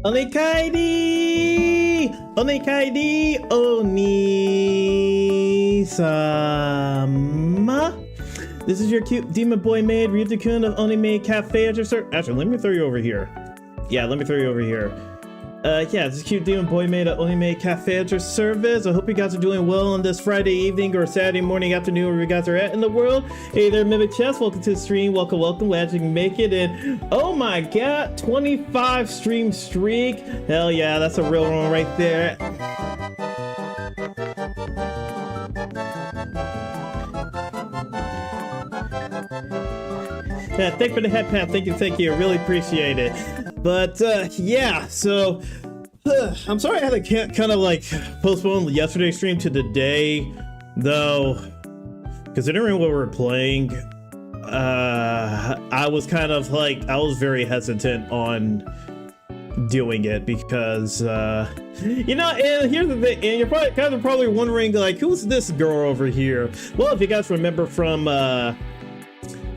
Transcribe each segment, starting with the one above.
Onekaidi! Onekaidi onisama. This is your cute demon boy maid, Ryuta-kun of Oni-maid Cafe. Actually, let me throw you over here. Yeah, let me throw you over here. Yeah, this is cute demon boy maid at Oni-maid Cafe at your service. I hope you guys are doing well on this Friday evening or Saturday morning, afternoon, wherever you guys are at in the world. Hey there, Mimic Chess. Welcome to the stream. Welcome, welcome. Glad you can make it. And oh my god, 25 stream streak. Hell yeah, that's a real one right there. Yeah, thank you for the head pat. Thank you. Really appreciate it. But yeah, so I'm sorry I had to kind of like postpone yesterday's stream to today, though, considering what we're playing, I was kind of like, I was very hesitant on doing it because, you know, and here's the thing, and you're probably wondering, like, who's this girl over here? Well, if you guys remember from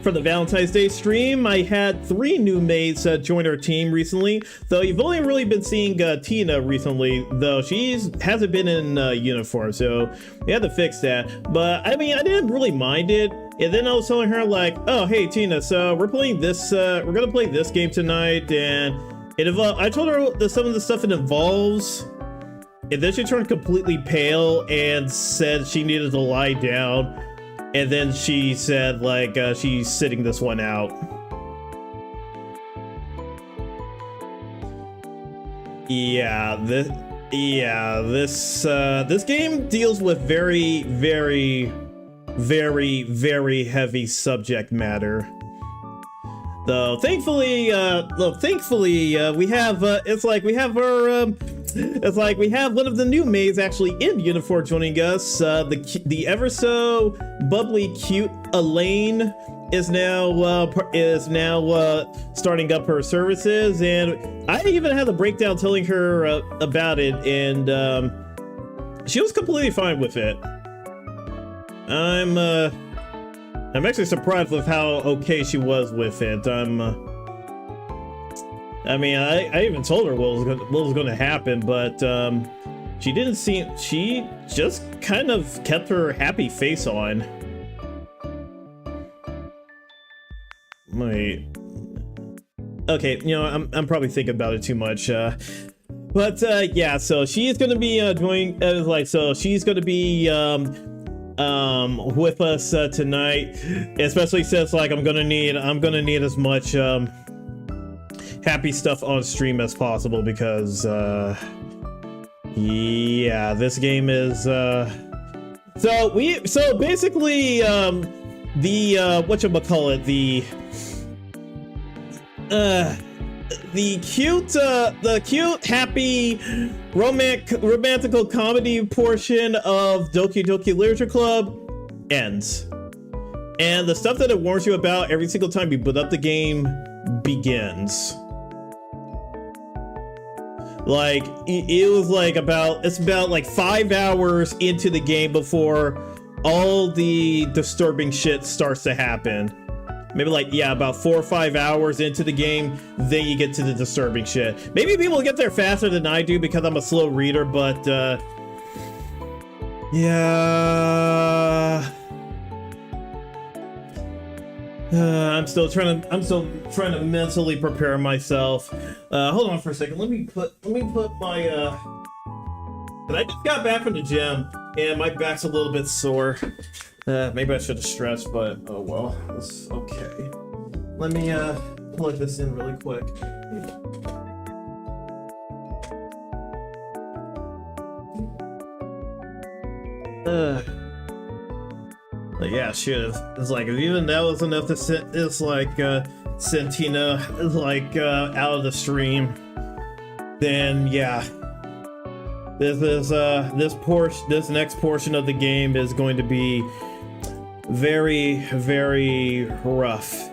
the Valentine's Day stream, I had 3 new maids join our team recently, though you've only really been seeing Tina recently, though she hasn't been in uniform, so we had to fix that. But I mean, I didn't really mind it, and then I was telling her like, oh hey Tina, so we're playing this, we're gonna play this game tonight, and I told her that some of the stuff it involves, and then she turned completely pale and said she needed to lie down. And then she said, like, she's sitting this one out. Yeah, this game deals with very, very, very, very heavy subject matter. Though, thankfully, we have, it's like we have one of the new maids actually in uniform joining us. The ever so bubbly, cute Elaine is now starting up her services, and I even had a breakdown telling her about it, and she was completely fine with it. I'm actually surprised with how okay she was with it. I mean, I even told her what was going to happen, but she didn't seem. She just kind of kept her happy face on. Wait. Okay, you know, I'm probably thinking about it too much. But yeah, so she is going to be she's going to be with us tonight, especially since like I'm gonna need as much happy stuff on stream as possible, because yeah, this game is so basically the whatchamacallit, the cute happy romantical comedy portion of Doki Doki Literature Club ends, and the stuff that it warns you about every single time you boot up the game begins. Like it was like it's about like 5 hours into the game before all the disturbing shit starts to happen. Maybe like, yeah, about 4 or 5 hours into the game, then you get to the disturbing shit. Maybe people get there faster than I do because I'm a slow reader, but yeah. I'm still trying to mentally prepare myself. Hold on for a second. Let me put my but I just got back from the gym and my back's a little bit sore. Maybe I should have stretched, but oh well, it's okay. Let me plug this in really quick. Like, yeah, shit. It's like, if even that was enough to send Tina like out of the stream, then yeah. This next portion of the game is going to be very, very rough,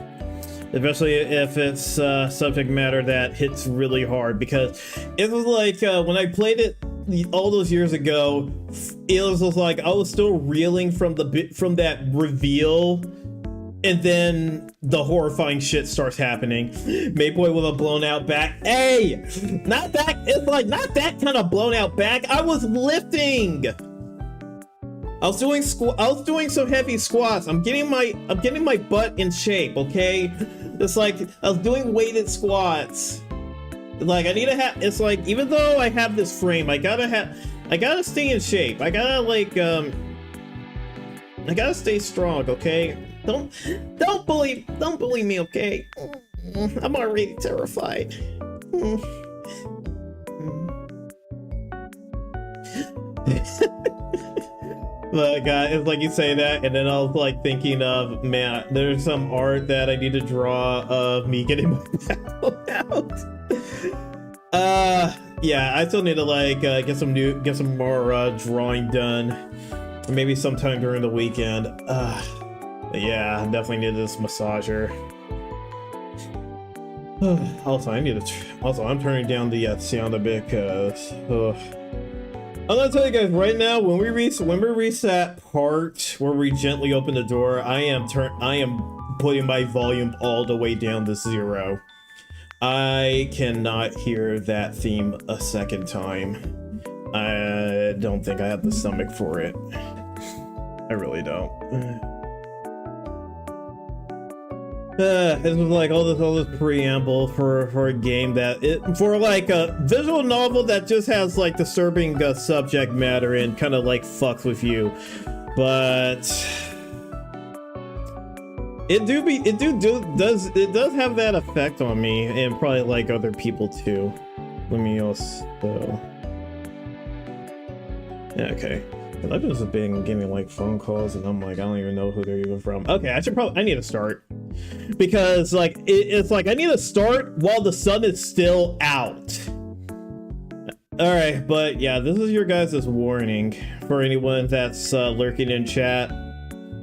especially if it's subject matter that hits really hard, because it was like when I played it all those years ago, it was like I was still reeling from that reveal And then the horrifying shit starts happening. Mayboy with a blown out back. Hey, not that. It's like not that kind of blown out back. I was lifting. I was doing some heavy squats. I'm getting my butt in shape. Okay, it's like I was doing weighted squats. Like I need to have. It's like even though I have this frame, I gotta stay in shape. I gotta stay strong. Okay. Don't bully me, okay? I'm already terrified. But God, it's like you say that, and then I was like thinking of, man, there's some art that I need to draw of me getting my battle out. Yeah, I still need to like get some more drawing done. Maybe sometime during the weekend. Yeah, I definitely need this massager. Also, I'm turning down the sound a bit because I'm gonna tell you guys right now, when we reach that part where we gently open the door, I am putting my volume all the way down to 0. I cannot hear that theme a second time. I don't think I have the stomach for it. I really don't. This was like all this preamble for a game for like a visual novel that just has like disturbing subject matter and kind of like fucks with you, but it does have that effect on me and probably like other people too. Let me also. Yeah, okay. I've just been getting like phone calls and I'm like, I don't even know who they're even from. Okay, I need to start. Because like, it's like I need to start while the sun is still out. Alright, but yeah, this is your guys' warning for anyone that's lurking in chat.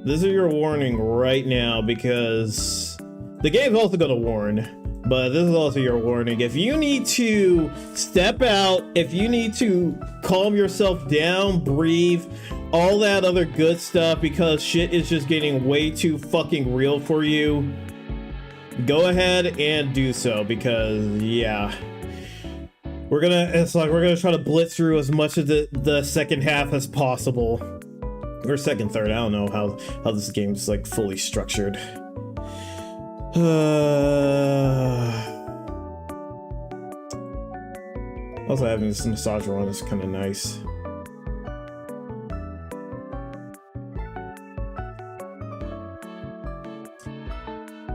This is your warning right now because the game's also gonna warn. But this is also your warning. If you need to step out, if you need to calm yourself down, breathe, all that other good stuff because shit is just getting way too fucking real for you, go ahead and do so because yeah. We're gonna try to blitz through as much of the second half as possible. Or second, third, I don't know how this game's like fully structured. Also having this massager on is kind of nice.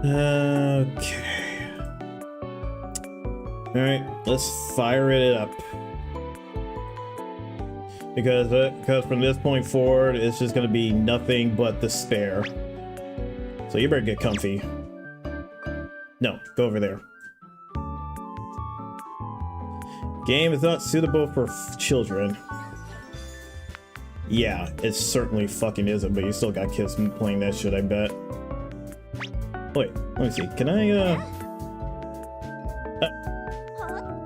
Okay. All right, let's fire it up. Because from this point forward, it's just gonna be nothing but despair. So you better get comfy. No, go over there. Game is not suitable for children. Yeah, it certainly fucking isn't, but you still got kids playing that shit, I bet. Wait, let me see. Can I,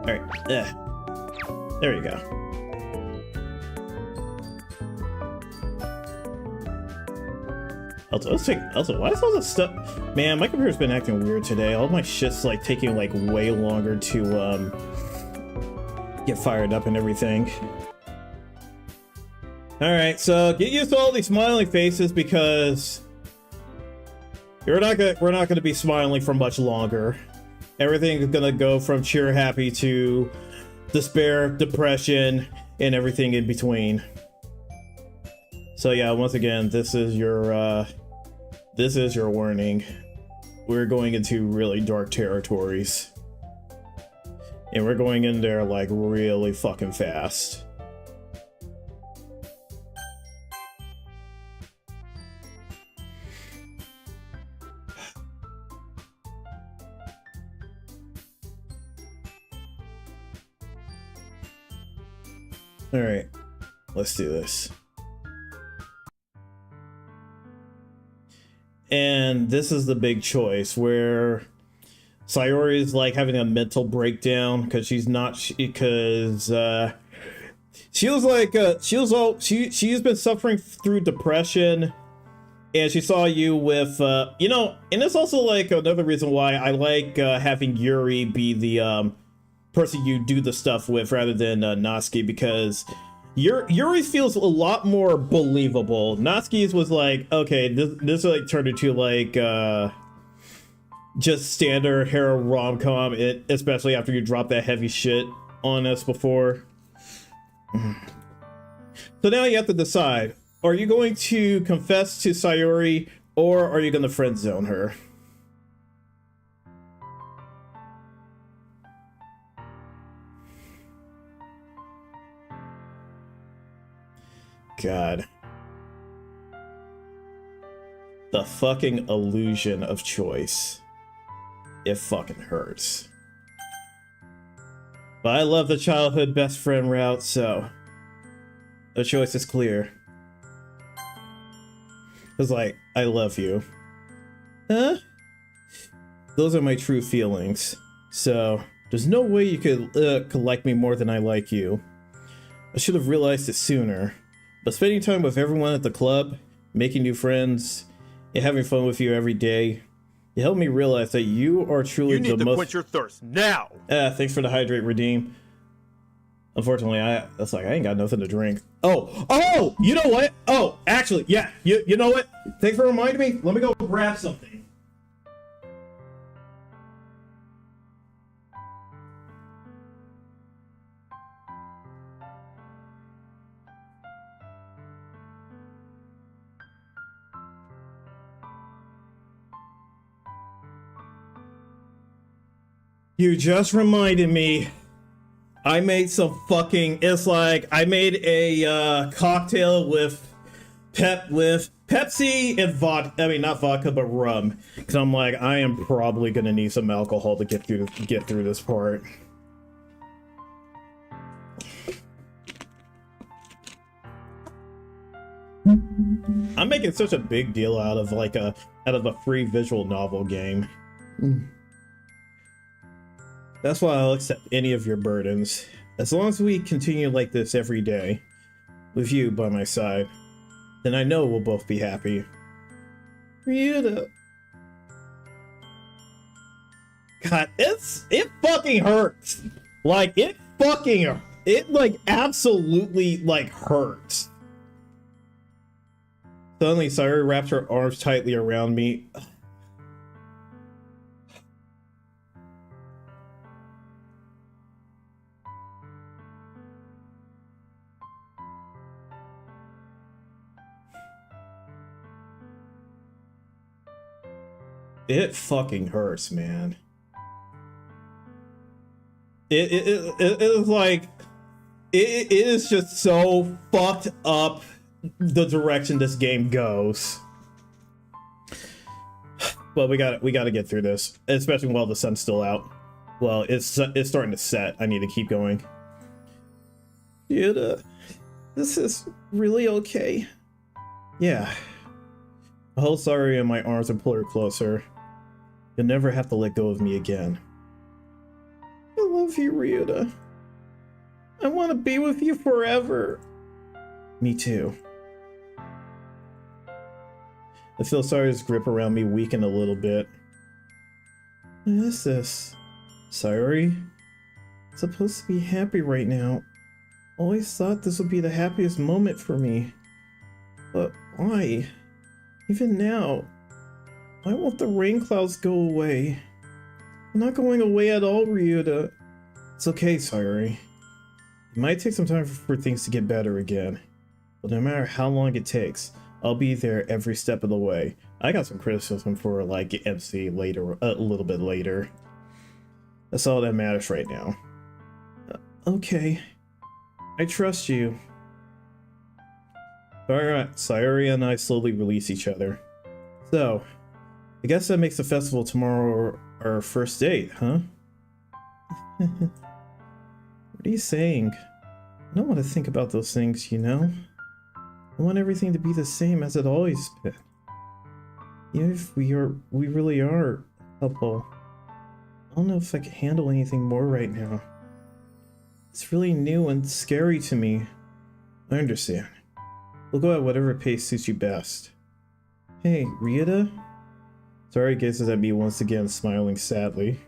Alright, there you go. Also, why is all this stuff? Man, my computer's been acting weird today. All my shit's like taking like way longer to get fired up and everything. Alright, so get used to all these smiling faces because we're not gonna be smiling for much longer. Everything is gonna go from cheer happy to despair, depression, and everything in between. So yeah, once again, this is your warning. We're going into really dark territories. And we're going in there like really fucking fast. All right, let's do this. And this is the big choice where Sayori is like having a mental breakdown because she's been suffering through depression and she saw you with, you know, and it's also like another reason why I like having Yuri be the person you do the stuff with rather than Natsuki, because Yuri's feels a lot more believable. Natsuki's was like, okay, this like turned into like just standard hero rom-com, especially after you drop that heavy shit on us before. So now you have to decide, are you going to confess to Sayori, or are you going to friend zone her? God. The fucking illusion of choice. It fucking hurts. But I love the childhood best friend route, so the choice is clear. It's like, I love you. Huh? Those are my true feelings. So, there's no way you could like me more than I like you. I should have realized it sooner. But spending time with everyone at the club, making new friends, and having fun with you every day, it helped me realize that you are truly the most— You need to quench your thirst now! Thanks for the hydrate, redeem. Unfortunately, I ain't got nothing to drink. Oh, you know what? Oh, actually, yeah, you know what? Thanks for reminding me. Let me go grab something. You just reminded me. I made some fucking, it's like, I made a cocktail with Pepsi and vodka. I mean, not vodka, but rum. Because I'm like, I am probably going to need some alcohol to get through this part. I'm making such a big deal out of a free visual novel game. That's why I'll accept any of your burdens. As long as we continue like this every day, with you by my side, then I know we'll both be happy. Ryuta. God, it fucking hurts. Like, it like absolutely like hurts. Suddenly, Sayori wrapped her arms tightly around me. It fucking hurts, man. It is like, it is just so fucked up the direction this game goes. But we gotta get through this, especially while the sun's still out. Well, it's starting to set. I need to keep going. Yuta, this is really okay. Yeah. I hold Sayori in my arms and pull her closer. You'll never have to let go of me again. I love you, Ryuta. I want to be with you forever. Me too. I feel Sayori's grip around me weaken a little bit. What is this? Sayori? I'm supposed to be happy right now. Always thought this would be the happiest moment for me. But why? Even now, why won't the rain clouds go away? I'm not going away at all, Ryuta. It's okay, Sayori. It might take some time for things to get better again. But no matter how long it takes, I'll be there every step of the way. I got some criticism for, like, MC later, a little bit later. That's all that matters right now. Okay. I trust you. Alright, Sayori and I slowly release each other. So, I guess that makes the festival tomorrow our first date, huh? What are you saying? I don't want to think about those things, you know? I want everything to be the same as it always been. Even if we really are a couple. I don't know if I can handle anything more right now. It's really new and scary to me. I understand. We'll go at whatever pace suits you best. Hey, Ryuta? Sorry gazes at me once again, smiling sadly.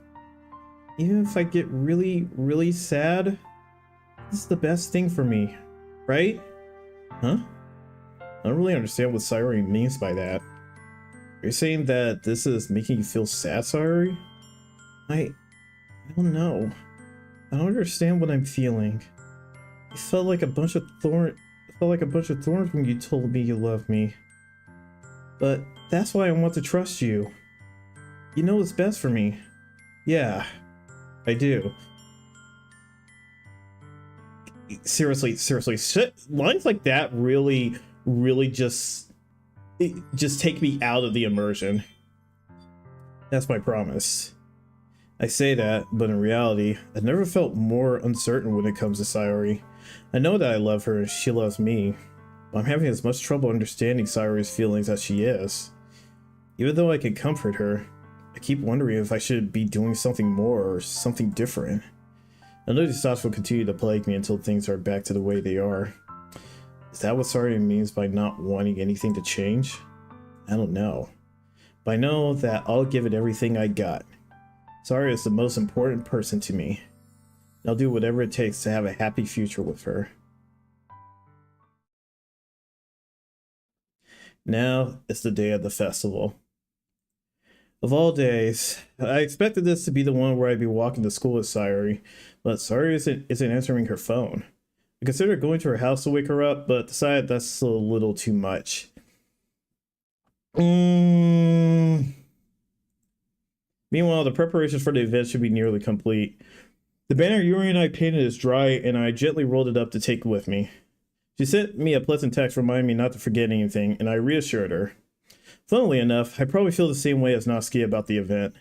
Even if I get really, really sad, this is the best thing for me, right? Huh? I don't really understand what Sayori means by that. Are you saying that this is making you feel sad, Sayori? I don't know. I don't understand what I'm feeling. It felt like a bunch of thorns when you told me you loved me. But that's why I want to trust you. You know what's best for me. Yeah, I do. Seriously, shit, lines like that really just take me out of the immersion. That's my promise. I say that, but in reality, I've never felt more uncertain when it comes to Sayori. I know that I love her and she loves me, but I'm having as much trouble understanding Sayori's feelings as she is. Even though I can comfort her, I keep wondering if I should be doing something more or something different. I know these thoughts will continue to plague me until things are back to the way they are. Is that what Sayori means by not wanting anything to change? I don't know. But I know that I'll give it everything I got. Sayori is the most important person to me. I'll do whatever it takes to have a happy future with her. Now it's the day of the festival. Of all days, I expected this to be the one where I'd be walking to school with Sayori, but Sayori isn't answering her phone. I considered going to her house to wake her up, but decided that's a little too much. Meanwhile, the preparations for the event should be nearly complete. The banner Yuri and I painted is dry, and I gently rolled it up to take with me. She sent me a pleasant text reminding me not to forget anything, and I reassured her. Funnily enough, I probably feel the same way as Natsuki about the event.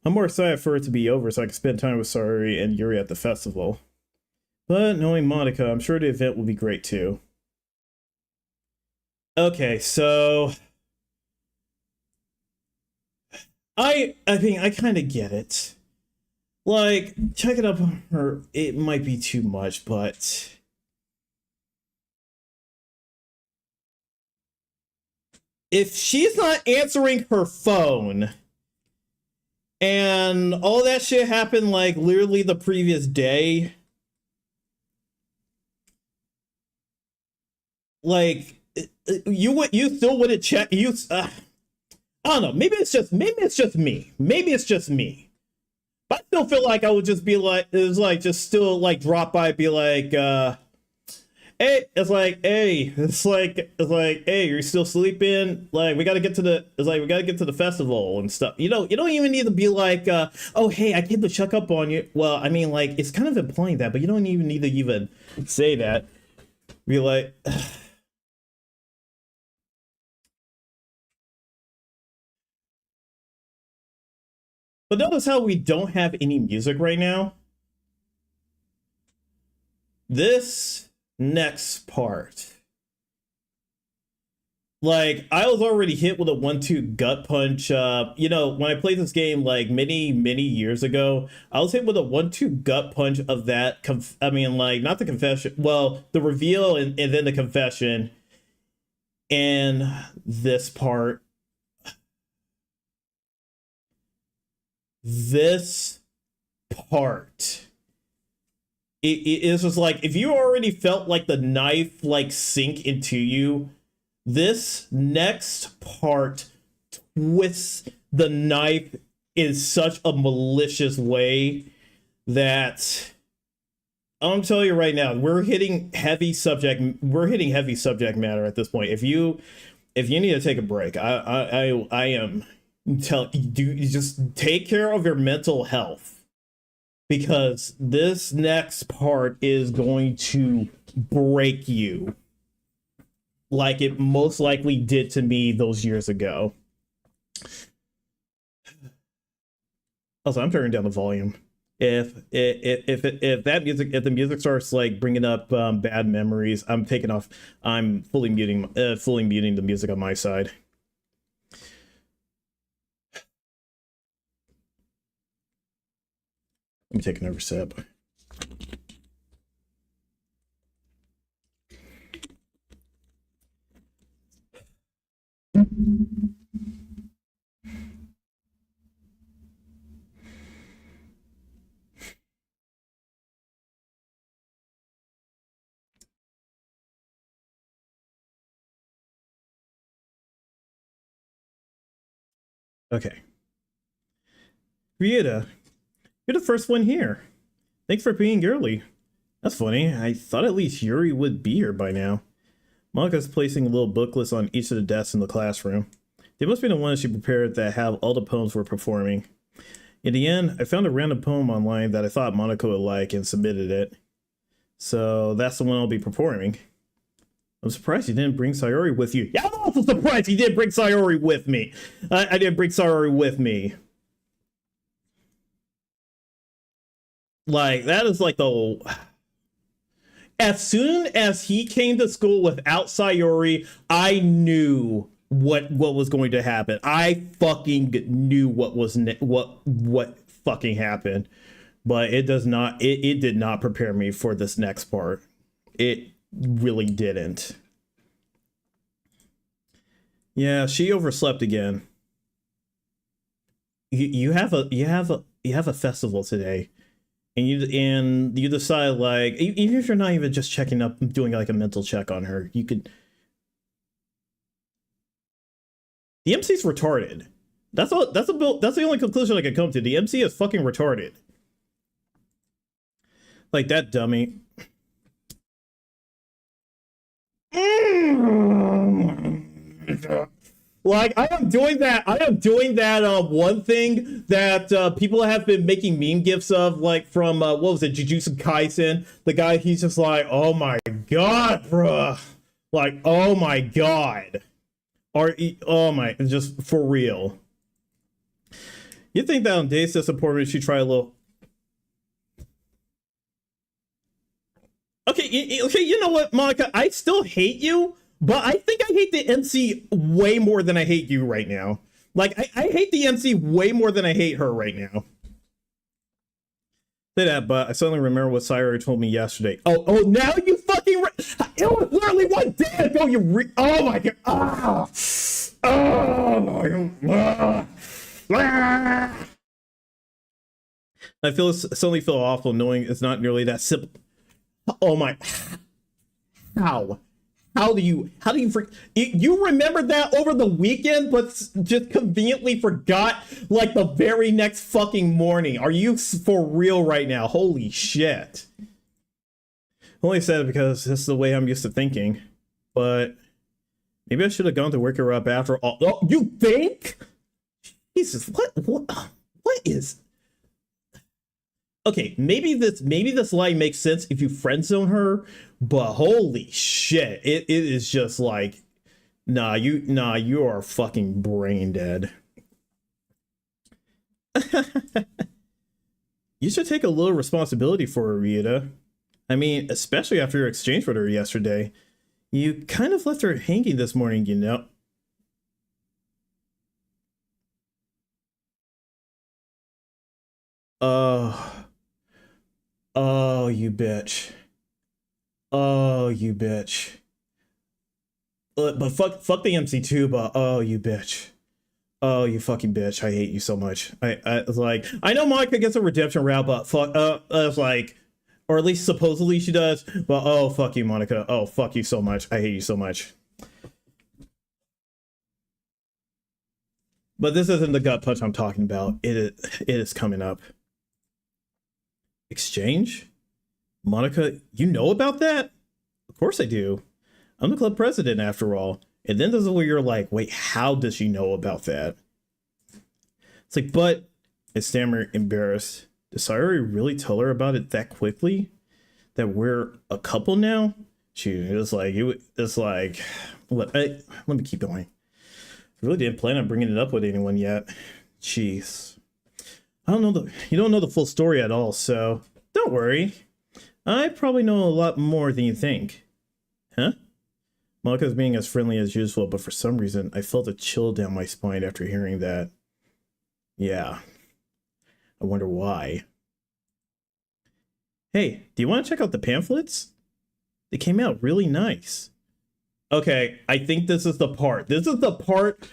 I'm more excited for it to be over so I can spend time with Sayori and Yuri at the festival. But knowing Monica, I'm sure the event will be great too. Okay, so I mean, I kind of get it. Like, checking up on her, it might be too much, but if she's not answering her phone and all that shit happened like literally the previous day, like you still wouldn't check I don't know, maybe it's just me. But I still feel like I would just be like, it was like just still like drop by, be like, hey, it's like, hey, you're still sleeping? Like, we gotta get to the festival and stuff. You don't even need to be like, oh, hey, I came to check up on you. Well, I mean, like, it's kind of implying that, but you don't even need to even say that. Be like, but notice how we don't have any music right now. This next part, like, I was already hit with a 1-2 gut punch. You know, when I played this game like many years ago, I was hit with a 1-2 gut punch of that. I mean, like, not the confession, well, the reveal and then the confession, and this part. This part. It is just like, if you already felt like the knife like sink into you, this next part twists the knife in such a malicious way that I'm telling you right now, we're hitting heavy subject matter at this point. If you need to take a break, I am you just take care of your mental health, because this next part is going to break you like it most likely did to me those years ago. Also, I'm turning down the volume. If the music starts like bringing up bad memories, I'm taking off. I'm fully muting the music on my side. Let me take another sip. Okay. Rieta, you're the first one here. Thanks for being early. That's funny. I thought at least Yuri would be here by now. Monika's placing little booklets on each of the desks in the classroom. They must be the ones she prepared that have all the poems we're performing. In the end, I found a random poem online that I thought Monika would like and submitted it. So that's the one I'll be performing. I'm surprised you didn't bring Sayori with you. Yeah, I'm also surprised you didn't bring Sayori with me. I didn't bring Sayori with me. Like, that is like the... As soon as he came to school without Sayori, I knew what was going to happen. I fucking knew what fucking happened. But it does not, it did not prepare me for this next part. It really didn't. Yeah, she overslept again. You have a festival today. And you decide, like, even if you're not even just checking up, doing like a mental check on her, you could. The MC's retarded. That's the only conclusion I can come to. The MC is fucking retarded. Like that dummy. Like, I am doing that one thing that people have been making meme gifs of, like from what was it, Jujutsu Kaisen? The guy, he's just like, oh my god, bruh, like, oh my god, oh my, just for real. You think that on days disappointment she try a little. Okay, you know what, Monika, I still hate you. But I think I hate the MC way more than I hate you right now. Like, I hate the MC way more than I hate her right now. Say that, but I suddenly remember what Sayori told me yesterday. Oh, now you fucking... It was literally one day ago you oh my god. Oh my god. I suddenly feel awful knowing it's not nearly that simple. Oh my... How do you you remembered that over the weekend, but just conveniently forgot like the very next fucking morning? Are you for real right now? Holy shit. I only said it because this is the way I'm used to thinking, but maybe I should have gone to wake her up after all. Oh, you think? Jesus, what is... Okay, maybe this line makes sense if you friend zone her, but holy shit, it is just like, nah, you are fucking brain dead. You should take a little responsibility for her, Rita. I mean, especially after your exchange with her yesterday. You kind of left her hanging this morning, you know. Oh, you bitch. Oh, you bitch. But fuck the MC too, but oh, you bitch. Oh, you fucking bitch. I hate you so much. I was like, I know Monika gets a redemption route, but fuck, I was like, or at least supposedly she does, but oh, fuck you, Monika. Oh, fuck you so much. I hate you so much. But this isn't the gut punch I'm talking about. It is coming up. Exchange? Monika, you know about that? Of course I do. I'm the club president after all. And then this is where you're like, wait, how does she know about that? It's like, but I stammer, embarrassed. Did Sayori really tell her about it that quickly? That we're a couple now? It's like, let me keep going. I really didn't plan on bringing it up with anyone yet. Jeez. You don't know the full story at all, so don't worry. I probably know a lot more than you think. Huh? Monika's being as friendly as usual, but for some reason, I felt a chill down my spine after hearing that. Yeah. I wonder why. Hey, do you want to check out the pamphlets? They came out really nice. Okay, I think this is the part. This is the part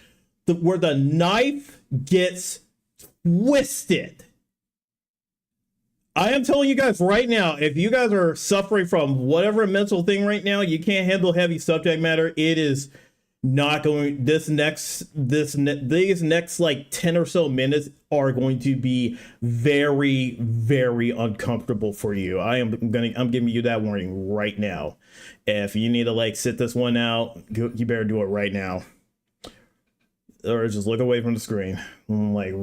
where the knife gets twisted. I am telling you guys right now, if you guys are suffering from whatever mental thing right now, you can't handle heavy subject matter, it is Not going these next like 10 or so minutes are going to be very, very uncomfortable for you. I'm giving you that warning right now. If you need to like sit this one out, you better do it right now, or just look away from the screen. Like,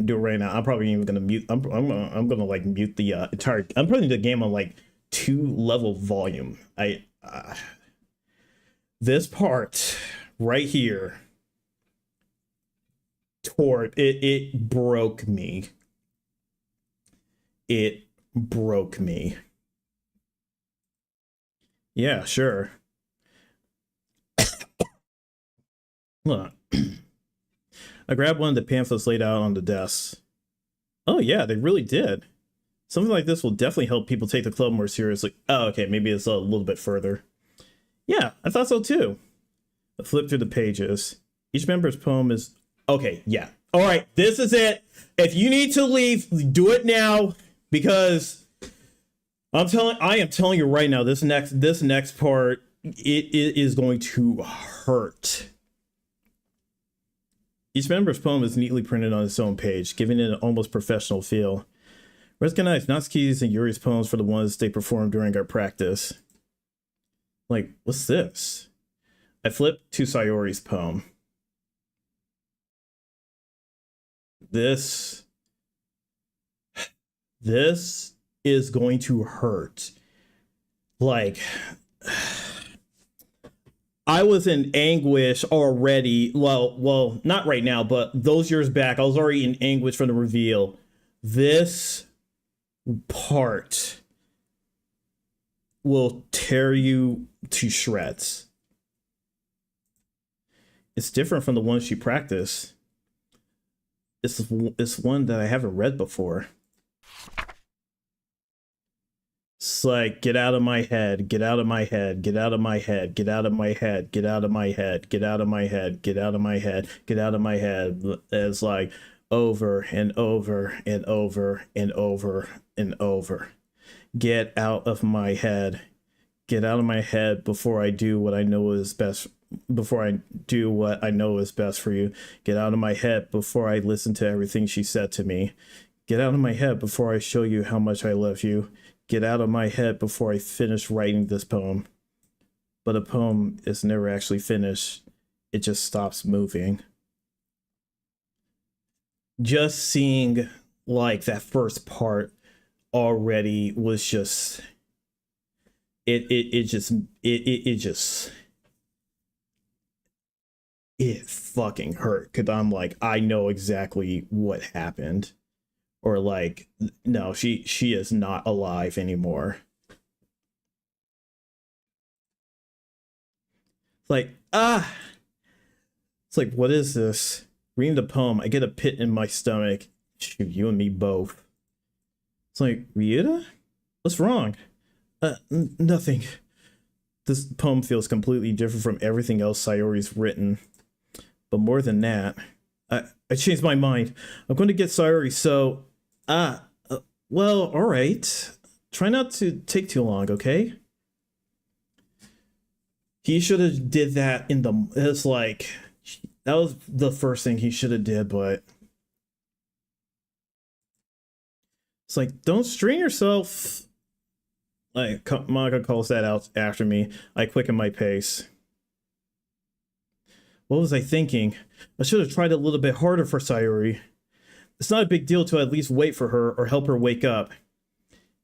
do it right now. I'm probably even gonna mute. I'm gonna like mute the entire. I'm putting the game on like 2-level volume. This part right here, it broke me. It broke me. Yeah, sure. Look. I grabbed one of the pamphlets laid out on the desk. Oh yeah, they really did. Something like this will definitely help people take the club more seriously. Oh, okay, maybe it's a little bit further. Yeah, I thought so too. I flipped through the pages. Each member's poem is... Okay, yeah. All right, this is it. If you need to leave, do it now, because I am telling you right now, this next part, it is going to hurt. Each member's poem is neatly printed on its own page, giving it an almost professional feel. Recognize Natsuki's and Yuri's poems for the ones they performed during our practice. Like, what's this? I flipped to Sayori's poem. This is going to hurt. Like, I was in anguish already. Well, not right now, but those years back, I was already in anguish from the reveal. This part will tear you to shreds. It's different from the one she practiced. It's one that I haven't read before. It's like, get out of my head, get out of my head, get out of my head, get out of my head, get out of my head, get out of my head, get out of my head, get out of my head. It's like over and over and over and over and over. Get out of my head. Get out of my head before I do what I know is best. Before I do what I know is best for you. Get out of my head before I listen to everything she said to me. Get out of my head before I show you how much I love you. Get out of my head before I finish writing this poem. But a poem is never actually finished. It just stops moving. Just seeing like that first part already was just it fucking hurt, because I'm like, I know exactly what happened. Or like, no, she is not alive anymore. It's like, it's like, what is this? Reading the poem, I get a pit in my stomach. Shoot, you and me both. It's like, Ryuta? What's wrong? Nothing. This poem feels completely different from everything else Sayori's written. But more than that, I changed my mind. I'm going to get Sayori, so... well, alright. Try not to take too long, okay? He should have did that in the... It's like... That was the first thing he should have did, but... It's like, don't strain yourself. Like, Monica calls that out after me. I quicken my pace. What was I thinking? I should have tried a little bit harder for Sayori. It's not a big deal to at least wait for her or help her wake up.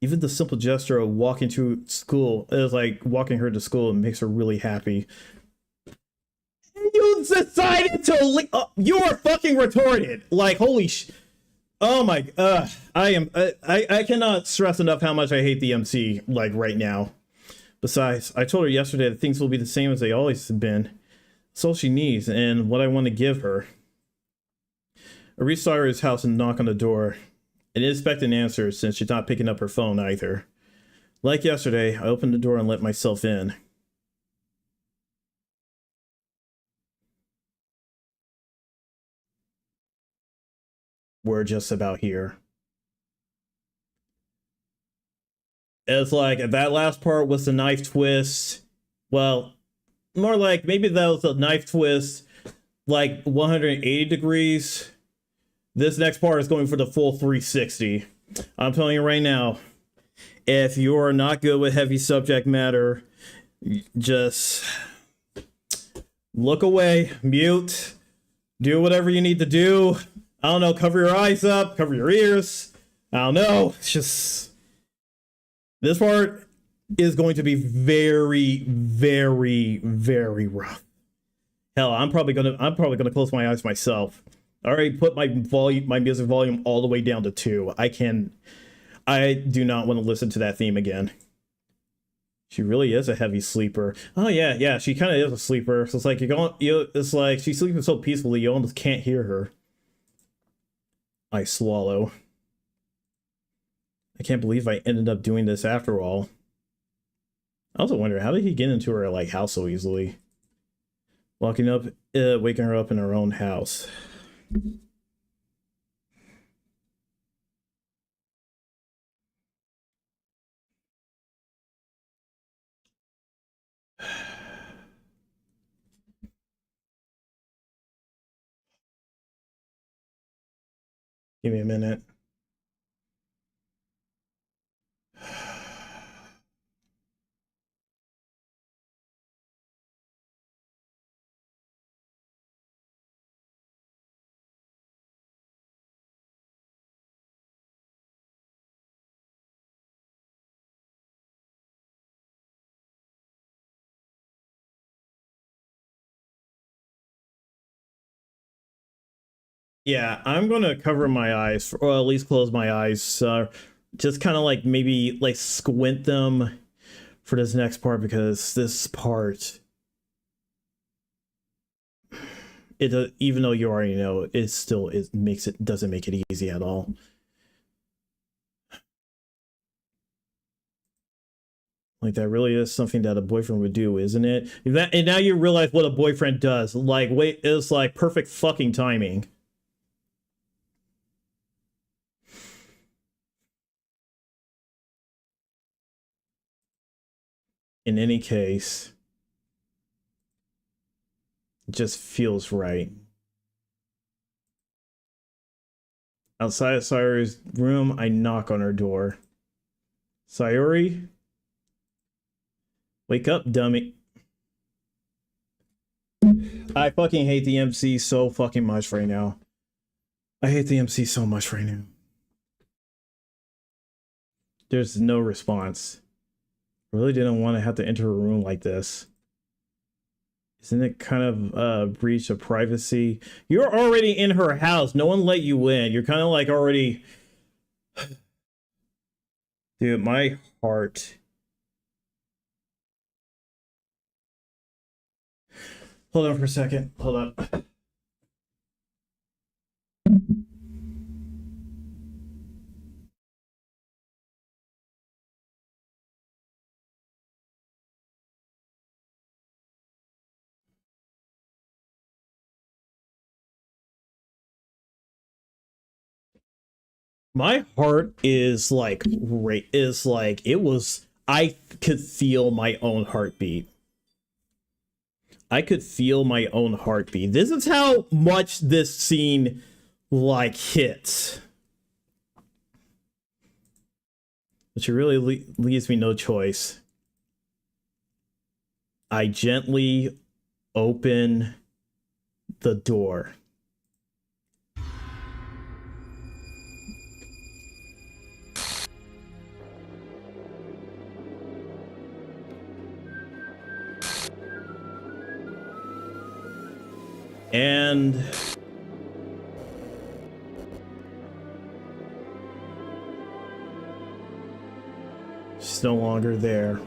Even the simple gesture of walking to school is like walking her to school and makes her really happy. You decided to you are fucking retarded. Like, holy oh my, I cannot stress enough how much I hate the MC, like, right now. Besides, I told her yesterday that things will be the same as they always have been. It's all she needs, and what I want to give her. I reach Sayori's house and knock on the door. I didn't expect an answer, since she's not picking up her phone either. Like yesterday, I opened the door and let myself in. We're just about here. It's like, that last part was the knife twist. Well, more like maybe that was a knife twist, like 180 degrees. This next part is going for the full 360. I'm telling you right now, if you are not good with heavy subject matter, just look away, mute, do whatever you need to do. I don't know, cover your eyes up, cover your ears. I don't know. It's just, this part is going to be very, very, very rough. Hell, I'm probably gonna close my eyes myself. I already put my music volume all the way down to 2. I do not want to listen to that theme again. She really is a heavy sleeper. Oh yeah, she kind of is a sleeper. So it's like it's like she's sleeping so peacefully you almost can't hear her. I swallow. I can't believe I ended up doing this after all. I also wonder, how did he get into her like house so easily? Waking her up in her own house. Give me a minute. Yeah, I'm gonna cover my eyes, or at least close my eyes. Just kind of like maybe like squint them for this next part, because this part, even though you already know, doesn't make it easy at all. Like, that really is something that a boyfriend would do, isn't it? And now you realize what a boyfriend does. Like, wait, it's like perfect fucking timing. In any case, it just feels right. Outside of Sayori's room, I knock on her door. Sayori? Wake up, dummy. I fucking hate the MC so fucking much right now. I hate the MC so much right now. There's no response. Really didn't want to have to enter a room like this. Isn't it kind of a breach of privacy? You're already in her house. No one let you in. You're kind of like already... Dude, my heart... Hold on for a second. Hold up. My heart is like I could feel my own heartbeat. I could feel my own heartbeat. This is how much this scene like hits. Which really leaves me no choice. I gently open the door. And she's no longer there.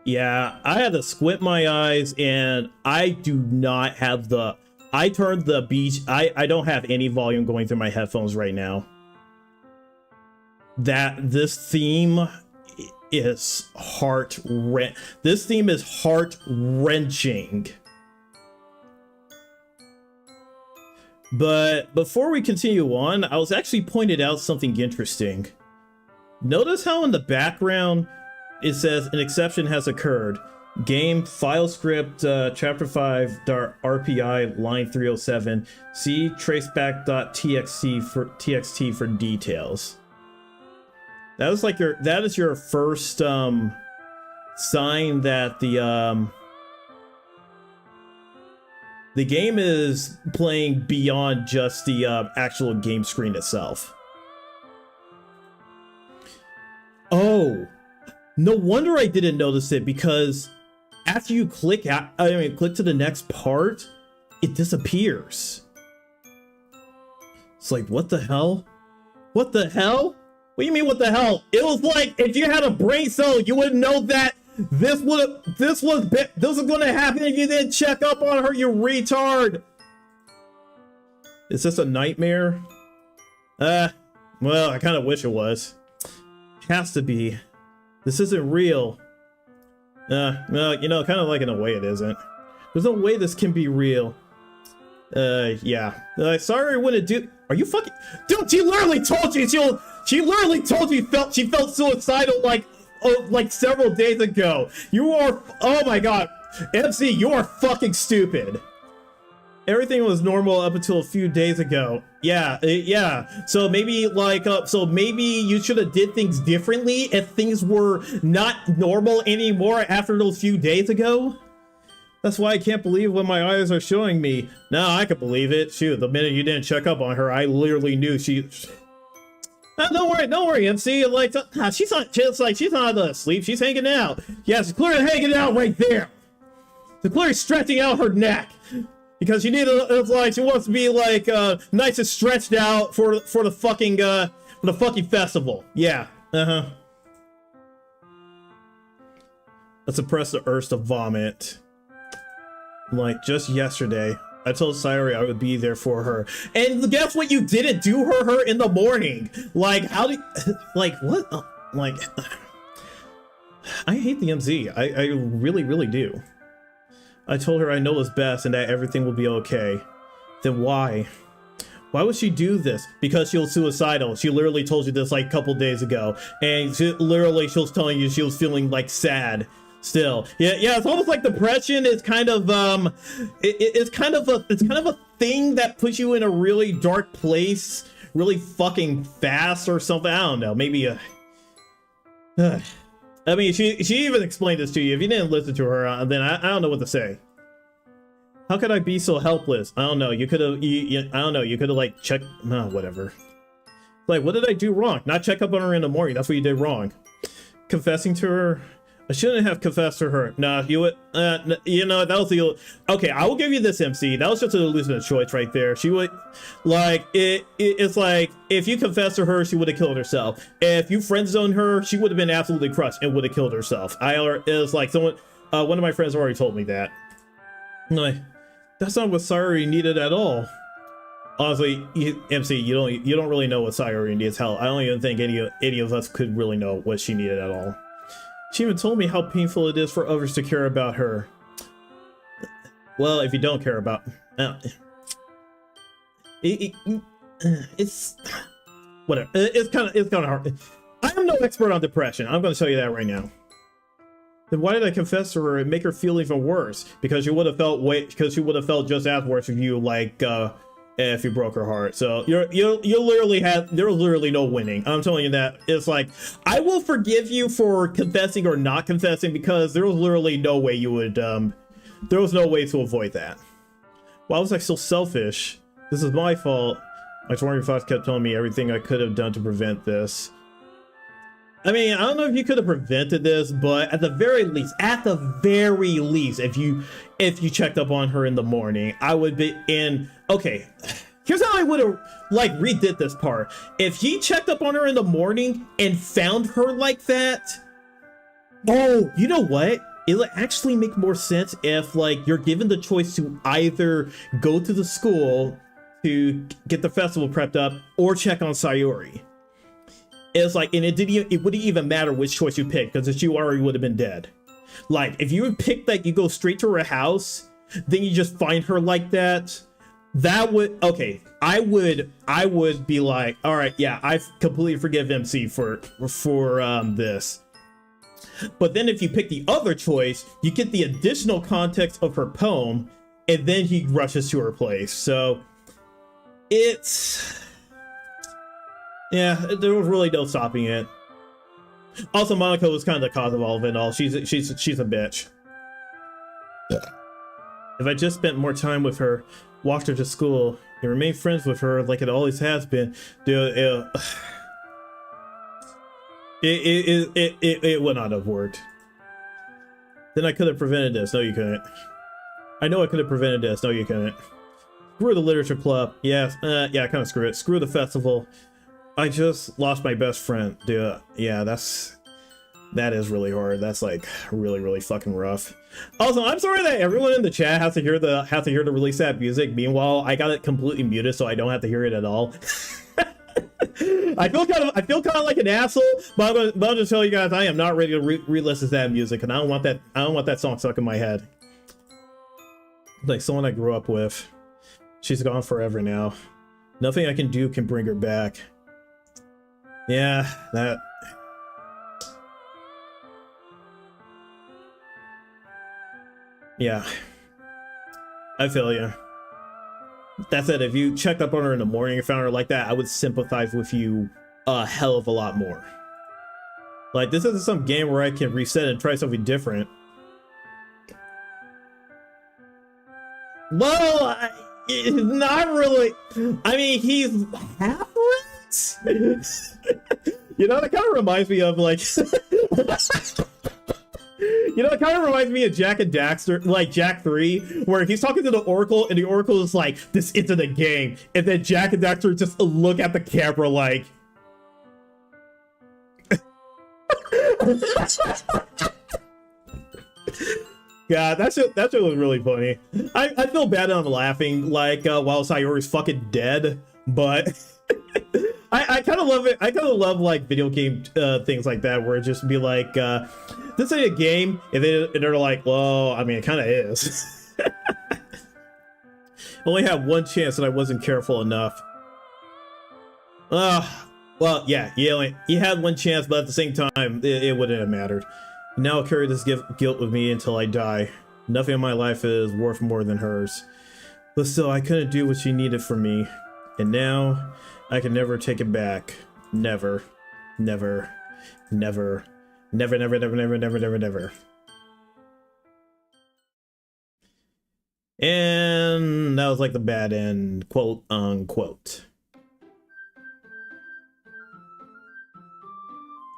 Yeah, I had to squint my eyes, and I do not have I turned the beach. I don't have any volume going through my headphones right now. This theme is this theme is heart-wrenching. But before we continue on, I was actually pointed out something interesting. Notice how in the background it says an exception has occurred. Game file script chapter 5 RPI line 307. See traceback.txt for details. That is like that is your first sign that the game is playing beyond just the actual game screen itself. Oh, no wonder I didn't notice it, because after you click click to the next part, it disappears. It's like, what the hell? What the hell? What do you mean, what the hell? It was like, if you had a brain cell, you would know that this was gonna happen if you didn't check up on her, you retard. Is this a nightmare? Well, I kind of wish it was. Has to be. This isn't real. Well, you know, kind of like in a way it isn't. There's no way this can be real. Yeah. Sorry, I wouldn't do. Are you fucking? Dude, she literally told you she literally told you she felt suicidal like several days ago. You are. Oh my god, MC, you are fucking stupid. Everything was normal up until a few days ago. Yeah, yeah. So maybe maybe you should have did things differently if things were not normal anymore after those few days ago. That's why I can't believe what my eyes are showing me. No, I could believe it. Shoot, the minute you didn't check up on her, I literally knew she. Don't worry, MC. She's not asleep. She's hanging out. Yeah, she's clearly hanging out right there. She's clearly stretching out her neck. Because she she wants to be nice and stretched out for the fucking festival. Yeah. Let's suppress the urge to vomit. Like just yesterday, I told Sayori I would be there for her, and guess what? You didn't do her in the morning. Like how do? Like what? Like I hate the MZ. I really do. I told her I know what's best and that everything will be okay. Then why? Why would she do this? Because she was suicidal. She literally told you this like a couple days ago. And she was telling you she was feeling like sad still. Yeah, it's almost like depression is kind of it's kind of a thing that puts you in a really dark place really fucking fast or something. I don't know. Maybe I mean, she even explained this to you. If you didn't listen to her, then I don't know what to say. How could I be so helpless? I don't know. You could have. I don't know. You could have like checked. No, whatever. Like, what did I do wrong? Not check up on her in the morning. That's what you did wrong. Confessing to her. I shouldn't have confessed to her. Nah, you would. You know, that was the. Okay, I will give you this, MC. That was just an illusion of choice right there. She would, like, it's like if you confessed to her, she would have killed herself. If you friend zoned her, she would have been absolutely crushed and would have killed herself. It was like someone, one of my friends already told me that. Like, that's not what Sayori needed at all. Honestly, MC, you don't really know what Sayori needs. Hell, I don't even think any of us could really know what she needed at all. She even told me how painful it is for others to care about her. Well, if you don't care about... it's... Whatever. It's kind of hard. I am no expert on depression. I'm going to tell you that right now. Then why did I confess to her and make her feel even worse? Because she would have felt just as worse if you, if you broke her heart. So you literally there was literally no winning. I'm telling you that. It's like, I will forgive you for confessing or not confessing because there was literally no way you would there was no way to avoid that. Why was I so selfish? This is my fault. My 25 kept telling me everything I could have done to prevent this. I mean, I don't know if you could have prevented this, but at the very least, if you checked up on her in the morning, I would be in. Okay, here's how I would have redid this part. If he checked up on her in the morning and found her like that, oh, you know what? It'll actually make more sense if you're given the choice to either go to the school to get the festival prepped up or check on Sayori. It's like, and it wouldn't even matter which choice you picked because she already would have been dead. Like, if you would pick you go straight to her house, then you just find her like that, That would, okay, I would be like, all right, yeah, I completely forgive MC for this. But then if you pick the other choice, you get the additional context of her poem, and then he rushes to her place. So it's, yeah, there was really no stopping it. Also, Monaco was kind of the cause of all of it all. She's a bitch. If I just spent more time with her, walked her to school, and remained friends with her like it always has been, dude, it would not have worked. Then I could have prevented this. No, you couldn't. I know I could have prevented this. No, you couldn't. Screw the literature club. Yeah, yeah, kind of screw it. Screw the festival. I just lost my best friend, dude. Yeah, that is really hard. That's like really fucking rough. Also, I'm sorry that everyone in the chat has to hear the release that music. Meanwhile, I got it completely muted, so I don't have to hear it at all. I feel kind of like an asshole, but I'll just tell you guys, I am not ready to re-listen to that music, and I don't want that song stuck in my head. Like someone I grew up with. She's gone forever now. Nothing I can do can bring her back. Yeah, that. Yeah, I feel you. That said, if you checked up on her in the morning and found her like that, I would sympathize with you a hell of a lot more. Like, this isn't some game where I can reset and try something different. Well, not really. I mean, he's half right. You know, that kind of reminds me of like. You know, it kind of reminds me of Jak and Daxter, like Jak 3, where he's talking to the Oracle, and the Oracle is like, this isn't a game. And then Jak and Daxter just look at the camera like... Yeah, that shit was really funny. I feel bad that I'm laughing, like, while Sayori's fucking dead, but... I kind of love it. I kind of love like video game things like that, where it just be like, this ain't a game, and they're like, well, I mean, it kind of is. Only had one chance, and I wasn't careful enough. Well, yeah, you had one chance, but at the same time, it wouldn't have mattered. Now I'll carry this guilt with me until I die. Nothing in my life is worth more than hers. But still, I couldn't do what she needed from me, and now I can never take it back. Never. Never. Never. Never, never, never, never, never, never, never. And that was like the bad end, quote unquote.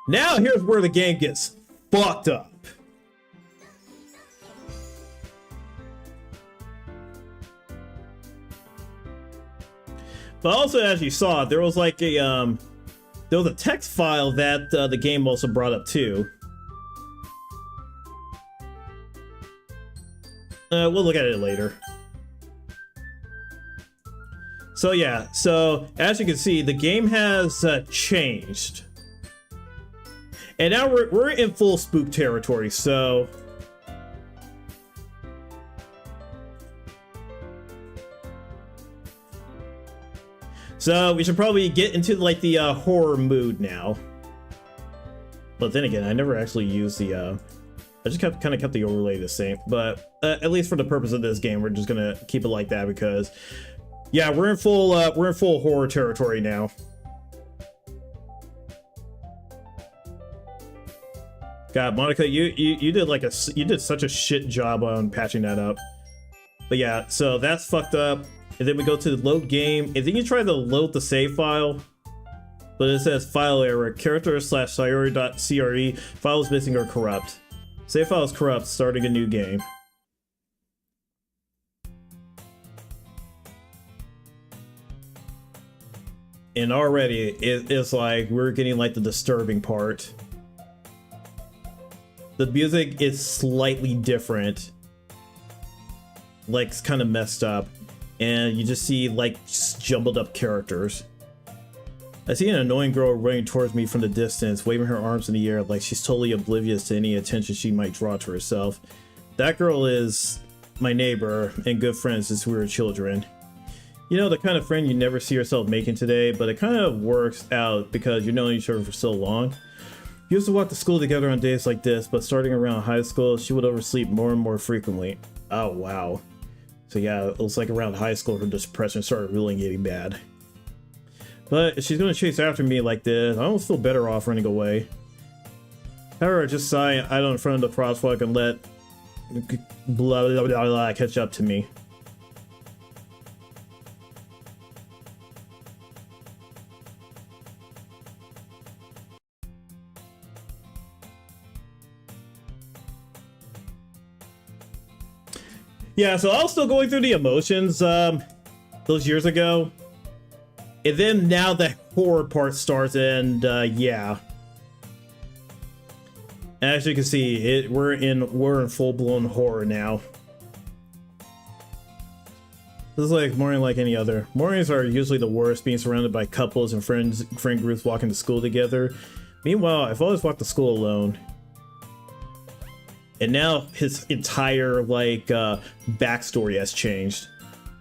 Now here's where the game gets fucked up. But also, as you saw, there was like a there was a text file that the game also brought up too. We'll look at it later. So yeah, so as you can see, the game has changed, and now we're in full spook territory. So. So we should probably get into like the horror mood now. But then again, I never actually used the I just kind of kept the overlay the same. But at least for the purpose of this game, we're just gonna keep it like that because yeah, we're in full horror territory now. God, Monica, you did like you did such a shit job on patching that up. But yeah, so that's fucked up. And then we go to the load game, and then you try to load the save file, but it says file error, character/sayori.cre, file is missing or corrupt. Save file is corrupt, starting a new game. And already, it's like, we're getting like the disturbing part. The music is slightly different. Like, it's kind of messed up. And you just see like just jumbled up characters. I see an annoying girl running towards me from the distance, waving her arms in the air like she's totally oblivious to any attention she might draw to herself. That girl is my neighbor and good friends since we were children. You know, the kind of friend you never see yourself making today, but it kind of works out because you've known each other for so long. We used to walk to school together on days like this, but starting around high school, she would oversleep more and more frequently. Oh, wow. So yeah, it was like around high school her depression started really getting bad. But if she's going to chase after me like this, I almost feel better off running away. However, I just sigh idle in front of the crosswalk and let blah blah blah blah catch up to me. Yeah, so I was still going through the emotions those years ago. And then now the horror part starts, and yeah. As you can see, we're in full-blown horror now. This is like morning like any other. Mornings are usually the worst, being surrounded by couples and friend groups walking to school together. Meanwhile, I've always walked to school alone. And now his entire, like, backstory has changed.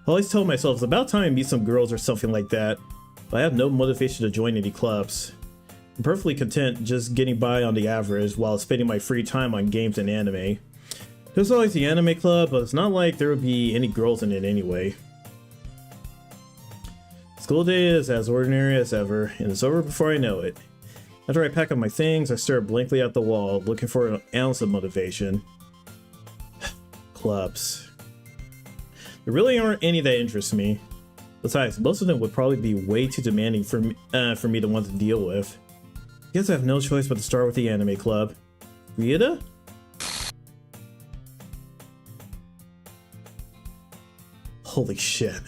I always tell myself it's about time to meet some girls or something like that, but I have no motivation to join any clubs. I'm perfectly content just getting by on the average while spending my free time on games and anime. There's always the anime club, but it's not like there would be any girls in it anyway. School day is as ordinary as ever, and it's over before I know it. After I pack up my things, I stare blankly at the wall, looking for an ounce of motivation. Clubs. There really aren't any that interest me. Besides, most of them would probably be way too demanding for me to want to deal with. Guess I have no choice but to start with the anime club. Rita? Holy shit.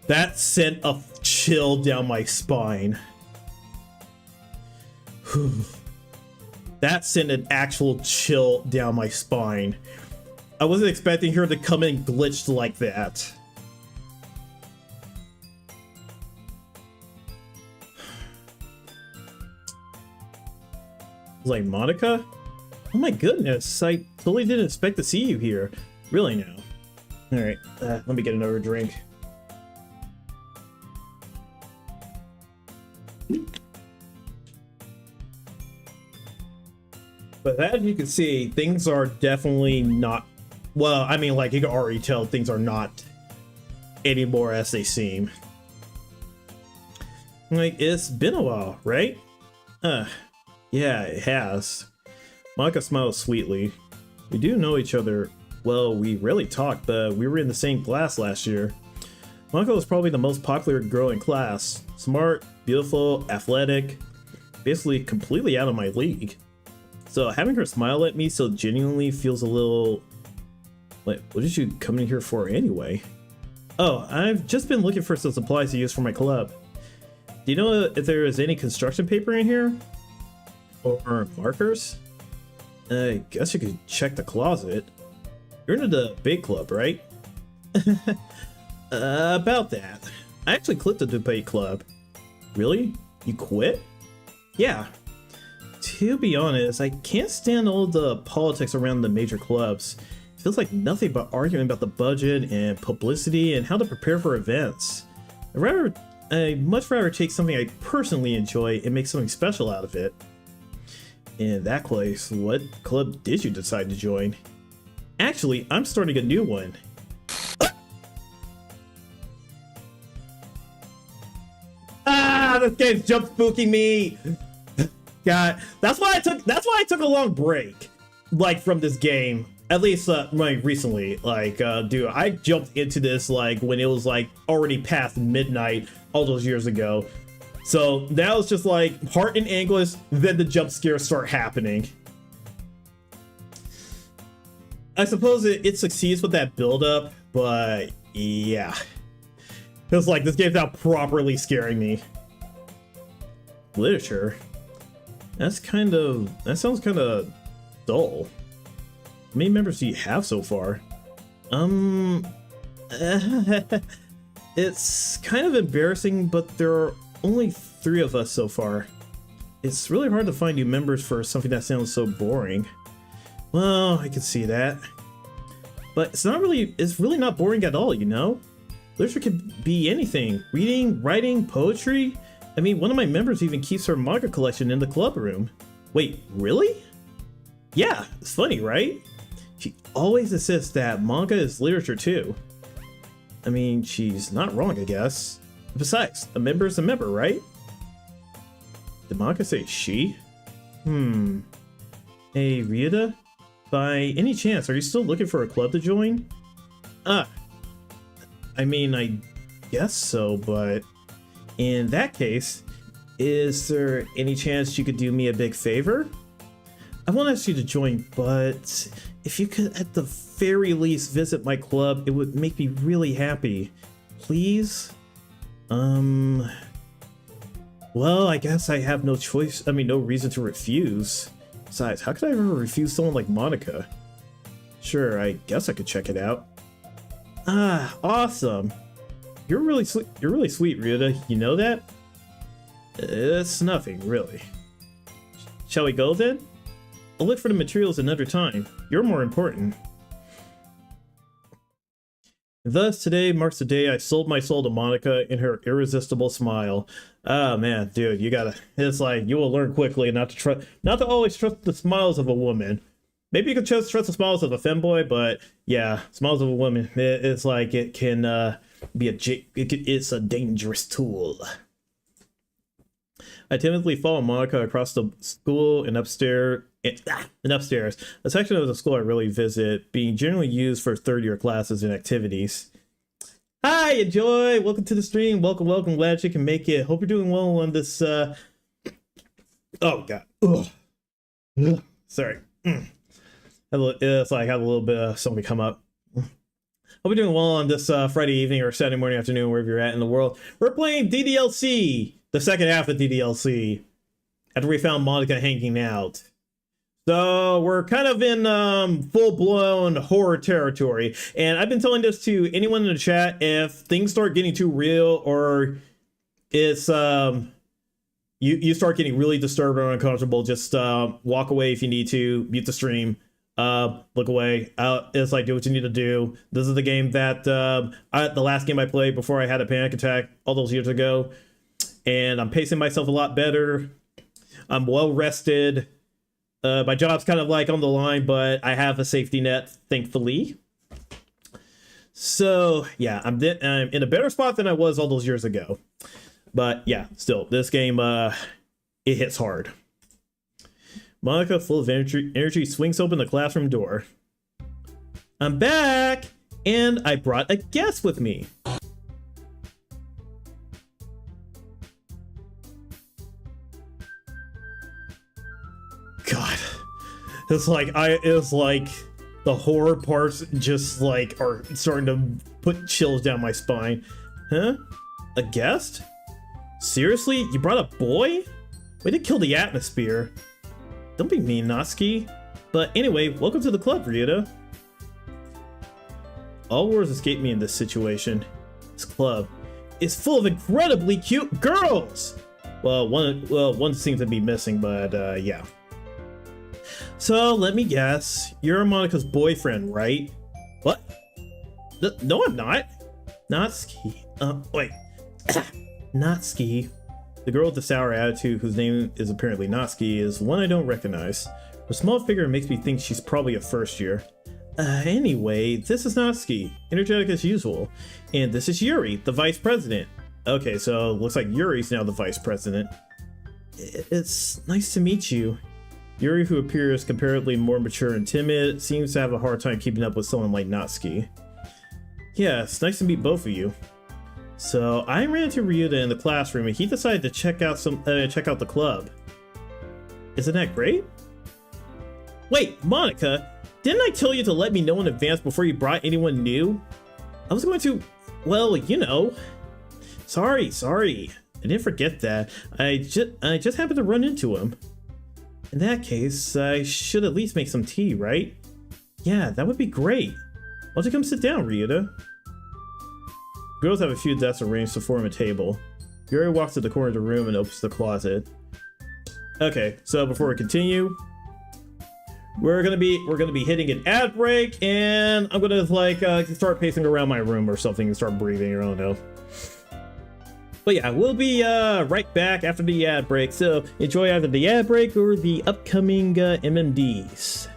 That sent a chill down my spine. That sent an actual chill down my spine. I wasn't expecting her to come in glitched like that. I was like, Monica? Oh my goodness, I totally didn't expect to see you here. Really now. Alright, let me get another drink. But as you can see, things are definitely not... Well, I mean, like, you can already tell things are not anymore as they seem. Like, it's been a while, right? Yeah, it has. Monica smiles sweetly. We do know each other. Well, we rarely talk, but we were in the same class last year. Monica was probably the most popular girl in class. Smart, beautiful, athletic, basically completely out of my league. So having her smile at me so genuinely feels a little... Wait, what did you come in here for anyway? Oh, I've just been looking for some supplies to use for my club. Do you know if there is any construction paper in here? Or markers? I guess you could check the closet. You're into the big club, right? About that. I actually quit the debate club. Really? You quit? Yeah. To be honest, I can't stand all the politics around the major clubs. It feels like nothing but arguing about the budget and publicity and how to prepare for events. I'd much rather take something I personally enjoy and make something special out of it. In that case, what club did you decide to join? Actually, I'm starting a new one. Ah, this game's jump spooking me. God, that's why I took a long break, like, from this game. At least, like, recently. Like, dude, I jumped into this, like, when it was, like, already past midnight all those years ago. So now it's just like heart in anguish, then the jump scares start happening. I suppose it succeeds with that build up, but yeah. It's like this game's not properly scaring me. Literature? That sounds kind of dull. How many members do you have so far? It's kind of embarrassing, but there are only 3 of us so far. It's really hard to find new members for something that sounds so boring. Well, I can see that. but it's really not boring at all, you know? Literature could be anything. Reading, writing, poetry. I mean, one of my members even keeps her manga collection in the club room. Wait, really? Yeah, it's funny, right? She always insists that manga is literature too. I mean, she's not wrong, I guess. Besides, a member is a member, right? Did manga say she? Hey, Ryuta? By any chance, are you still looking for a club to join? I mean, I guess so, but in that case, is there any chance you could do me a big favor? I won't ask you to join, but if you could at the very least visit my club, it would make me really happy. Please? Well, I guess I have no choice. I mean, no reason to refuse. Besides, how could I ever refuse someone like Monica? Sure, I guess I could check it out. Ah, awesome. You're really sweet, Ryuta. You know that? It's nothing, really. Shall we go then? I'll look for the materials another time. You're more important. Thus, today marks the day I sold my soul to Monica in her irresistible smile. Oh man, dude, it's like, you will learn quickly not to always trust the smiles of a woman. Maybe you could just trust the smiles of a femboy, but yeah, smiles of a woman, it's like it can be it's a dangerous tool. I timidly follow Monica across the school and upstairs. A section of the school I really visit, being generally used for third-year classes and activities. Hi, Enjoy! Welcome to the stream. Welcome. Glad you can make it. Hope you're doing well on this. Oh God. Ugh. Sorry. It's like I had a little bit of something come up. Hope you're doing well on this Friday evening or Saturday morning, afternoon, wherever you're at in the world. We're playing DDLC, the second half of DDLC, after we found Monica hanging out. So we're kind of in full-blown horror territory, and I've been telling this to anyone in the chat. If things start getting too real, or it's you start getting really disturbed or uncomfortable, just walk away if you need to, mute the stream, look away. It's like, do what you need to do. This is the game that the last game I played before I had a panic attack all those years ago, and I'm pacing myself a lot better. I'm well rested. My job's kind of like on the line, but I have a safety net, thankfully. So yeah, I'm in a better spot than I was all those years ago. But yeah, still, this game, it hits hard. Monica, full of energy, swings open the classroom door. I'm back, and I brought a guest with me. God, it's like the horror parts just like are starting to put chills down my spine. Huh? A guest? Seriously? You brought a boy? Way to kill the atmosphere. Don't be mean, Natsuki. But anyway, welcome to the club, Ryuta. All words escape me in this situation. This club is full of incredibly cute girls. Well, one seems to be missing, but yeah. So let me guess, you're Monica's boyfriend, right? What? No, I'm not. Natsuki. Wait. Natsuki. The girl with the sour attitude, whose name is apparently Natsuki, is one I don't recognize. Her small figure makes me think she's probably a first year. Anyway, this is Natsuki, energetic as usual. And this is Yuri, the vice president. Okay, so looks like Yuri's now the vice president. It's nice to meet you. Yuri, who appears comparatively more mature and timid, seems to have a hard time keeping up with someone like Natsuki. Yeah, it's nice to meet both of you. So I ran into Ryuta in the classroom, and he decided to check out the club. Isn't that great? Wait, Monica, didn't I tell you to let me know in advance before you brought anyone new? I was going to, well, you know. Sorry. I didn't forget that. I just happened to run into him. In that case, I should at least make some tea, right? Yeah, that would be great. Why don't you come sit down, Ryuta? Girls have a few desks arranged to form a table. Yuri walks to the corner of the room and opens the closet. Okay, so before we continue, we're gonna be hitting an ad break, and I'm gonna like start pacing around my room or something and start breathing, or I don't know. But yeah, we'll be right back after the ad break, so enjoy either the ad break or the upcoming MMDs.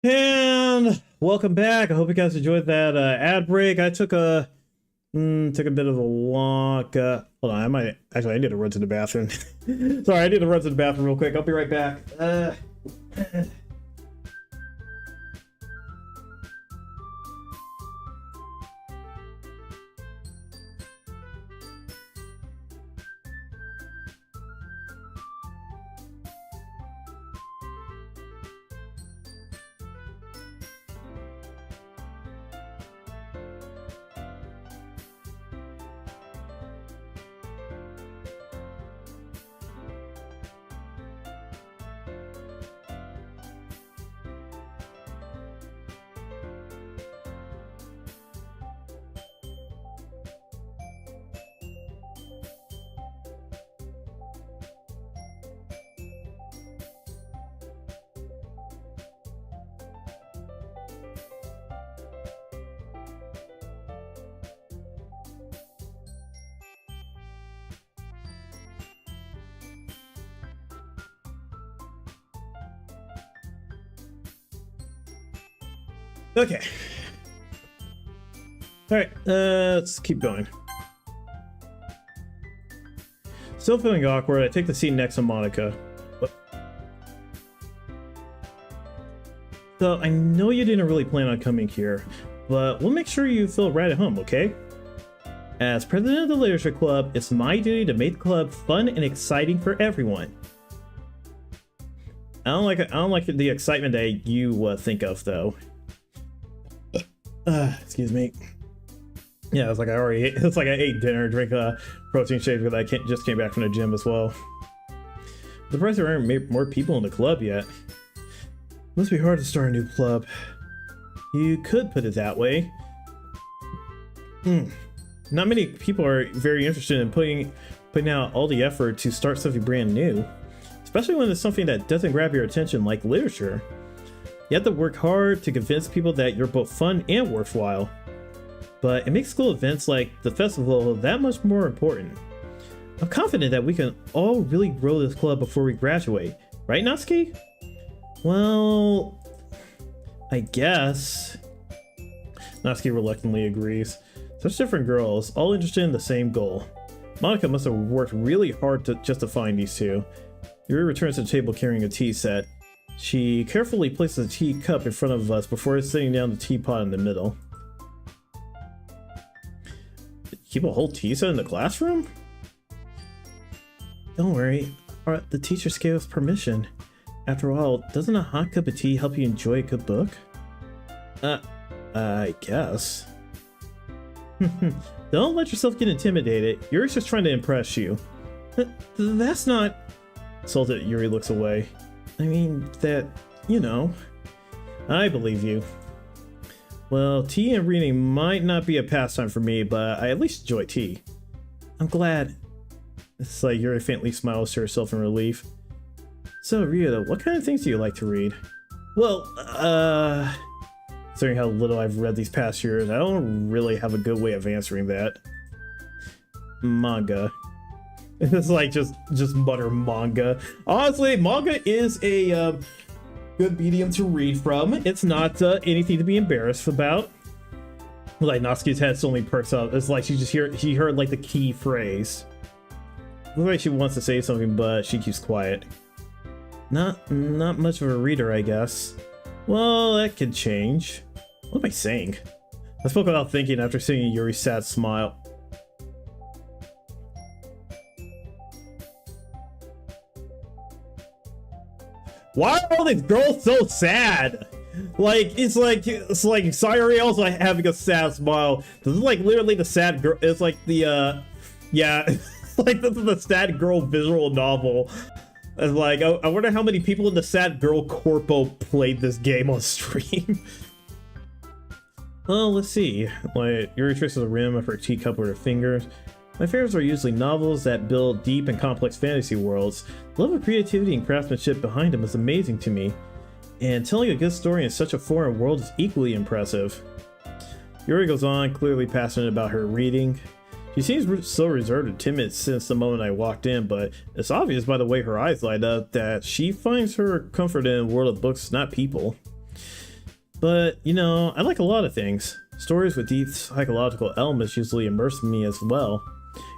And welcome back. I hope you guys enjoyed that ad break. I took a bit of a walk. Hold on, I need to run to the bathroom. Sorry, I need to run to the bathroom real quick. I'll be right back. Okay. Alright, let's keep going. Still feeling awkward, I take the seat next to Monica. What? So, I know you didn't really plan on coming here, but we'll make sure you feel right at home, okay? As president of the Literature Club, it's my duty to make the club fun and exciting for everyone. I don't like the excitement that you think of, though. Excuse me. Yeah, it's like I ate dinner, drank a protein shake because I just came back from the gym as well. I'm surprised there aren't more people in the club yet. Must be hard to start a new club. You could put it that way. Not many people are very interested in putting out all the effort to start something brand new, especially when it's something that doesn't grab your attention like literature. You have to work hard to convince people that you're both fun and worthwhile. But it makes school events like the festival that much more important. I'm confident that we can all really grow this club before we graduate. Right, Natsuki? Well, I guess. Natsuki reluctantly agrees. Such different girls, all interested in the same goal. Monica must have worked really hard to find these two. Yuri returns to the table carrying a tea set. She carefully places a tea cup in front of us before sitting down the teapot in the middle. Keep a whole tea set in the classroom? Don't worry, the teachers gave us permission. After all, doesn't a hot cup of tea help you enjoy a good book? I guess. Don't let yourself get intimidated. Yuri's just trying to impress you. That's not... Salted, Yuri looks away. I mean, you know. I believe you. Well, tea and reading might not be a pastime for me, but I at least enjoy tea. I'm glad. It's like Yuri faintly smiles to herself in relief. So, Ryuta, what kind of things do you like to read? Well, considering how little I've read these past years, I don't really have a good way of answering that. Manga. It's like just mutter manga. Honestly, manga is a good medium to read from. It's not anything to be embarrassed about. Like Natsuki's head suddenly perks up. It's like she heard like the key phrase. Looks like she wants to say something, but she keeps quiet. Not much of a reader, I guess. Well, that could change. What am I saying? I spoke without thinking after seeing Yuri's sad smile. Why are all these girls so sad? Like, it's like Sayori also having a sad smile. This is like literally the sad girl. It's like the, yeah, like this is the sad girl visual novel. It's like, I wonder how many people in the sad girl corpo played this game on stream. Well, let's see. Like, Yuri traces the rim of her teacup with her fingers. My favorites are usually novels that build deep and complex fantasy worlds. The level of creativity and craftsmanship behind them is amazing to me. And telling a good story in such a foreign world is equally impressive. Yuri goes on, clearly passionate about her reading. She seems so reserved and timid since the moment I walked in, but it's obvious by the way her eyes light up that she finds her comfort in a world of books, not people. But, you know, I like a lot of things. Stories with deep psychological elements usually immerse me as well.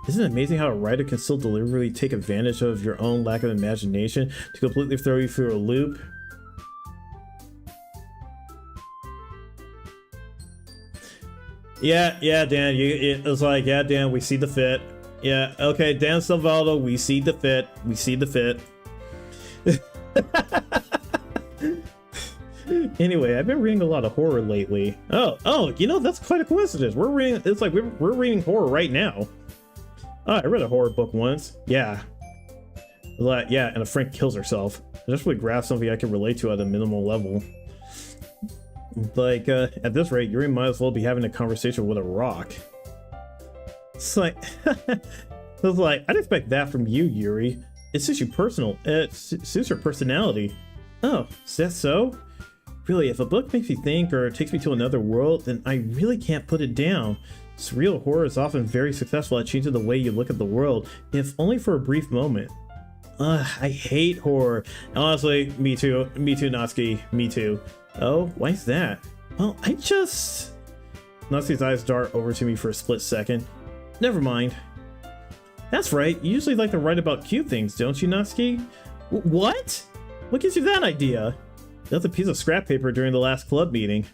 Isn't it amazing how a writer can still deliberately take advantage of your own lack of imagination to completely throw you through a loop? Yeah, Dan, it's like, yeah, Dan, we see the fit. Yeah, okay, Dan Salvaldo, we see the fit. We see the fit. Anyway, I've been reading a lot of horror lately. Oh, you know, that's quite a coincidence. We're reading horror right now. Oh, I read a horror book once. Yeah. Yeah, and a friend kills herself. I just really grabbed something I can relate to at a minimal level. Like, at this rate, Yuri might as well be having a conversation with a rock. It's like, I'd expect that from you, Yuri. It suits you it suits your personality. Oh, is that so? Really, if a book makes me think or takes me to another world, then I really can't put it down. Surreal horror is often very successful at changing the way you look at the world, if only for a brief moment. I hate horror. Honestly, me too, Natsuki, me too. Oh, why's that? Well, Natsuki's eyes dart over to me for a split second. Never mind. That's right, you usually like to write about cute things, don't you, Natsuki? What? What gives you that idea? That's a piece of scrap paper during the last club meeting.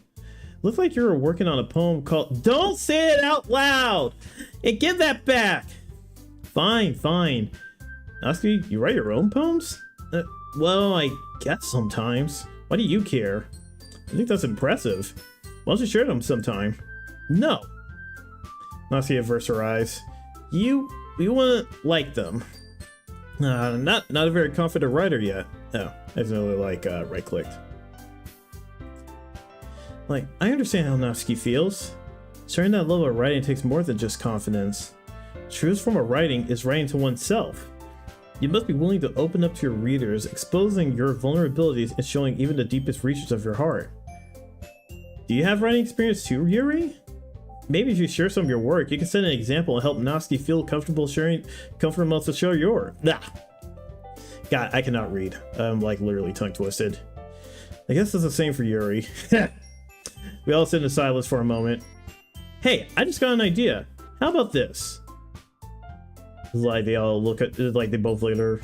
Looked like you were working on a poem called... Don't say it out loud! And give that back! Fine, fine. Natsuki, you write your own poems? Well, I guess sometimes. Why do you care? I think that's impressive. Why don't you share them sometime? No. Natsuki averts her eyes. You wouldn't like them. Not a very confident writer yet. Oh, I accidentally right-clicked. Like, I understand how Natsuki feels. Sharing that level of writing takes more than just confidence. Truest form of writing is writing to oneself. You must be willing to open up to your readers, exposing your vulnerabilities and showing even the deepest reaches of your heart. Do you have writing experience too, Yuri? Maybe if you share some of your work, you can set an example and help Natsuki feel comfortable to show yours. Nah. God, I cannot read. I'm like literally tongue twisted. I guess it's the same for Yuri. We all sit in silence for a moment. Hey, I just got an idea. How about this? Like they all look at, like they both later.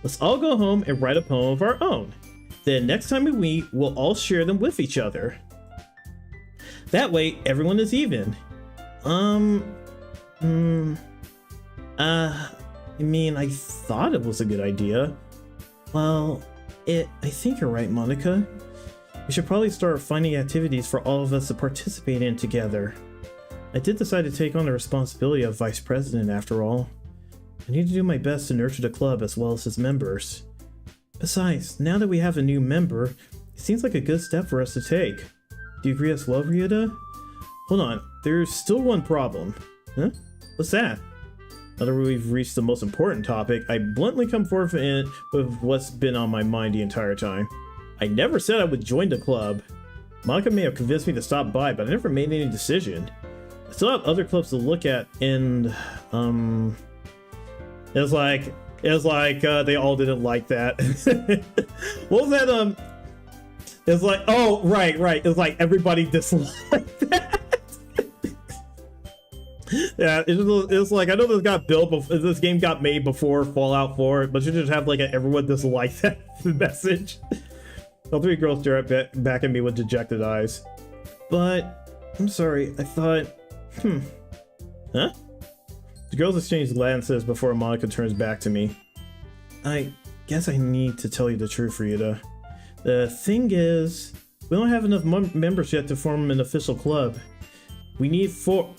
Let's all go home and write a poem of our own. Then next time we meet, we'll all share them with each other. That way, everyone is even. I mean, I thought it was a good idea. Well, I think you're right, Monica. We should probably start finding activities for all of us to participate in together. I did decide to take on the responsibility of vice president after all. I need to do my best to nurture the club as well as its members. Besides, now that we have a new member, it seems like a good step for us to take. Do you agree as well, Ryuta? Hold on, there's still one problem. Huh? What's that? Now that we've reached the most important topic, I bluntly come forward with what's been on my mind the entire time. I never said I would join the club. Monica may have convinced me to stop by, but I never made any decision. I still have other clubs to look at, and it's like they all didn't like that. What was that? It's like, oh right. It's like everybody disliked that. Yeah, it's like I know this got built before, this game got made before Fallout 4, but you just have like everyone dislike that message. All three girls stare back at me with dejected eyes. But I'm sorry, I thought, huh? The girls exchange glances before Monica turns back to me. I guess I need to tell you the truth, Ryuta. The thing is, we don't have enough members yet to form an official club. We need 4.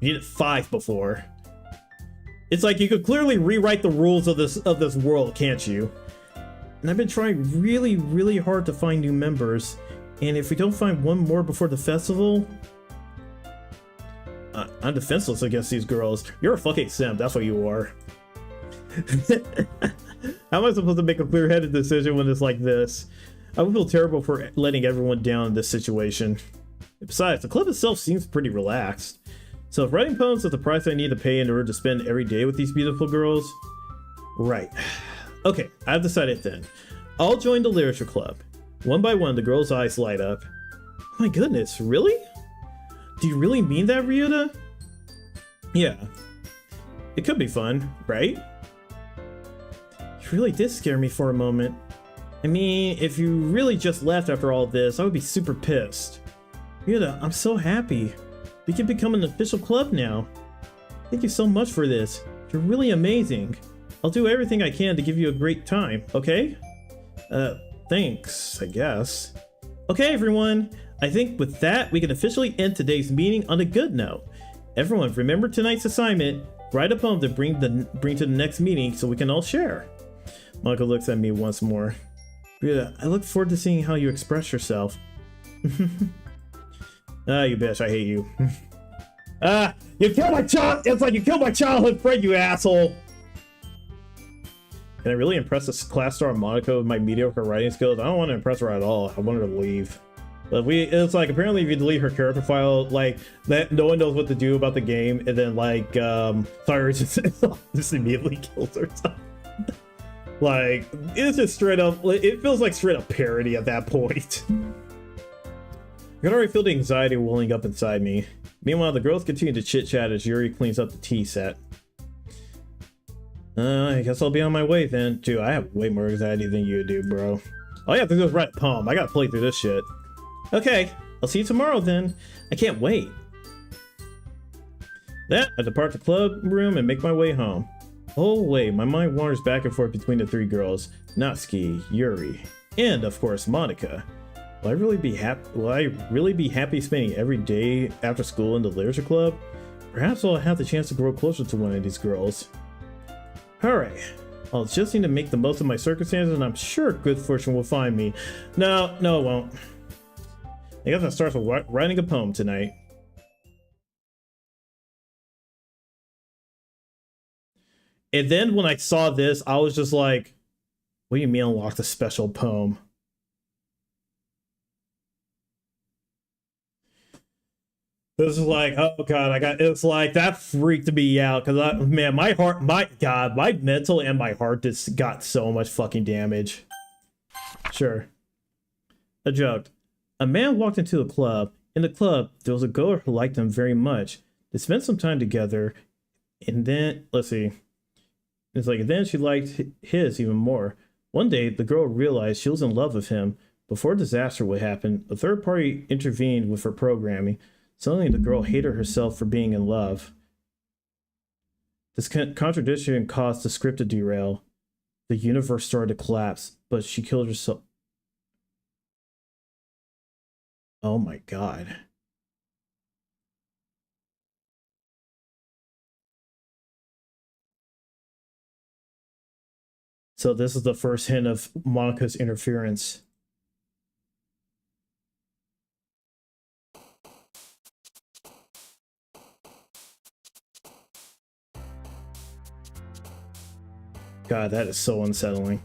You needed 5 before. It's like you could clearly rewrite the rules of this world, can't you? And I've been trying really hard to find new members, and if we don't find one more before the festival, I'm defenseless against these girls. You're a fucking simp, that's what you are. How am I supposed to make a clear-headed decision when it's like this? I would feel terrible for letting everyone down in this situation. Besides, the club itself seems pretty relaxed. So if writing poems is the price I need to pay in order to spend every day with these beautiful girls, right. Okay, I've decided then. I'll join the literature club. One by one, the girls' eyes light up. Oh my goodness, really? Do you really mean that, Ryuta? Yeah. It could be fun, right? You really did scare me for a moment. I mean, if you really just left after all this, I would be super pissed. Ryuta, I'm so happy. We can become an official club now. Thank you so much for this. You're really amazing. I'll do everything I can to give you a great time, okay? Thanks, I guess. Okay, everyone. I think with that, we can officially end today's meeting on a good note. Everyone, remember tonight's assignment. Write a poem to bring to the next meeting so we can all share. Monica looks at me once more. Ryuta, I look forward to seeing how you express yourself. Ah, you bitch, I hate you. You killed my child! It's like you killed my childhood friend, you asshole! Can I really impress this class star Monica with my mediocre writing skills? I don't want to impress her at all. I want her to leave. But it's like, apparently if you delete her character file, like, that no one knows what to do about the game, and then, like, Cyrus just immediately kills her. Like, it's just straight up, it feels like straight up parody at that point. I can already feel the anxiety welling up inside me. Meanwhile, the girls continue to chit-chat as Yuri cleans up the tea set. I guess I'll be on my way then. Dude, I have way more anxiety than you do, bro. All you have to do is write a poem. I gotta play through this shit. Okay, I'll see you tomorrow then. I can't wait. Then, I depart the club room and make my way home. Oh wait, my mind wanders back and forth between the three girls. Natsuki, Yuri, and of course Monica. Will I really be happy spending every day after school in the literature club? Perhaps I'll have the chance to grow closer to one of these girls. Alright, I'll just need to make the most of my circumstances and I'm sure good fortune will find me. No, it won't. I guess I'll start with writing a poem tonight. And then when I saw this, I was just like, what do you mean unlocked a special poem? This is like, oh god, it's like that freaked me out because man, my mental and my heart just got so much fucking damage. Sure. A joke. A man walked into a club. In the club, there was a girl who liked him very much. They spent some time together, and then let's see. It's like then she liked his even more. One day, the girl realized she was in love with him. Before disaster would happen, a third party intervened with her programming. Suddenly, the girl hated herself for being in love. This contradiction caused the script to derail. The universe started to collapse, but she killed herself. Oh my god. So this is the first hint of Monica's interference. God, that is so unsettling.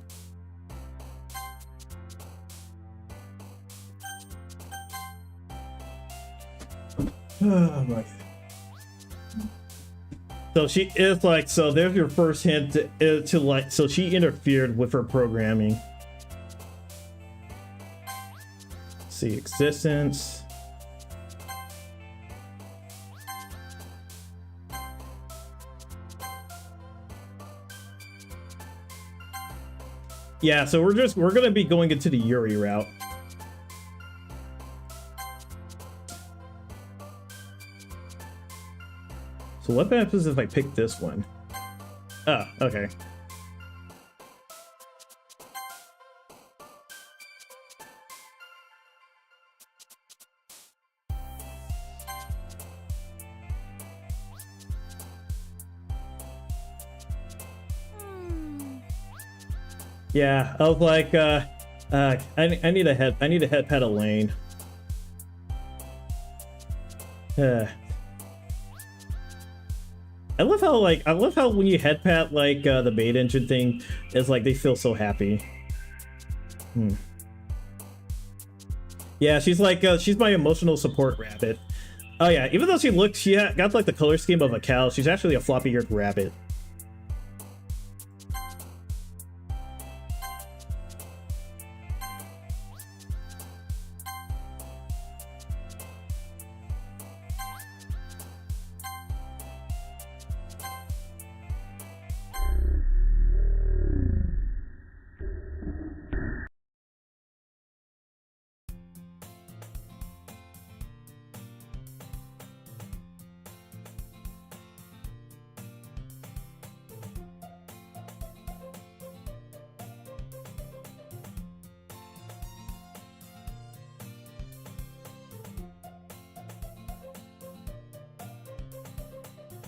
Oh my. So she is like, so there's your first hint to like, so she interfered with her programming. Let's see, existence. Yeah, so we're gonna be going into the Yuri route. So what happens if I pick this one? Oh, okay. Yeah, I was like, I need a head pad lane. I love how when you head pat like the bait engine thing, it's like they feel so happy. Yeah, she's like she's my emotional support rabbit. Oh yeah, even though she got like the color scheme of a cow, she's actually a floppy-eared rabbit.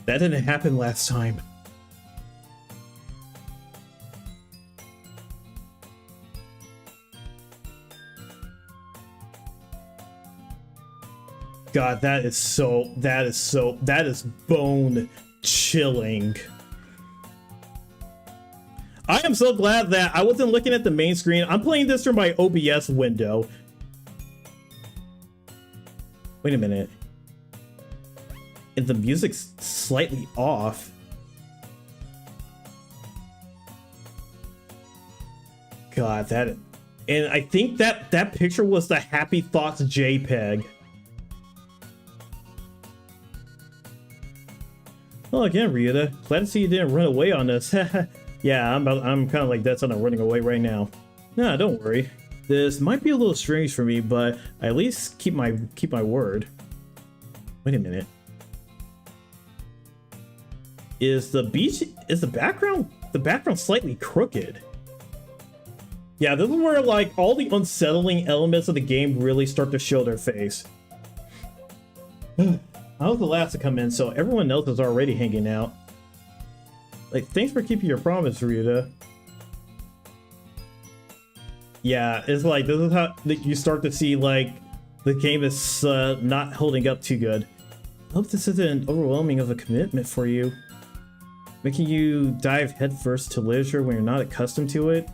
That didn't happen last time. God, that is bone chilling. I am so glad that I wasn't looking at the main screen. I'm playing this through my OBS window. Wait a minute. And the music's slightly off. God, and I think that picture was the Happy Thoughts JPEG. Oh, again, Ryuta. Glad to see you didn't run away on us. Yeah, I'm kind of like that's on a running away right now. Nah, don't worry. This might be a little strange for me, but I at least keep my word. Wait a minute. Is the background slightly crooked? Yeah, this is where like all the unsettling elements of the game really start to show their face. I was the last to come in, so everyone else is already hanging out. Like, thanks for keeping your promise, Ryuta. Yeah, it's like, this is how you start to see, like, the game is not holding up too good. I hope this isn't overwhelming of a commitment for you. Making you dive headfirst to literature when you're not accustomed to it.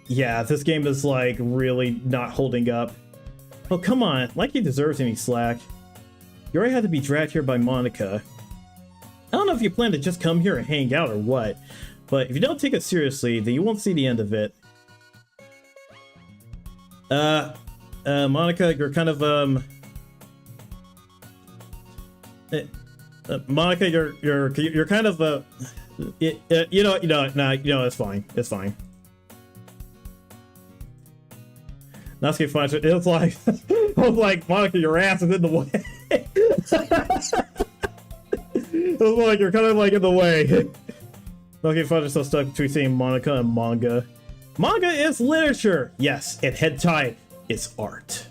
Yeah, this game is, like, really not holding up. Oh, come on, like he deserves any slack. You already had to be dragged here by Monica. I don't know if you plan to just come here and hang out or what, but if you don't take it seriously, then you won't see the end of it. Monica, you're kind of, Monica, you're kind of, it's fine. It's fine. Natsuki finds it. It's like, I was like, Monica, your ass is in the way. It was like, you're kind of like in the way. Natsuki finds herself stuck between seeing Monica and manga. Manga is literature. Yes, and hentai is art.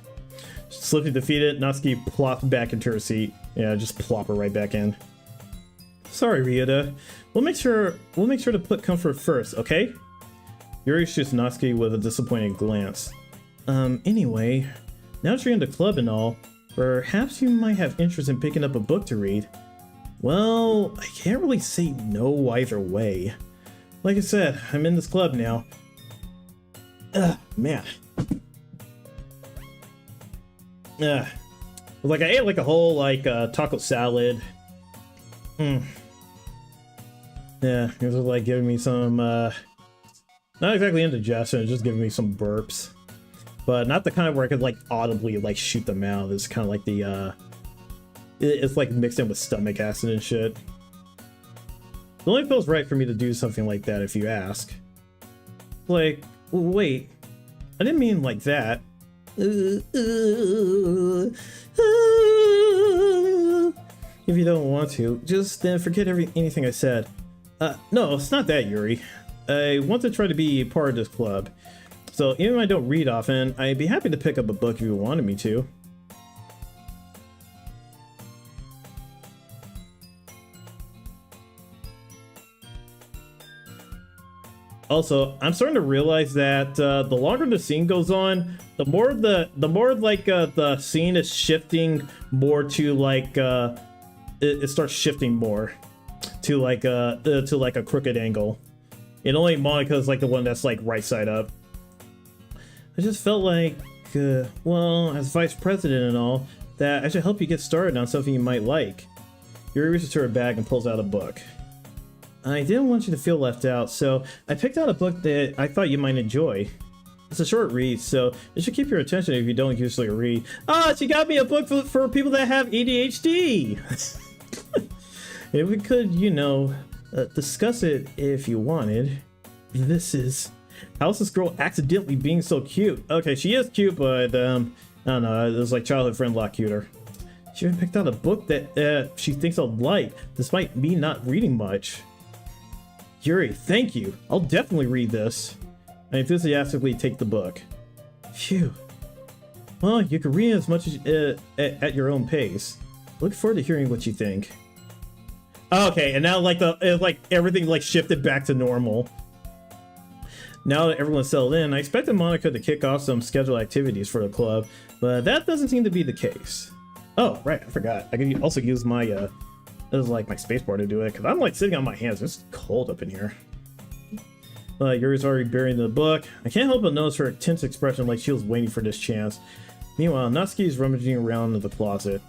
Slipping defeated, Natsuki plops back into her seat. Yeah, just plop her right back in. Sorry, Ryuta. We'll make sure to put comfort first, okay? Yuri shoots Natsuki with a disappointed glance. Anyway, now that you're in the club and all, perhaps you might have interest in picking up a book to read. Well, I can't really say no either way. Like I said, I'm in this club now. Man. Like I ate like a whole like taco salad. Yeah, it was like giving me some not exactly indigestion, it's just giving me some burps. But not the kind where I could like audibly like shoot them out. It's kind of like the it's like mixed in with stomach acid and shit. It only feels right for me to do something like that if you ask. Like, wait, I didn't mean like that. If you don't want to, just forget anything I said. No, it's not that, Yuri. I want to try to be part of this club. So even if I don't read often, I'd be happy to pick up a book if you wanted me to. Also, I'm starting to realize that the longer the scene goes on, the more like the scene is shifting more to like it starts shifting more to like a crooked angle. And only Monica is like the one that's like right side up. I just felt like, well, as vice president and all, that I should help you get started on something you might like. Yuri reaches to her bag and pulls out a book. I didn't want you to feel left out, so I picked out a book that I thought you might enjoy. It's a short read, so it should keep your attention if you don't usually read. Ah, she got me a book for people that have ADHD! If we could, you know, discuss it if you wanted. This is... How's this girl accidentally being so cute? Okay, she is cute, but I don't know, it was like childhood friend a lot cuter. She even picked out a book that she thinks I'll like, despite me not reading much. Yuri, thank you. I'll definitely read this. I enthusiastically take the book. Phew. Well, you can read as much as at your own pace. Look forward to hearing what you think. Okay, and now like everything like shifted back to normal. Now that everyone's settled in, I expected Monica to kick off some scheduled activities for the club, but that doesn't seem to be the case. Oh, right, I forgot. I can also use my, like my spacebar to do it, because I'm like sitting on my hands. It's cold up in here. Yuri's already buried in the book. I can't help but notice her tense expression like she was waiting for this chance. Meanwhile, Natsuki's rummaging around in the closet.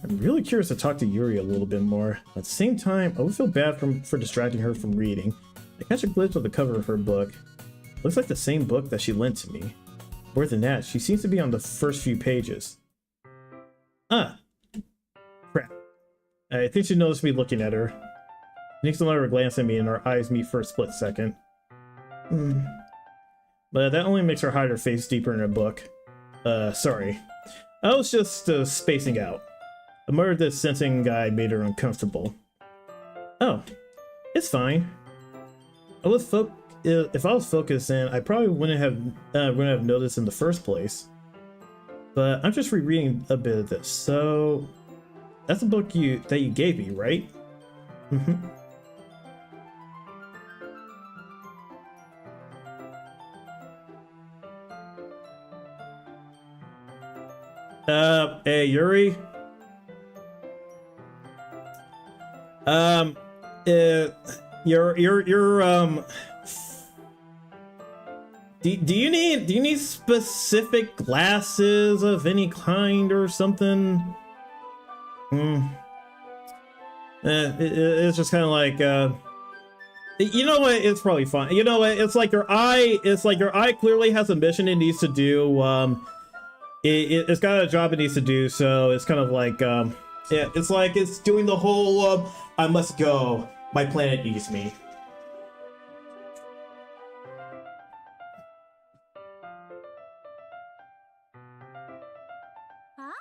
I'm really curious to talk to Yuri a little bit more. At the same time, I would feel bad for distracting her from reading. I catch a glimpse of the cover of her book. Looks like the same book that she lent to me. More than that, she seems to be on the first few pages. Ah, crap. I think she noticed me looking at her. Makes another glance at me and our eyes meet for a split second. But that only makes her hide her face deeper in her book. Sorry. I was just spacing out. The more this sensing guy made her uncomfortable. Oh, it's fine. If I was focused, then I probably wouldn't have noticed in the first place. But I'm just rereading a bit of this. So that's the book that you gave me, right? Hey, Yuri. Do you need specific glasses of any kind or something? It's just kind of like, you know what? It's probably fine. You know what? It's like your eye clearly has a mission it needs to do. It's got a job it needs to do, so it's kind of like, yeah, it's like it's doing the whole, I must go, my planet needs me. Huh?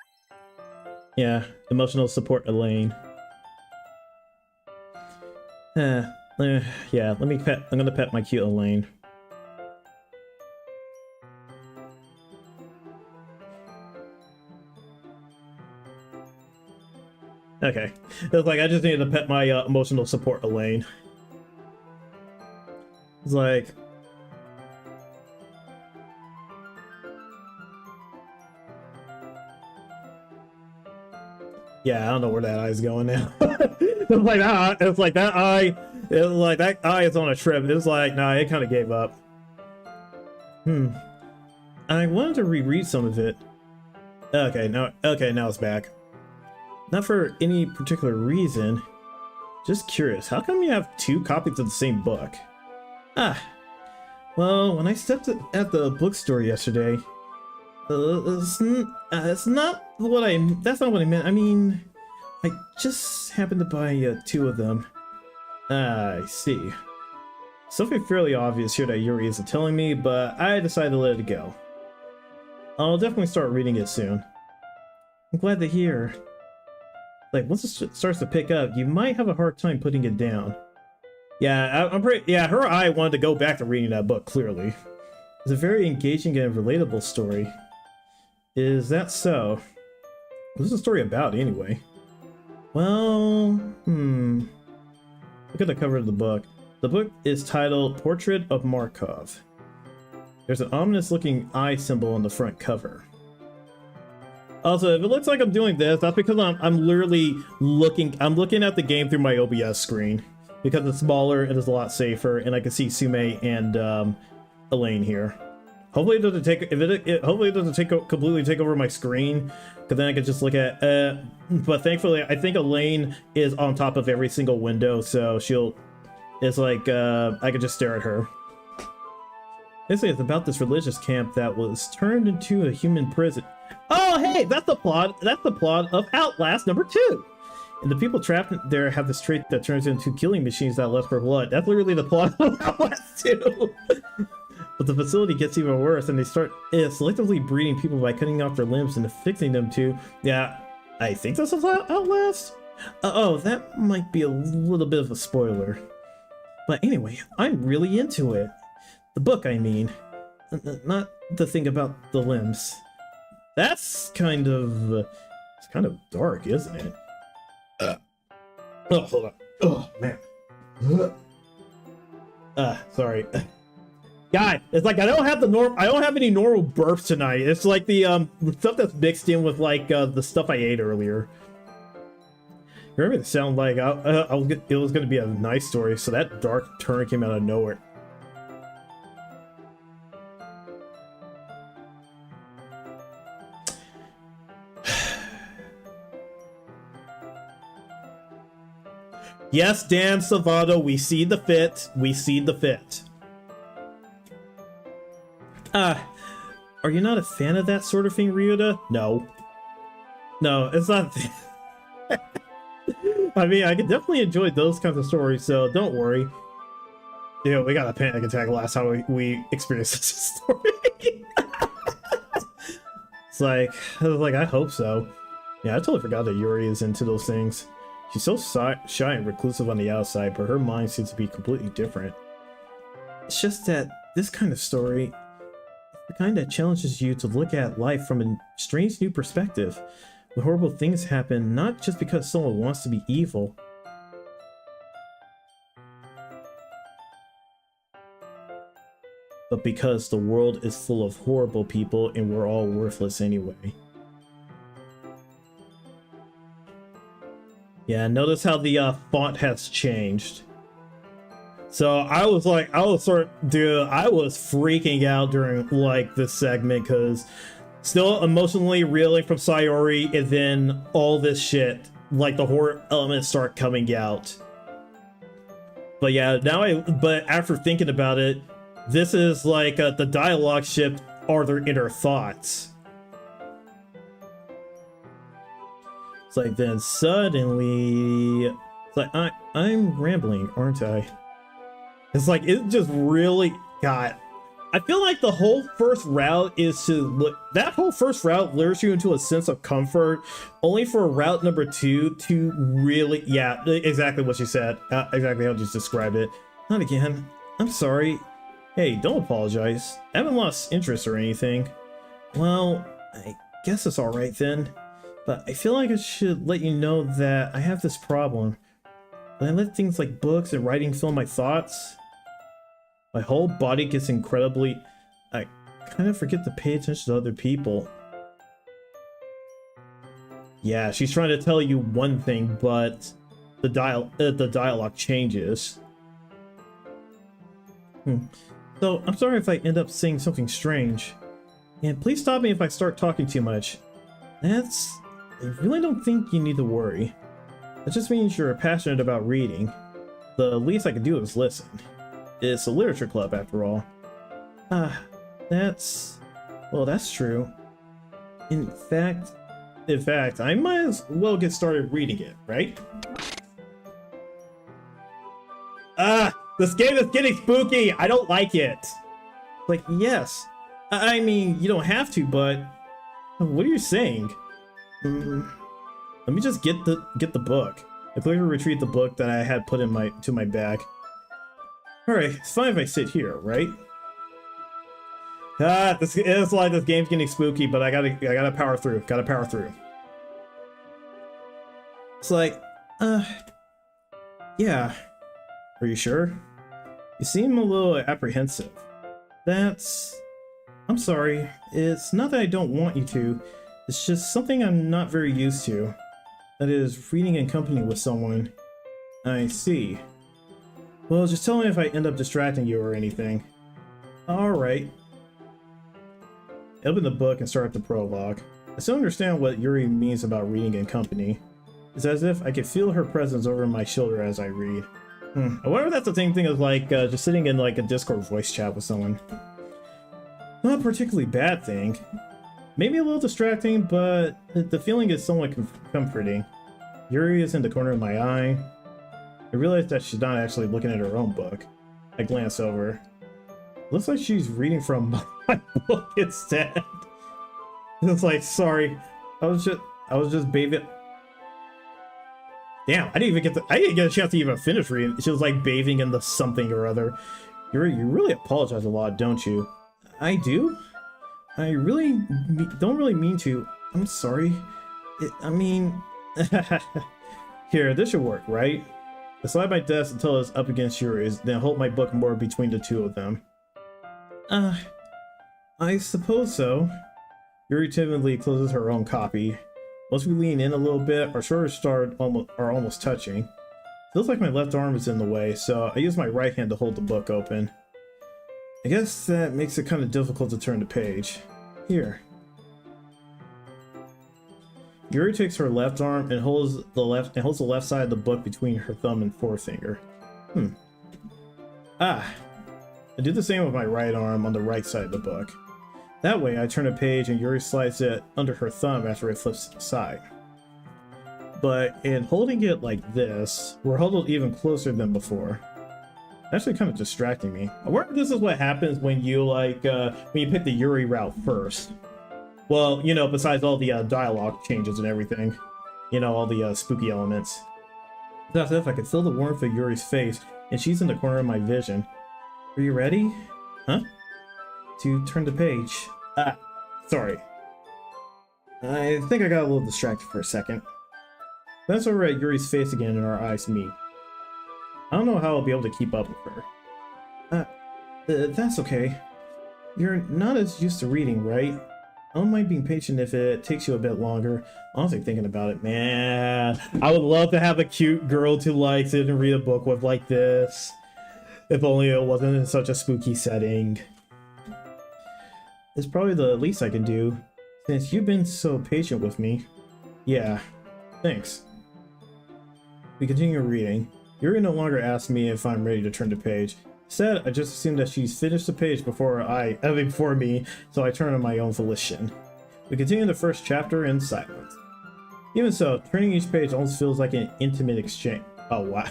Yeah, emotional support Elaine. Yeah, I'm gonna pet my cute Elaine. Okay, it's like I just needed to pet my emotional support Elaine. It's like, yeah, I don't know where that eye's going now. It's like that eye is on a trip. It's like, nah, it kind of gave up. I wanted to reread some of it. Okay, now it's back. Not for any particular reason. Just curious, how come you have 2 copies of the same book? Well, when I stepped at the bookstore yesterday, that's not what I meant. I mean, I just happened to buy 2 of them. I see. Something fairly obvious here that Yuri isn't telling me, but I decided to let it go. I'll definitely start reading it soon. I'm glad to hear. Like, once it starts to pick up, you might have a hard time putting it down. Yeah, her eye wanted to go back to reading that book, clearly. It's a very engaging and relatable story. Is that so? What's the story about, anyway? Well, look at the cover of the book. The book is titled Portrait of Markov. There's an ominous-looking eye symbol on the front cover. Also, if it looks like I'm doing this, that's because I'm literally looking at the game through my OBS screen. Because it's smaller, it is a lot safer, and I can see Sume and Elaine here. Hopefully it doesn't completely take over my screen, because then I can just look at but thankfully I think Elaine is on top of every single window, so it's like I can just stare at her. Basically, it's about this religious camp that was turned into a human prison. Oh, hey, that's the plot of Outlast number 2. And the people trapped there have this trait that turns into killing machines that lust for blood. That's literally the plot of Outlast 2. But the facility gets even worse, and they start selectively breeding people by cutting off their limbs and affixing them to. Yeah, I think this is Outlast. Oh, that might be a little bit of a spoiler. But anyway, I'm really into it. The book, I mean. Not the thing about the limbs. That's kind of... it's kind of dark, isn't it? Oh, hold on. Oh, man. Sorry. God, it's like I don't have any normal burps tonight. It's like the stuff that's mixed in with like the stuff I ate earlier. You remember it sounded like it was going to be a nice story, so that dark turn came out of nowhere. Yes, Dan Salvato, we see the fit. We see the fit. Are are you not a fan of that sort of thing, Ryuta? No. No, it's not. I mean, I can definitely enjoy those kinds of stories, so don't worry. You know, we got a panic attack last time we experienced this story. It's like, I was like, I hope so. Yeah, I totally forgot that Yuri is into those things. She's so shy and reclusive on the outside, but her mind seems to be completely different. It's just that this kind of story is the kind that challenges you to look at life from a strange new perspective. When horrible things happen, not just because someone wants to be evil, but because the world is full of horrible people and we're all worthless anyway. Yeah, notice how the font has changed. So I was freaking out during like this segment because still emotionally reeling from Sayori, and then all this shit, like the horror elements start coming out. But yeah, but after thinking about it, this is like the dialogue shift are their inner thoughts. It's like then suddenly, it's like I'm rambling, aren't I? It's like it just really got. I feel like the whole first route is to look. That whole first route lures you into a sense of comfort, only for route number 2 to really, yeah, exactly what you said, exactly how you just described it. Not again. I'm sorry. Hey, don't apologize. I haven't lost interest or anything. Well, I guess it's all right then. But I feel like I should let you know that I have this problem. When I let things like books and writing fill my thoughts, my whole body gets incredibly... I kind of forget to pay attention to other people. Yeah, she's trying to tell you one thing, but the dialogue changes. So, I'm sorry if I end up saying something strange. And please stop me if I start talking too much. I really don't think you need to worry. That just means you're passionate about reading. The least I can do is listen. It's a literature club, after all. That's true. In fact, I might as well get started reading it, right? This game is getting spooky! I don't like it! Like, yes. I mean, you don't have to, but... What are you saying? Let me just get the book. I quickly retrieved the book that I had put in my bag. Alright, it's fine if I sit here, right? It's like this game's getting spooky, but I gotta power through. Gotta power through. It's like, yeah. Are you sure? You seem a little apprehensive. I'm sorry. It's not that I don't want you to. It's just something I'm not very used to. That is, reading in company with someone. I see. Well, just tell me if I end up distracting you or anything. Alright. Open the book and start the prologue. I still understand what Yuri means about reading in company. It's as if I could feel her presence over my shoulder as I read. I wonder if that's the same thing as like just sitting in like a Discord voice chat with someone. Not a particularly bad thing. Maybe a little distracting, but the feeling is somewhat comforting. Yuri is in the corner of my eye. I realize that she's not actually looking at her own book. I glance over. Looks like she's reading from my book instead. It's like, sorry, I was just bathing. Damn, I didn't get a chance to even finish reading. She was like bathing in the something or other. You really apologize a lot, don't you? I do? I really don't really mean to. I'm sorry. I mean... Here, this should work, right? I slide my desk until it's up against yours, then hold my book more between the two of them. I suppose so. Yuri timidly closes her own copy. Once we lean in a little bit, our shoulders are almost touching. Feels like my left arm is in the way, so I use my right hand to hold the book open. I guess that makes it kind of difficult to turn the page. Here. Yuri takes her left arm and holds the left side of the book between her thumb and forefinger. I do the same with my right arm on the right side of the book. That way, I turn a page and Yuri slides it under her thumb after it flips to the side. But in holding it like this, we're huddled even closer than before. Actually kind of distracting me. I wonder if this is what happens when you like when you pick the Yuri route first. Well, you know, besides all the dialogue changes and everything, you know, all the spooky elements. That's if I could feel the warmth of Yuri's face, and she's in the corner of my vision. Are you ready? Huh? To turn the page. Ah, sorry. I think I got a little distracted for a second. That's over at Yuri's face again, and our eyes meet. I don't know how I'll be able to keep up with her. That's okay. You're not as used to reading, right? I don't mind being patient if it takes you a bit longer. Honestly, thinking about it, man, I would love to have a cute girl to like sit and read a book with like this. If only it wasn't in such a spooky setting. It's probably the least I can do, since you've been so patient with me. Yeah, thanks. We continue reading. Yuri no longer asks me if I'm ready to turn the page. Instead, I just assume that she's finished the page before me, so I turn on my own volition. We continue the first chapter in silence. Even so, turning each page almost feels like an intimate exchange. Oh, wow.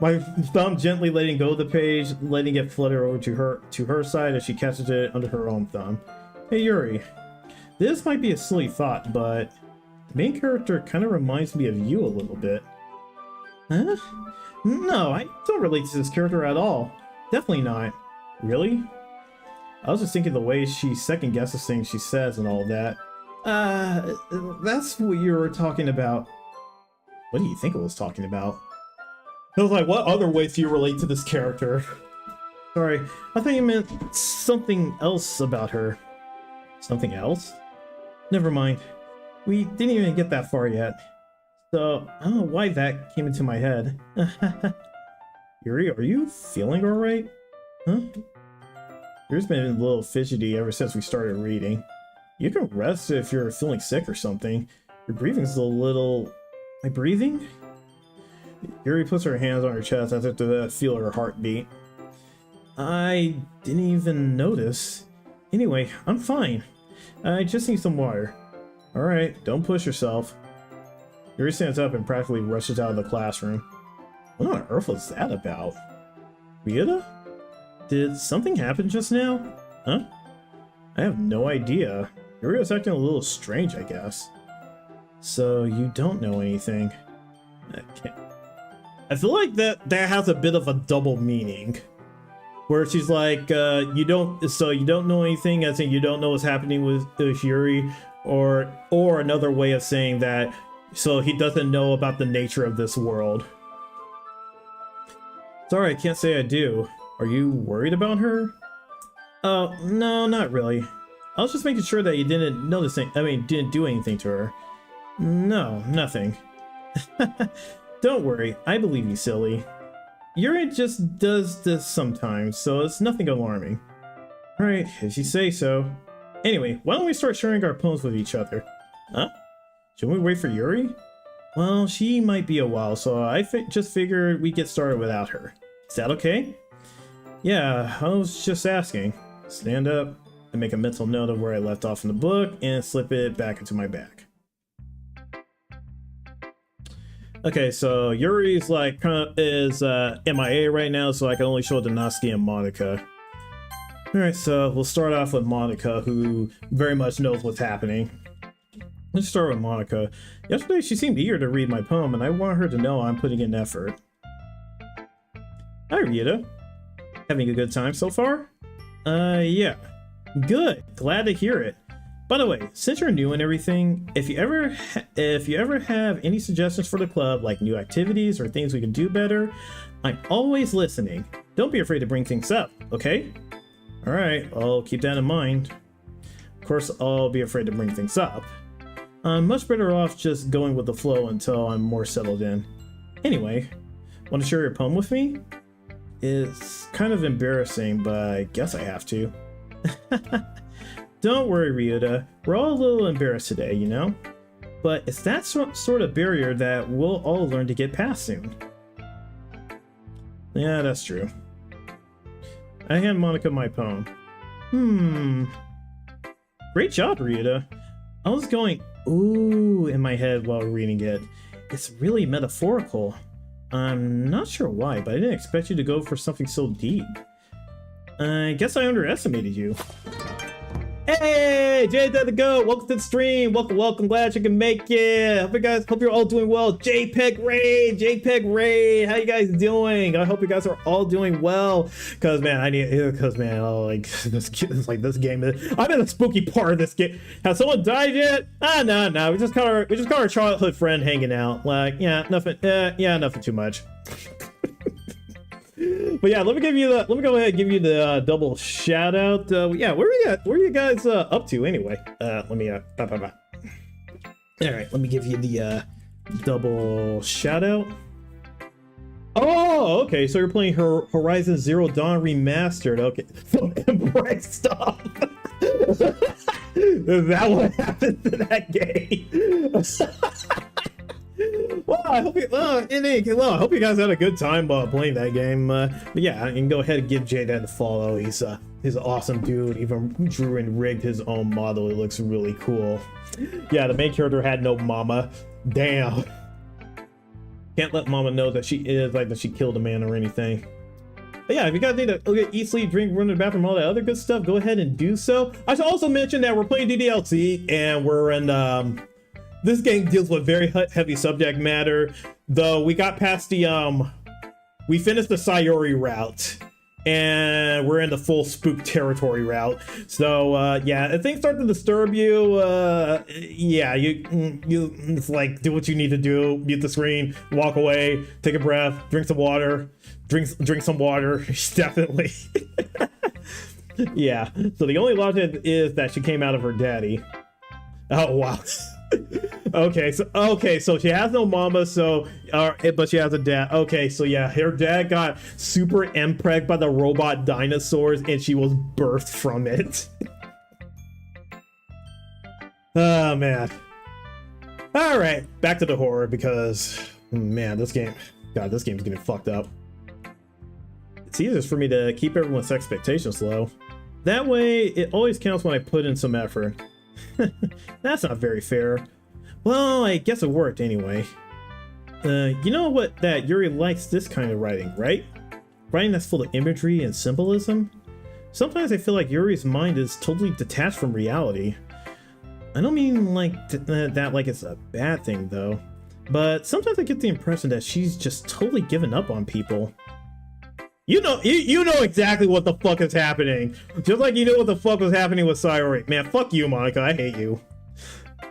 My thumb gently letting go of the page, letting it flutter over to her side as she catches it under her own thumb. Hey Yuri, this might be a silly thought, but the main character kind of reminds me of you a little bit. Huh? No, I don't relate to this character at all. Definitely not. Really? I was just thinking the way she second guesses things she says and all that. That's what you were talking about. What do you think I was talking about? I was like, what other ways do you relate to this character? Sorry, I thought you meant something else about her. Something else? Never mind. We didn't even get that far yet. So, I don't know why that came into my head. Yuri, are you feeling alright? Huh? Yuri's been a little fidgety ever since we started reading. You can rest if you're feeling sick or something. Your breathing's a little... My breathing? Yuri puts her hands on her chest as if to feel her heartbeat. I didn't even notice. Anyway, I'm fine. I just need some water. Alright, don't push yourself. Yuri stands up and practically rushes out of the classroom. What on earth was that about? Ryuta? Did something happen just now? Huh? I have no idea. Yuri was acting a little strange, I guess. So, you don't know anything. I feel like that has a bit of a double meaning. Where she's like, you don't know anything, as in you don't know what's happening with Yuri, or another way of saying that, so he doesn't know about the nature of this world. Sorry, I can't say I do. Are you worried about her? Oh, no, not really. I was just making sure that you didn't didn't do anything to her. No, nothing. Don't worry, I believe you, silly. Yuri just does this sometimes, so it's nothing alarming. Alright, if you say so. Anyway, why don't we start sharing our poems with each other? Huh? Should we wait for Yuri? Well, she might be a while, so I just figured we'd get started without her. Is that okay? Yeah, I was just asking. Stand up and make a mental note of where I left off in the book and slip it back into my bag. Okay, so Yuri's like is MIA right now, so I can only show it to Natsuki and Monica. Alright, so we'll start off with Monica, who very much knows what's happening. Let's start with Monica. Yesterday she seemed eager to read my poem, and I want her to know I'm putting in effort. Hi Ryuta. Having a good time so far? Yeah. Good. Glad to hear it. By the way, since you're new and everything, if you ever have any suggestions for the club, like new activities or things we can do better, I'm always listening. Don't be afraid to bring things up, okay? Alright, I'll keep that in mind. Of course, I'll be afraid to bring things up. I'm much better off just going with the flow until I'm more settled in. Anyway, want to share your poem with me? It's kind of embarrassing, but I guess I have to. Don't worry, Ryuta. We're all a little embarrassed today, you know? But it's that sort of barrier that we'll all learn to get past soon. Yeah, that's true. I hand Monica my poem. Great job, Rita. I was going, ooh, in my head while reading it. It's really metaphorical. I'm not sure why, but I didn't expect you to go for something so deep. I guess I underestimated you. Hey, Jay the Go, welcome to the stream. Welcome, glad you can make it. Hope you're all doing well. JPEG Raid, how you guys doing? I hope you guys are all doing well. Cause man, like this game. I'm in the spooky part of this game. Has someone died yet? No. We just caught our childhood friend hanging out. Like, nothing too much. But yeah, let me go ahead and give you the double shout out. Yeah, where are you guys up to anyway? Let me all right, let me give you the double shout out. Oh, okay, so you're playing Horizon Zero Dawn Remastered. Okay, Embrace stuff. Is that what happened to that game? Well, I hope you guys had a good time playing that game. But yeah, you can go ahead and give Jayden a follow. He's an awesome dude. Even drew and rigged his own model. It looks really cool. Yeah, the main character had no mama. Damn. Can't let mama know that she killed a man or anything. But yeah, if you guys need to eat, sleep, drink, run to the bathroom, all that other good stuff, go ahead and do so. I should also mention that we're playing DDLC and we're in this game deals with very heavy subject matter, though we got past the, we finished the Sayori route, and we're in the full spook territory route. So, yeah, if things start to disturb you, yeah, you it's like, do what you need to do, mute the screen, walk away, take a breath, drink some water, drink some water, definitely. Yeah, so the only logic is that she came out of her daddy. Oh, wow. Okay, so she has no mama, so but she has a dad. Okay, so yeah, her dad got super impreg by the robot dinosaurs and she was birthed from it. Oh man. All right, back to the horror, because man, this game's getting fucked up. It's easiest for me to keep everyone's expectations low. That way it always counts when I put in some effort. That's not very fair. Well, I guess it worked anyway. You know what, that Yuri likes this kind of writing, right? Writing that's full of imagery and symbolism? Sometimes I feel like Yuri's mind is totally detached from reality. I don't mean like that like it's a bad thing though, but sometimes I get the impression that she's just totally given up on people. You know exactly what the fuck is happening. Just like you know what the fuck was happening with Sayori. Man, fuck you, Monica. I hate you.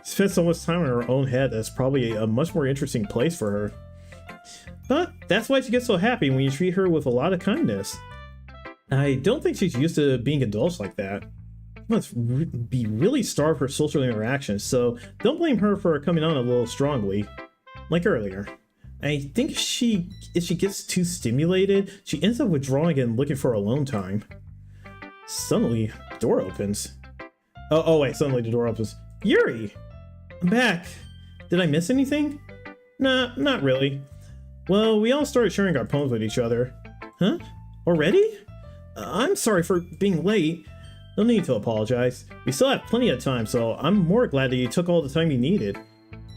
She spent so much time in her own head. That's probably a much more interesting place for her. But that's why she gets so happy when you treat her with a lot of kindness. I don't think she's used to being indulged like that. She must be really starved for social interaction, so don't blame her for coming on a little strongly. Like earlier. I think if she gets too stimulated, she ends up withdrawing and looking for alone time. Suddenly, the door opens. Oh wait, suddenly the door opens. Yuri! I'm back. Did I miss anything? Nah, not really. Well, we all started sharing our poems with each other. Huh? Already? I'm sorry for being late. No need to apologize. We still have plenty of time, so I'm more glad that you took all the time you needed.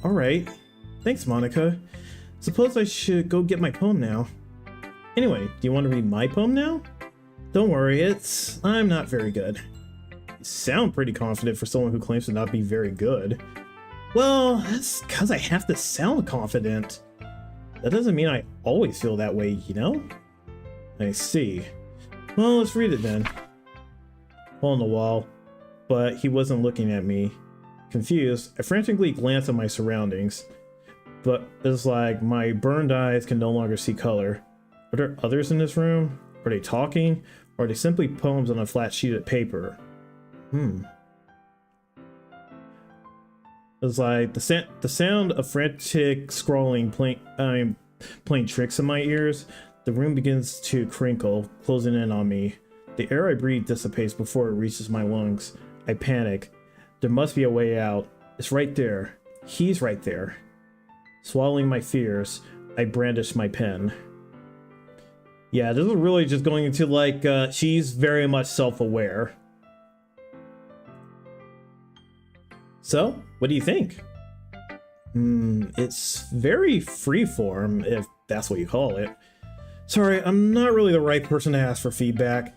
Alright. Thanks, Monica. Suppose I should go get my poem now. Anyway, do you want to read my poem now? Don't worry, I'm not very good. You sound pretty confident for someone who claims to not be very good. Well, that's because I have to sound confident. That doesn't mean I always feel that way, you know? I see. Well, let's read it then. Hole in the wall, but he wasn't looking at me. Confused, I frantically glanced at my surroundings. But it's like my burned eyes can no longer see color. Are there others in this room? Are they talking? Or are they simply poems on a flat sheet of paper? It's like the sound of frantic scrolling playing tricks in my ears. The room begins to crinkle, closing in on me. The air I breathe dissipates before it reaches my lungs. I panic. There must be a way out. It's right there. He's right there. Swallowing my fears, I brandish my pen. Yeah, this is really just going into like, she's very much self-aware. So, what do you think? It's very freeform, if that's what you call it. Sorry, I'm not really the right person to ask for feedback.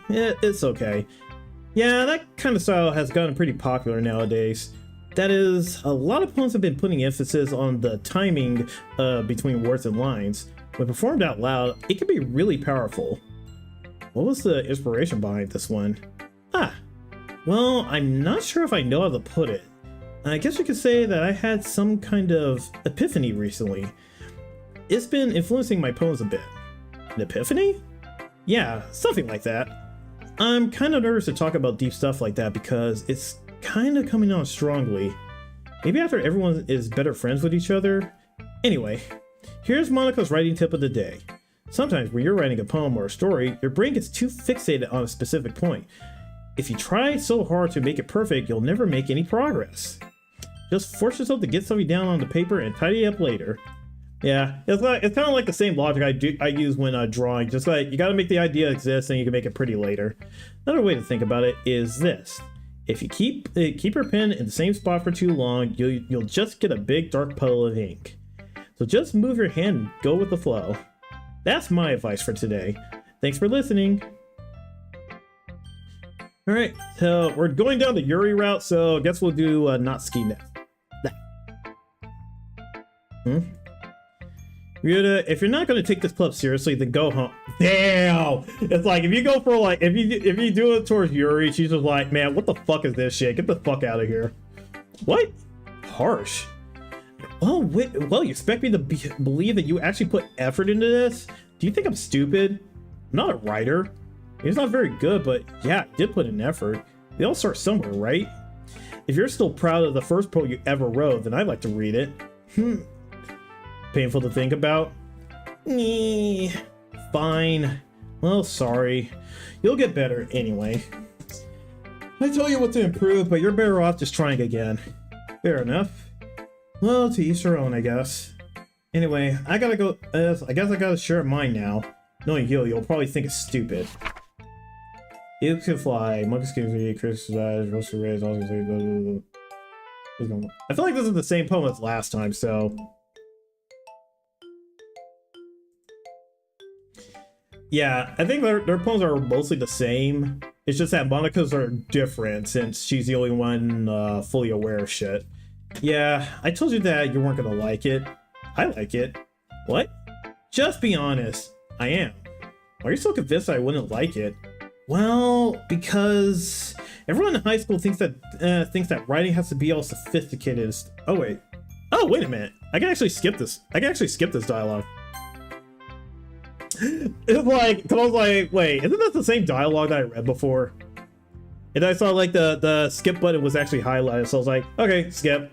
It's okay. Yeah, that kind of style has gotten pretty popular nowadays. That is, a lot of poems have been putting emphasis on the timing between words and lines. When performed out loud, it can be really powerful. What was the inspiration behind this one? Well, I'm not sure if I know how to put it. I guess you could say that I had some kind of epiphany recently. It's been influencing my poems a bit. An epiphany? Yeah, something like that. I'm kind of nervous to talk about deep stuff like that because it's kind of coming on strongly. Maybe after everyone is better friends with each other? Anyway, here's Monica's writing tip of the day. Sometimes when you're writing a poem or a story, your brain gets too fixated on a specific point. If you try so hard to make it perfect, you'll never make any progress. Just force yourself to get something down on the paper and tidy it up later. Yeah, it's kind of like the same logic I use when drawing. Just like, you gotta make the idea exist and you can make it pretty later. Another way to think about it is this. If you keep your pen in the same spot for too long, you'll just get a big dark puddle of ink. So just move your hand and go with the flow. That's my advice for today. Thanks for listening. Alright, so we're going down the Yuri route, so I guess we'll do Natsuki next. If you're not gonna take this club seriously, then go home. Damn! It's like, if you go for like, if you do it towards Yuri, she's just like, man, what the fuck is this shit? Get the fuck out of here. What? Harsh. Oh, wait, well, you expect me to believe that you actually put effort into this? Do you think I'm stupid? I'm not a writer. It's not very good, but yeah, I did put in effort. They all start somewhere, right? If you're still proud of the first poem you ever wrote, then I'd like to read it. Painful to think about? Fine. Well, sorry. You'll get better anyway. I tell you what to improve, but you're better off just trying again. Fair enough. Well, to each their own, I guess. Anyway, I gotta go. I guess I gotta share mine now. Knowing you'll probably think it's stupid. Eagles can fly, monkeys can be criticized, roasted rays, all these things. I feel like this is the same poem as last time, so. Yeah, I think their poems are mostly the same. It's just that Monica's are different since she's the only one fully aware of shit. Yeah, I told you that you weren't gonna like it. I like it. What? Just be honest. I am. Why are you so convinced I wouldn't like it? Well, because everyone in high school thinks that writing has to be all sophisticated. Oh wait a minute. I can actually skip this. Dialogue. It's like, cause I was like, wait, isn't that the same dialogue that I read before? And I saw like the skip button was actually highlighted, so I was like, okay, skip.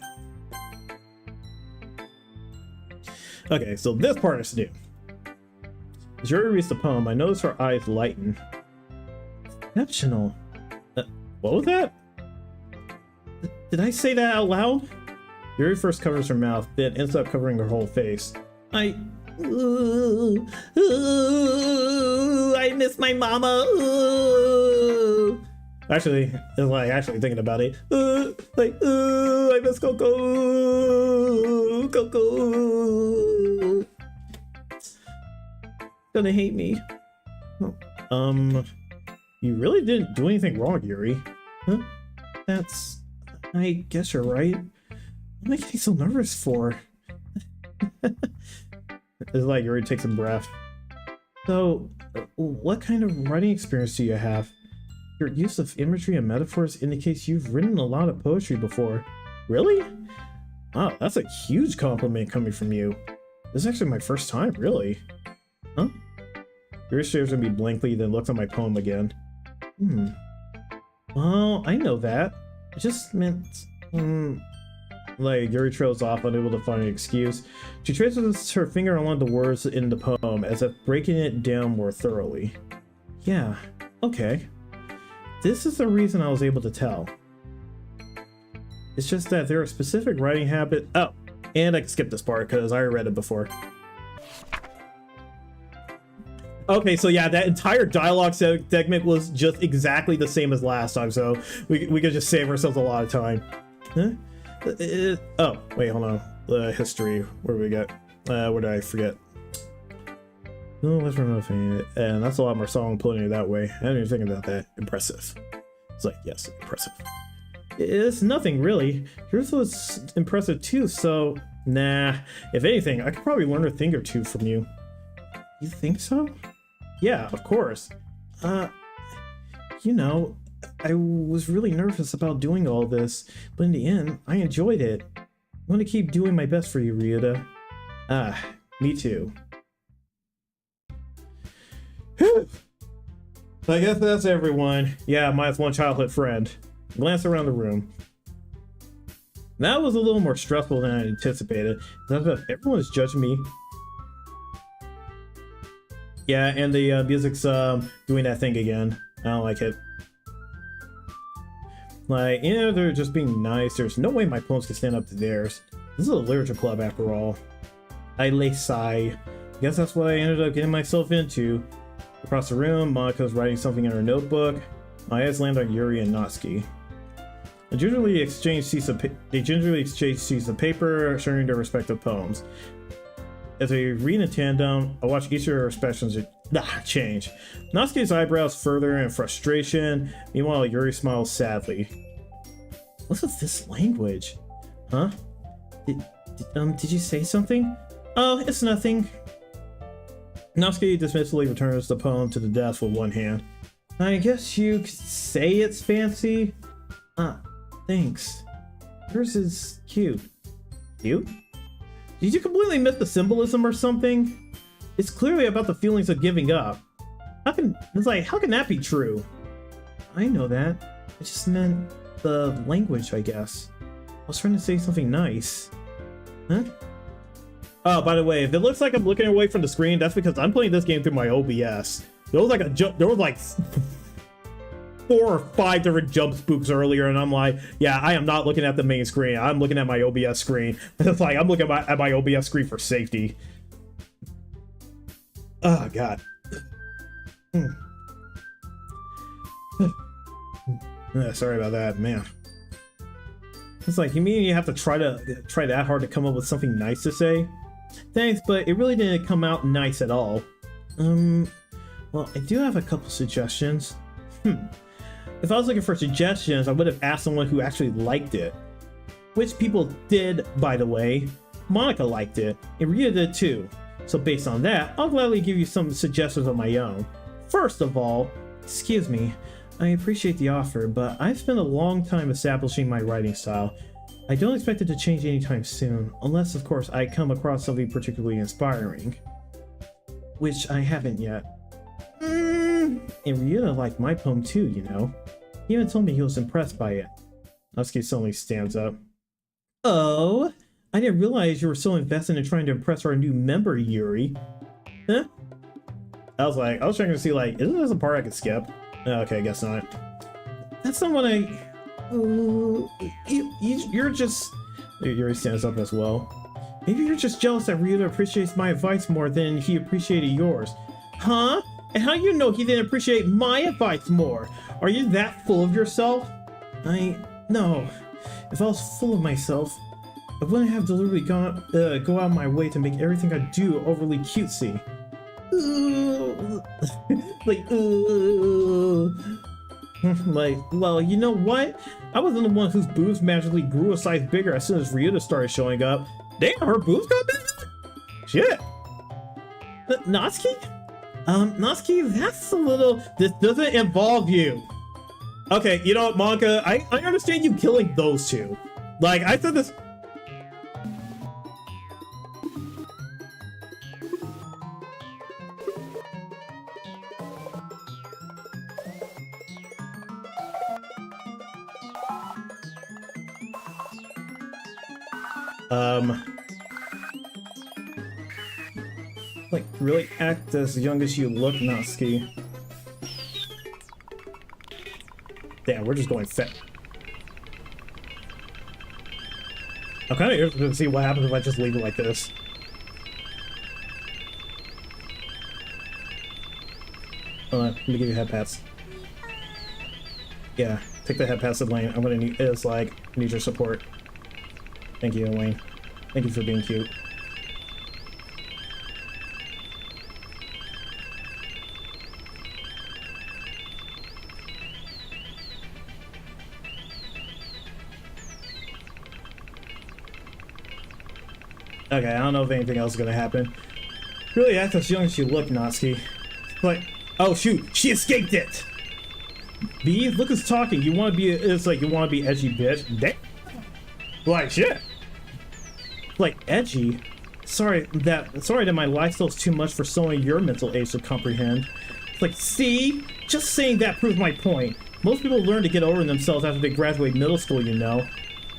Okay, so this part is new. As Yuri reads the poem, I notice her eyes lighten. Exceptional. What was that? Did I say that out loud? Yuri first covers her mouth, then ends up covering her whole face. I miss my mama. Actually, it's like actually thinking about it. I miss Coco. Coco. Gonna hate me. You really didn't do anything wrong, Yuri. Huh? That's... I guess you're right. What am I getting so nervous for? It's like Yuri takes a breath. So, what kind of writing experience do you have? Your use of imagery and metaphors indicates you've written a lot of poetry before. Really? Wow, that's a huge compliment coming from you. This is actually my first time, really. Huh? Yuri stares at me blankly, then looks at my poem again. Well, I know that. I just meant... Like, Yuri trails off, unable to find an excuse. She traces her finger along the words in the poem, as if breaking it down more thoroughly. Yeah, okay. This is the reason I was able to tell. It's just that there are specific writing habits... Oh, and I can skip this part, because I already read it before. Okay, so yeah, that entire dialogue segment was just exactly the same as last time, so we could just save ourselves a lot of time. Huh? Oh, wait, hold on. History. Where do we got? Where did I forget? No, let's remove it. And that's a lot more solid putting it that way. I didn't even think about that. Impressive. It's like, yes, impressive. It's nothing really. Yours was impressive too, so nah. If anything, I could probably learn a thing or two from you. You think so? Yeah, of course. You know, I was really nervous about doing all this, but in the end, I enjoyed it. I want to keep doing my best for you, Ryuta. Me too. I guess that's everyone. Yeah, minus one childhood friend. Glance around the room. That was a little more stressful than I anticipated. Everyone is judging me. Yeah, and the music's doing that thing again. I don't like it. Like, you know, they're just being nice. There's no way my poems can stand up to theirs. This is a literature club after all. I lay sigh. Guess that's what I ended up getting myself into. Across the room, Monika's writing something in her notebook. My eyes land on Yuri and Natsuki. They gingerly exchange sheets of paper, sharing their respective poems. As they read in tandem, I watch each of their expressions change. Natsuki's eyebrows further in frustration. Meanwhile, Yuri smiles sadly. What's with this language? Huh? Did you say something? Oh, it's nothing. Natsuki dismissively returns the poem to the desk with one hand. I guess you could say it's fancy. Thanks. Yours is cute. Cute? Did you completely miss the symbolism or something? It's clearly about the feelings of giving up. How can that be true? I know that. I just meant the language, I guess. I was trying to say something nice. Huh? Oh, by the way, if it looks like I'm looking away from the screen, that's because I'm playing this game through my OBS. There was like 4 or 5 different jump spooks earlier, and I'm like, yeah, I am not looking at the main screen. I'm looking at my OBS screen. It's like I'm looking at my OBS screen for safety. Oh God. Sorry about that, man. It's like, you mean you have to try that hard to come up with something nice to say? Thanks, but it really didn't come out nice at all. Well, I do have a couple suggestions. If I was looking for suggestions, I would have asked someone who actually liked it. Which people did, by the way. Monika liked it, and Rita did too. So based on that, I'll gladly give you some suggestions of my own. First of all, excuse me, I appreciate the offer, but I've spent a long time establishing my writing style. I don't expect it to change anytime soon, unless of course I come across something particularly inspiring. Which I haven't yet. And Ryuta liked my poem too, you know. He even told me he was impressed by it. Natsuki suddenly stands up. Oh, I didn't realize you were so invested in trying to impress our new member, Yuri. Huh? I was trying to see, like, isn't this a part I could skip? Okay, I guess not. That's not what I... you're just... Yuri stands up as well. Maybe you're just jealous that Ryuta appreciates my advice more than he appreciated yours. Huh? And how do you know he didn't appreciate my advice more? Are you that full of yourself? No. If I was full of myself, I wouldn't have deliberately go out of my way to make everything I do overly cutesy. Like, well, you know what? I wasn't the one whose boobs magically grew a size bigger as soon as Ryuta started showing up. Damn, her boobs got bigger? Shit. Natsuki? Natsuki, that's a little... This doesn't involve you. Okay, you know what, Monika? I understand you killing those two. Like, I said this... Like, really act as young as you look, Natsuki. Damn, we're just going fat. I'm kind of interested to see what happens if I just leave it like this. Hold on, let me give you head pats. Yeah. Pick the head past the lane. I'm gonna need, it's like, need your support. Thank you, Elaine. Thank you for being cute. Okay, I don't know if anything else is gonna happen. Really act as young as you look, Natsuki. Like, oh shoot, she escaped it! B, look who's talking. You want to be, it's like you want to be edgy, bitch. Damn. Like shit. Like edgy. Sorry that my lifestyle's too much for someone your mental age to comprehend. It's like, see, just saying that proves my point. Most people learn to get over themselves after they graduate middle school, you know.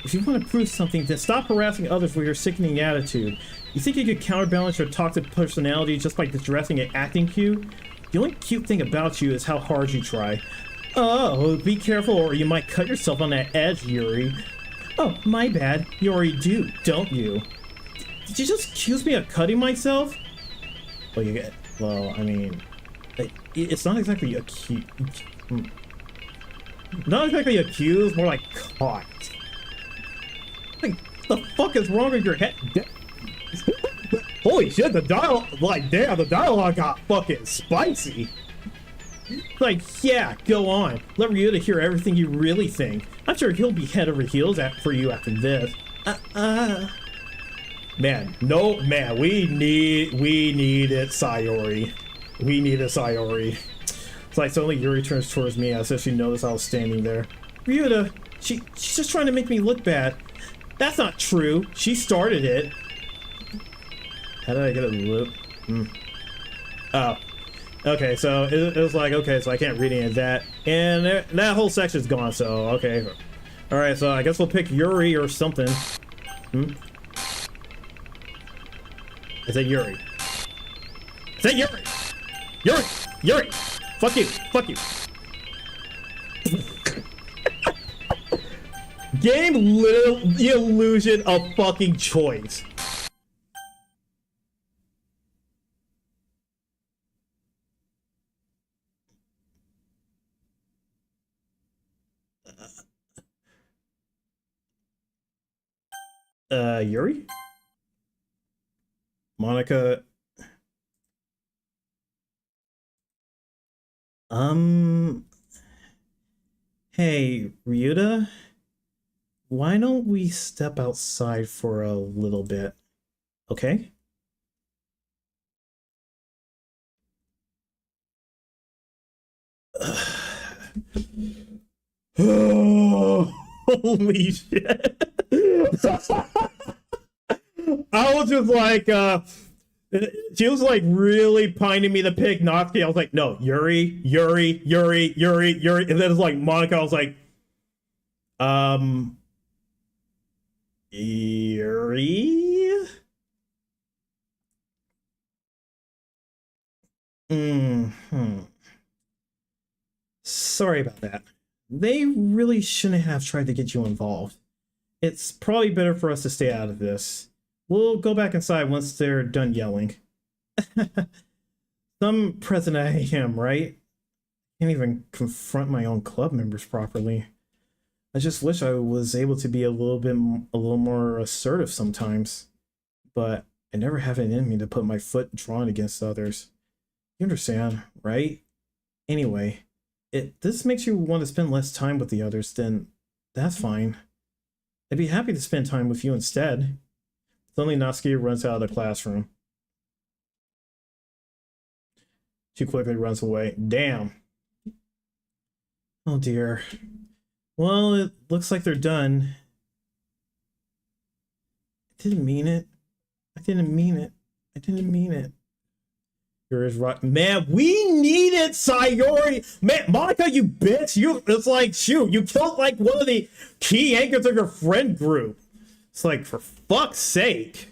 If you want to prove something, then stop harassing others with your sickening attitude. You think you could counterbalance your toxic personality just by dressing and acting cute? The only cute thing about you is how hard you try. Oh, be careful or you might cut yourself on that edge, Yuri. Oh, my bad. You already do, don't you? Did you just accuse me of cutting myself? Well, you get... Well, I mean... It's not exactly accused. Not exactly accused, more like caught. Like, the fuck is wrong with your head? Holy shit, the dialogue... Like, damn, the dialogue got fucking spicy. Like, yeah, go on. Let Ryuta hear everything you really think. I'm sure he'll be head over heels for you after this. Man, no, man, we need it, Sayori. We need it, Sayori. It's like suddenly Yuri turns towards me as if she noticed I was standing there. Ryuta, she's just trying to make me look bad. That's not true. She started it. How did I get a loop? Oh. Okay, so it was like, okay, so I can't read any of that. And that whole section's gone, so okay. Alright, so I guess we'll pick Yuri or something. I said Yuri. I said Yuri! Yuri! Yuri! Fuck you! Fuck you! Game little the illusion of fucking choice. Yuri? Monica? Hey, Ryuta? Why don't we step outside for a little bit, okay? Oh, holy shit. I was just like, she was like really pining me to pick Natsuki. I was like, no, Yuri. And then it's like Monica, I was like, Yuri? Sorry about that. They really shouldn't have tried to get you involved. It's probably better for us to stay out of this. We'll go back inside once they're done yelling. Some president I am, right? Can't even confront my own club members properly. I just wish I was able to be a little more assertive sometimes. But I never have it in me to put my foot drawn against others. You understand, right? Anyway, if this makes you want to spend less time with the others, then that's fine. I'd be happy to spend time with you instead. Suddenly Natsuki runs out of the classroom. She quickly runs away. Damn. Oh dear. Well, it looks like they're done. I didn't mean it. I didn't mean it. I didn't mean it. You're right. Man, we needed Sayori. Man, Monica, you bitch. It's like, shoot, you killed like one of the key anchors of your friend group. It's like, for fuck's sake.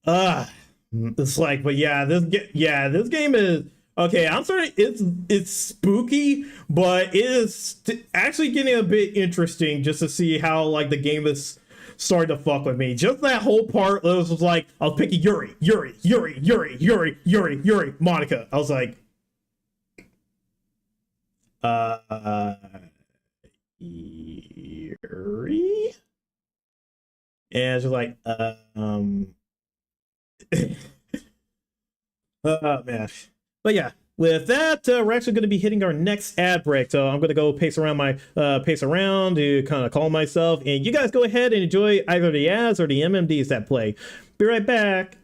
It's like, but yeah, this game is okay. I'm sorry, it's spooky, but it is actually getting a bit interesting just to see how like the game is starting to fuck with me. Just that whole part was like, I was picking Yuri, Monica. I was like, Yuri? And she's like, oh man. But yeah, with that, we're actually going to be hitting our next ad break. So I'm going to go pace around to kind of calm myself. And you guys go ahead and enjoy either the ads or the MMDs that play. Be right back.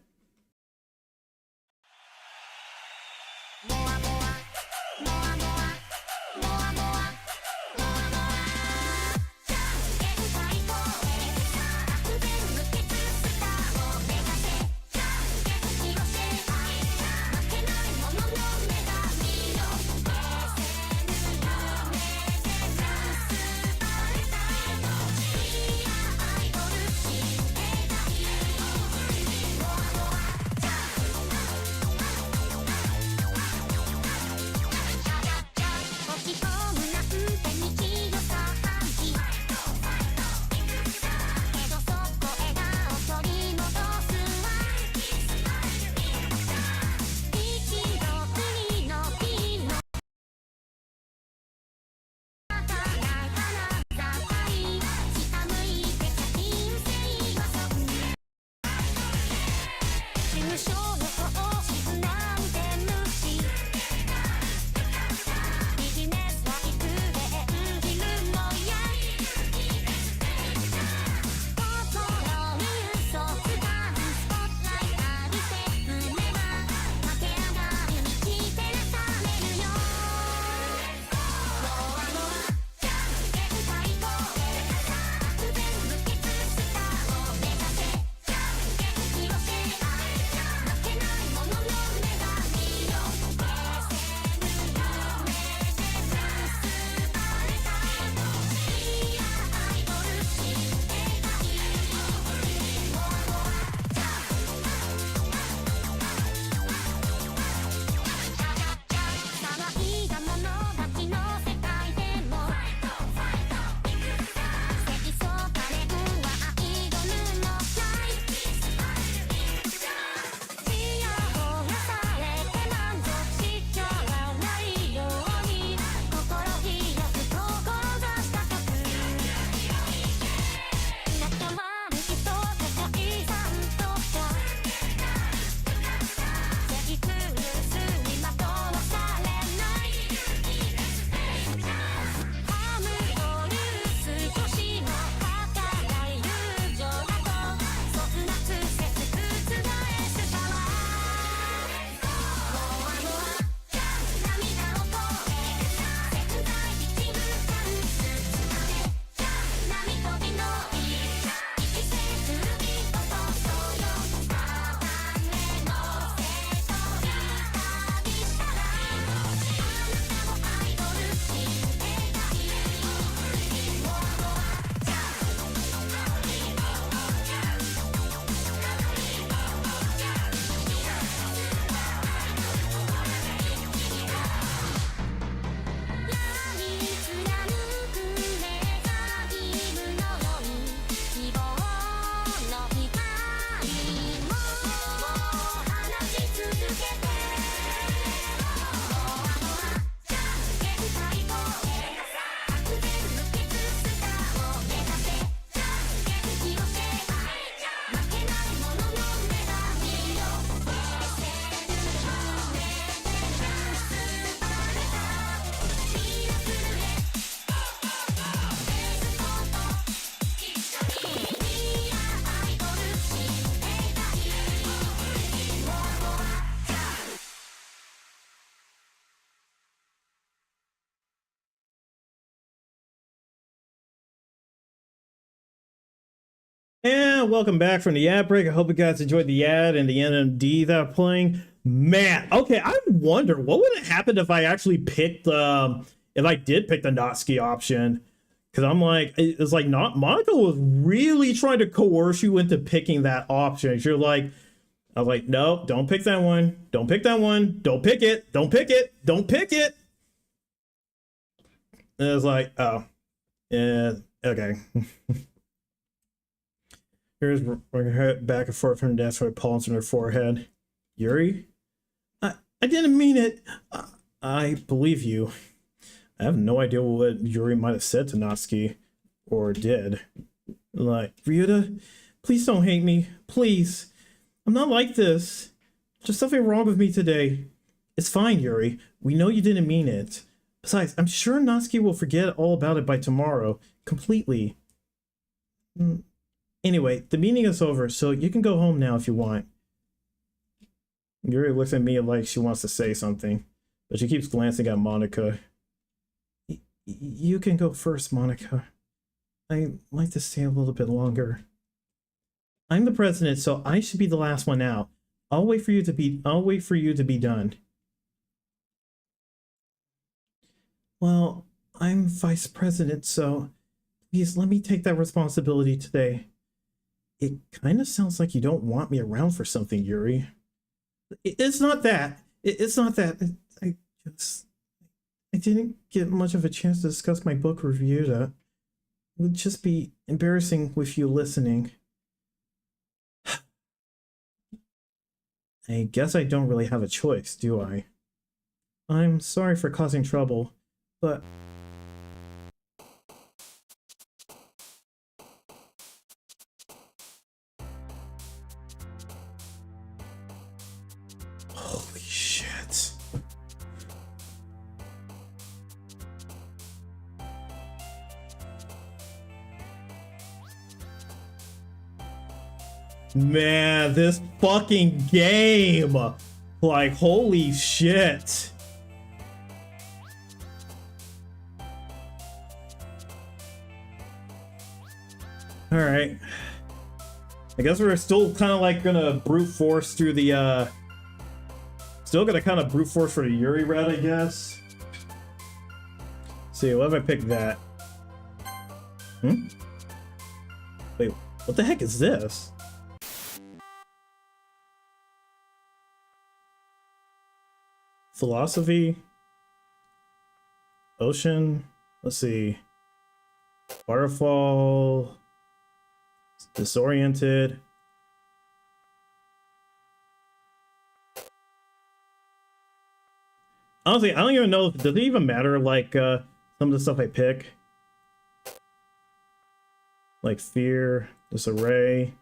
And welcome back from the ad break. I hope you guys enjoyed the ad and the NMD that I'm playing. Man, okay, I wonder what would have happened if I actually picked if I did pick the Natsuki option. Because I'm like, it's like not Monica was really trying to coerce you into picking that option. You're like, I was like, no, don't pick that one. Don't pick that one. Don't pick it. Don't pick it. Don't pick it. And it was like, oh, yeah, okay. Here's back and forth from the desk with palms on her forehead. Yuri? I didn't mean it. I believe you. I have no idea what Yuri might have said to Natsuki, or did. Like, Ryuta, please don't hate me. Please. I'm not like this. There's something wrong with me today. It's fine, Yuri. We know you didn't mean it. Besides, I'm sure Natsuki will forget all about it by tomorrow. Completely. Anyway, the meeting is over, so you can go home now if you want. Yuri looks at me like she wants to say something, but she keeps glancing at Monica. You can go first, Monica. I'd like to stay a little bit longer. I'm the president, so I should be the last one out. I'll wait for you to be done. Well, I'm vice president, so please let me take that responsibility today. It kind of sounds like you don't want me around for something, Yuri. It's not that. It's not that. I didn't get much of a chance to discuss my book review. It would just be embarrassing with you listening. I guess I don't really have a choice, do I? I'm sorry for causing trouble, but... Holy shit. Man, this fucking game! Like, holy shit. Alright. I guess we're still kind of like gonna brute force through the, still gonna kind of brute force for the Yuri route, I guess. Let's see, what if I pick that? Wait, what the heck is this? Philosophy, ocean, let's see, waterfall, disoriented. Honestly, I don't even know, does it even matter, like, some of the stuff I pick? Like fear, disarray.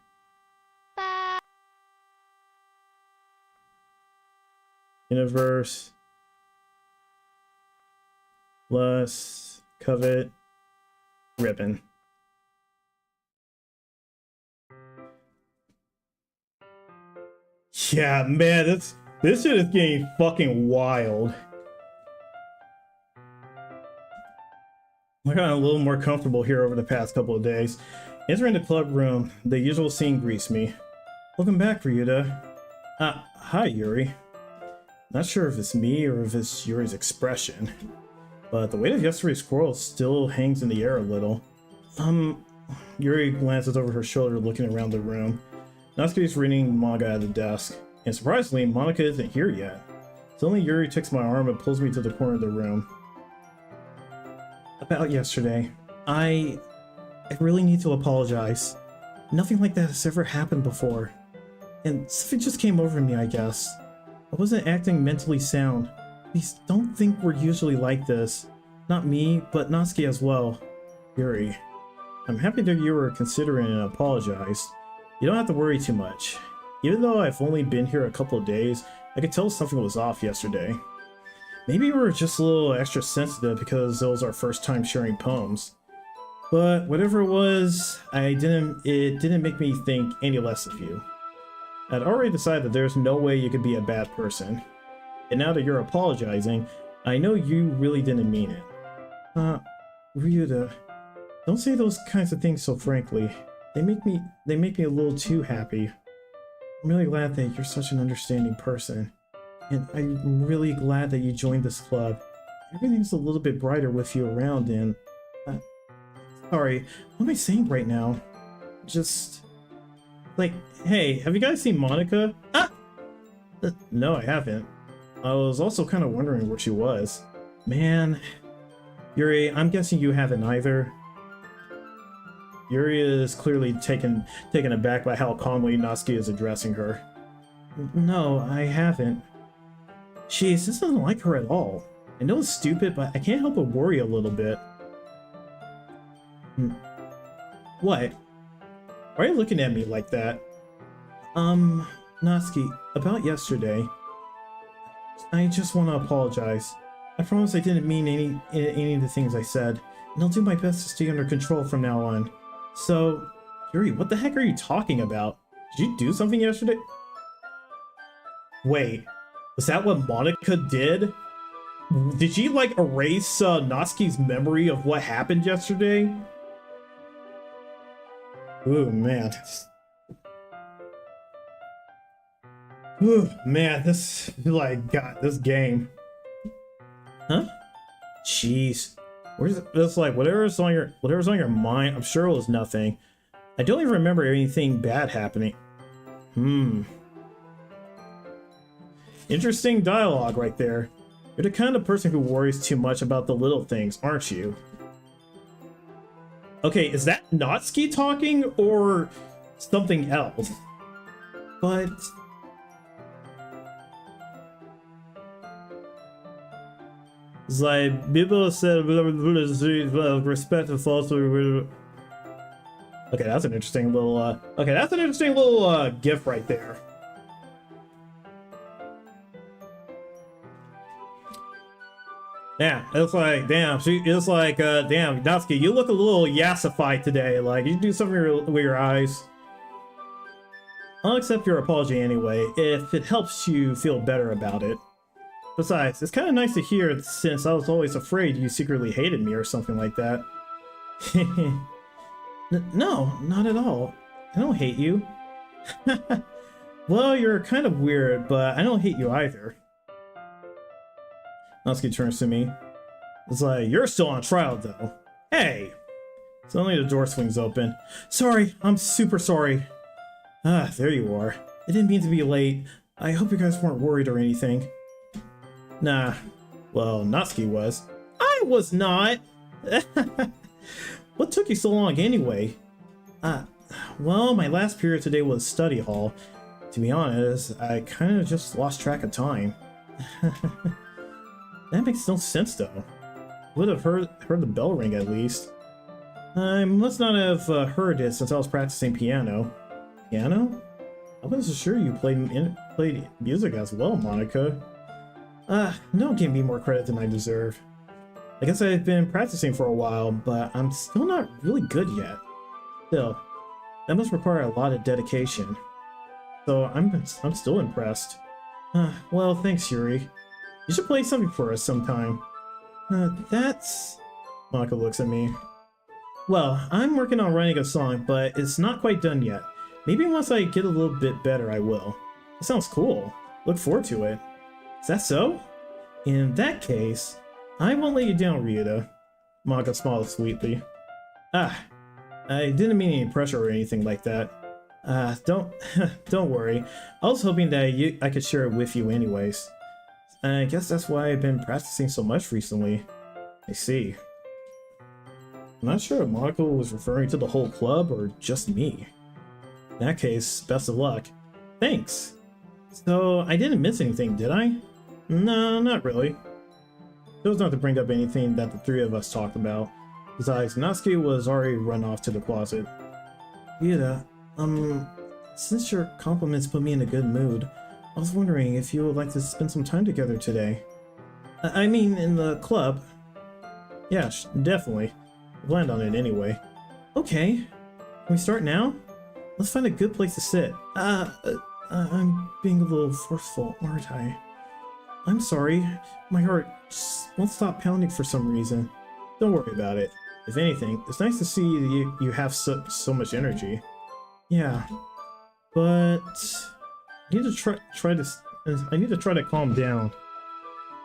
Universe, lust, covet, ribbon. Yeah, man, this shit is getting fucking wild. I got a little more comfortable here over the past couple of days. Entering the club room, the usual scene greets me. Welcome back, Ryuta. Hi, Yuri. Not sure if it's me or if it's Yuri's expression, but the weight of yesterday's quarrel still hangs in the air a little. Yuri glances over her shoulder looking around the room. Natsuki's reading manga at the desk, and surprisingly, Monica isn't here yet. Suddenly Yuri takes my arm and pulls me to the corner of the room. About yesterday, I really need to apologize. Nothing like that has ever happened before, and something just came over me, I guess. I wasn't acting mentally sound. Please don't think we're usually like this. Not me, but Natsuki as well. Yuri, I'm happy that you were considering and apologized. You don't have to worry too much. Even though I've only been here a couple of days, I could tell something was off yesterday. Maybe we were just a little extra sensitive because it was our first time sharing poems. But whatever it was, it didn't make me think any less of you. I'd already decided that there's no way you could be a bad person. And now that you're apologizing, I know you really didn't mean it. Ryuta, don't say those kinds of things so frankly. They make me a little too happy. I'm really glad that you're such an understanding person. And I'm really glad that you joined this club. Everything's a little bit brighter with you around and... sorry, what am I saying right now? Just... like, hey, have you guys seen Monica? No, I haven't. I was also kind of wondering where she was. Man. Yuri, I'm guessing you haven't either. Yuri is clearly taken aback by how calmly Natsuki is addressing her. No, I haven't. Jeez, this doesn't like her at all. I know it's stupid, but I can't help but worry a little bit. What? Why are you looking at me like that? Natsuki, about yesterday, I just want to apologize. I promise I didn't mean any of the things I said, and I'll do my best to stay under control from now on. So, Yuri, what the heck are you talking about? Did you do something yesterday? Wait, was that what Monica did? Did she, like, erase Natsuki's memory of what happened yesterday? Ooh, man. Ooh, man, this, like, God, this game. Huh? Jeez. Where's it? It's like, whatever's on your mind, I'm sure it was nothing. I don't even remember anything bad happening. Interesting dialogue right there. You're the kind of person who worries too much about the little things, aren't you? Okay, is that Natsuki talking or something else? But... it's like, people said respect and falsehood. Okay, that's an interesting little, gif right there. Yeah, it's like, damn, damn, Natsuki, you look a little yassified today. Like, you do something with your eyes. I'll accept your apology anyway, if it helps you feel better about it. Besides, it's kind of nice to hear since I was always afraid you secretly hated me or something like that. No, not at all. I don't hate you. Well, you're kind of weird, but I don't hate you either. Natsuki turns to me. It's like, you're still on trial though. Hey! Suddenly the door swings open. Sorry, I'm super sorry. Ah, there you are. I didn't mean to be late. I hope you guys weren't worried or anything. Nah. Well, Natsuki was. I was not! What took you so long anyway? Well, my last period today was study hall. To be honest, I kind of just lost track of time. That makes no sense though. Would have heard the bell ring at least. I must not have heard it since I was practicing piano. Piano? I wasn't sure you played music as well, Monica. No, give me more credit than I deserve. I guess I've been practicing for a while, but I'm still not really good yet. Still, that must require a lot of dedication. So I'm still impressed. Well, thanks, Yuri. You should play something for us sometime. That's... Monica looks at me. Well, I'm working on writing a song, but it's not quite done yet. Maybe once I get a little bit better, I will. It sounds cool. Look forward to it. Is that so? In that case, I won't let you down, Ryuta. Monica smiled sweetly. I didn't mean any pressure or anything like that. Don't worry. I was hoping that I could share it with you anyways. I guess that's why I've been practicing so much recently. I see. I'm not sure if Monica was referring to the whole club or just me. In that case, best of luck. Thanks! So, I didn't miss anything, did I? No, not really. Chose not to bring up anything that the three of us talked about. Besides, Natsuki was already run off to the closet. Ryuta, since your compliments put me in a good mood, I was wondering if you would like to spend some time together today. I mean, in the club. Yeah, definitely. I planned on it anyway. Okay. Can we start now? Let's find a good place to sit. I'm being a little forceful, aren't I? I'm sorry. My heart just won't stop pounding for some reason. Don't worry about it. If anything, it's nice to see you have so much energy. Yeah. But... I need to try to calm down.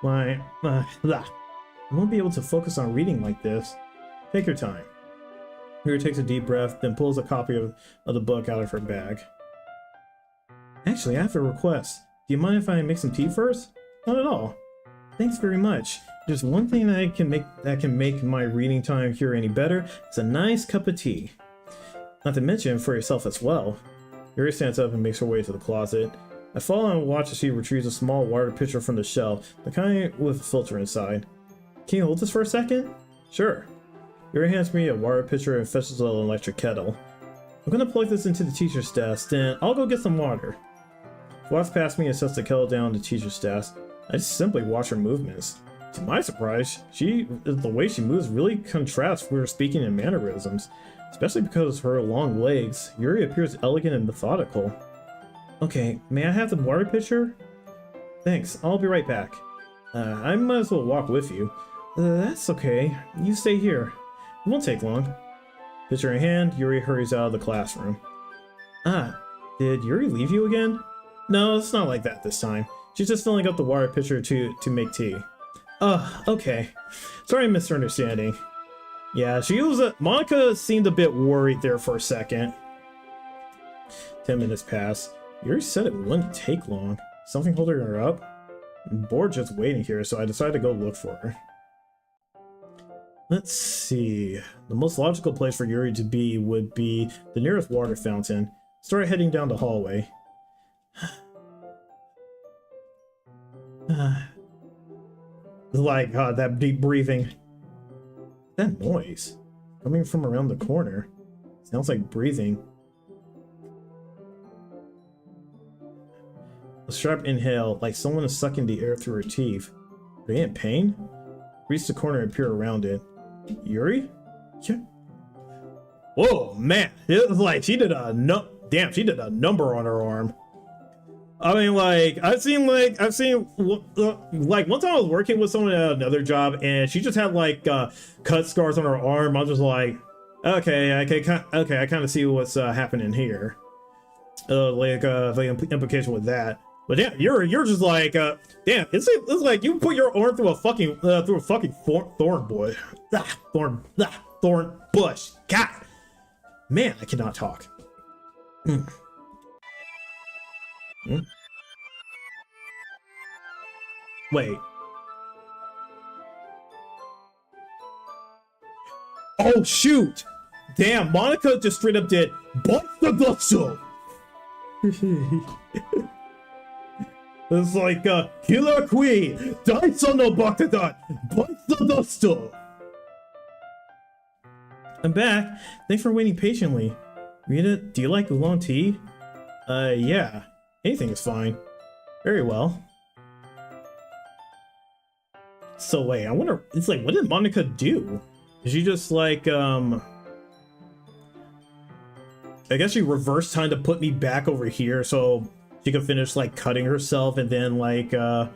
I won't be able to focus on reading like this. Take your time. Mira takes a deep breath, then pulls a copy of the book out of her bag. Actually, I have a request. Do you mind if I make some tea first? Not at all. Thanks very much. There's one thing that can make my reading time here any better. It's a nice cup of tea. Not to mention for yourself as well. Yuri stands up and makes her way to the closet. I follow and watch as she retrieves a small water pitcher from the shelf, the kind with a filter inside. Can you hold this for a second? Sure. Yuri hands me a water pitcher and fetches an electric kettle. I'm gonna plug this into the teacher's desk, then I'll go get some water. She walks past me and sets the kettle down on the teacher's desk. I just simply watch her movements. To my surprise, the way she moves really contrasts with her speaking and mannerisms, especially because of her long legs. Yuri appears elegant and methodical. Okay, may I have the water pitcher? Thanks, I'll be right back. I might as well walk with you. That's okay, you stay here. It won't take long. Pitcher in hand, Yuri hurries out of the classroom. Ah, did Yuri leave you again? No, it's not like that this time. She's just filling up the water pitcher to make tea. Okay. Sorry, misunderstanding. Yeah, Monica seemed a bit worried there for a second. 10 minutes pass. Yuri said it wouldn't take long. Something holding her up? I'm bored just waiting here, so I decided to go look for her. Let's see. The most logical place for Yuri to be would be the nearest water fountain. Start heading down the hallway. Like, that deep breathing. That noise coming from around the corner. Sounds like breathing. A sharp inhale, like someone is sucking the air through her teeth. Are they in pain? Reach the corner and peer around it. Yuri? Yeah. Whoa, man! It was like she did a number on her arm. I mean, like, I've seen, like, one time I was working with someone at another job, and she just had, like, cut scars on her arm. I was just like, okay, I kind of see what's happening here. The implication with that. But yeah, you're just like, damn, it's like you put your arm through a fucking thorn bush. God, man, I cannot talk. Wait. Oh shoot! Damn, Monica just straight up did Buster. It's like Killer Queen, Daiso no Bakudan, Buster. I'm back. Thanks for waiting patiently. Rita, do you like oolong tea? Yeah. Anything is fine. Very well. So wait, I wonder, it's like, what did Monica do? Did she just like, I guess she reversed time to put me back over here so she could finish like cutting herself and then like, yeah,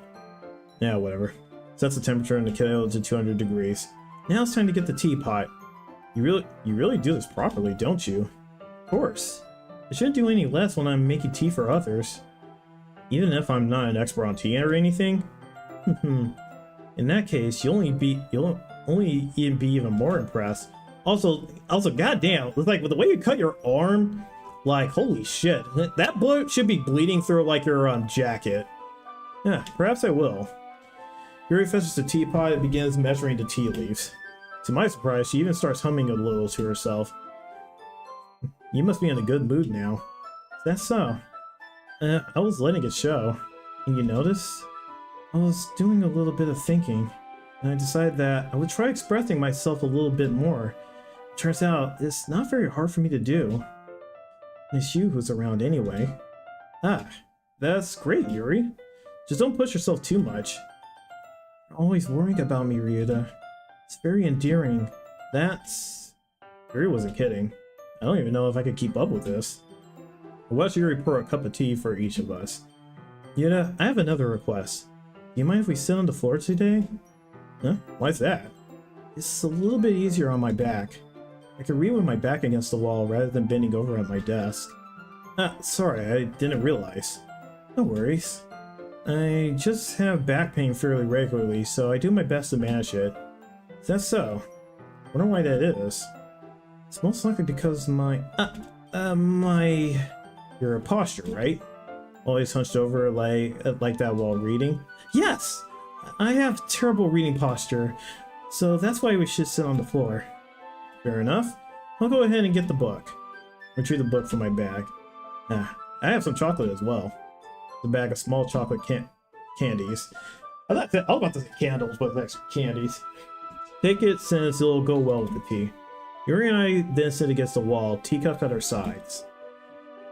whatever. Sets the temperature in the kettle to 200 degrees. Now it's time to get the teapot. You really do this properly, don't you? Of course. I shouldn't do any less when I'm making tea for others. Even if I'm not an expert on tea or anything. In that case, you'll only be even more impressed. Also, goddamn, it's like with the way you cut your arm, like holy shit, that blood should be bleeding through like your jacket. Yeah, perhaps I will. Yuri fetches the teapot and begins measuring the tea leaves. To my surprise, she even starts humming a little to herself. You must be in a good mood now. Is that so? I was letting it show. And you notice? I was doing a little bit of thinking, and I decided that I would try expressing myself a little bit more. Turns out, it's not very hard for me to do. It's you who's around anyway. Ah, that's great, Yuri. Just don't push yourself too much. You're always worrying about me, Ryuta. It's very endearing. Yuri wasn't kidding. I don't even know if I could keep up with this. I watched Yuri pour a cup of tea for each of us. Yuta, I have another request. Do you mind if we sit on the floor today? Huh? Why's that? It's a little bit easier on my back. I can read with my back against the wall rather than bending over at my desk. Ah, sorry, I didn't realize. No worries. I just have back pain fairly regularly, so I do my best to manage it. Is that so? Wonder why that is. It's most likely because your posture, right? Always hunched over like that while reading? Yes! I have terrible reading posture, so that's why we should sit on the floor. Fair enough. I'll go ahead and get the book. Retrieve the book from my bag. I have some chocolate as well. The bag of small chocolate candies. I was about to say candles, but that's candies. Take it since it'll go well with the tea. Yuri and I then sit against the wall, teacups at our sides.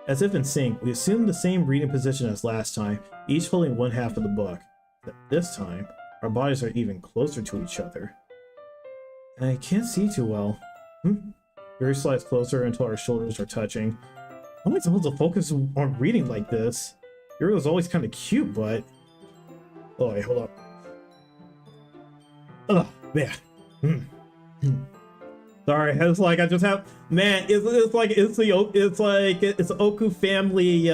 As if in sync, we assume the same reading position as last time, each holding one half of the book. But this time, our bodies are even closer to each other. I can't see too well. Yuri slides closer until our shoulders are touching. How am I supposed to focus on reading like this? Yuri was always kind of cute, but... Oh, wait, hold up. Ugh, man. Sorry, it's like I just have... Man, it's Oku family,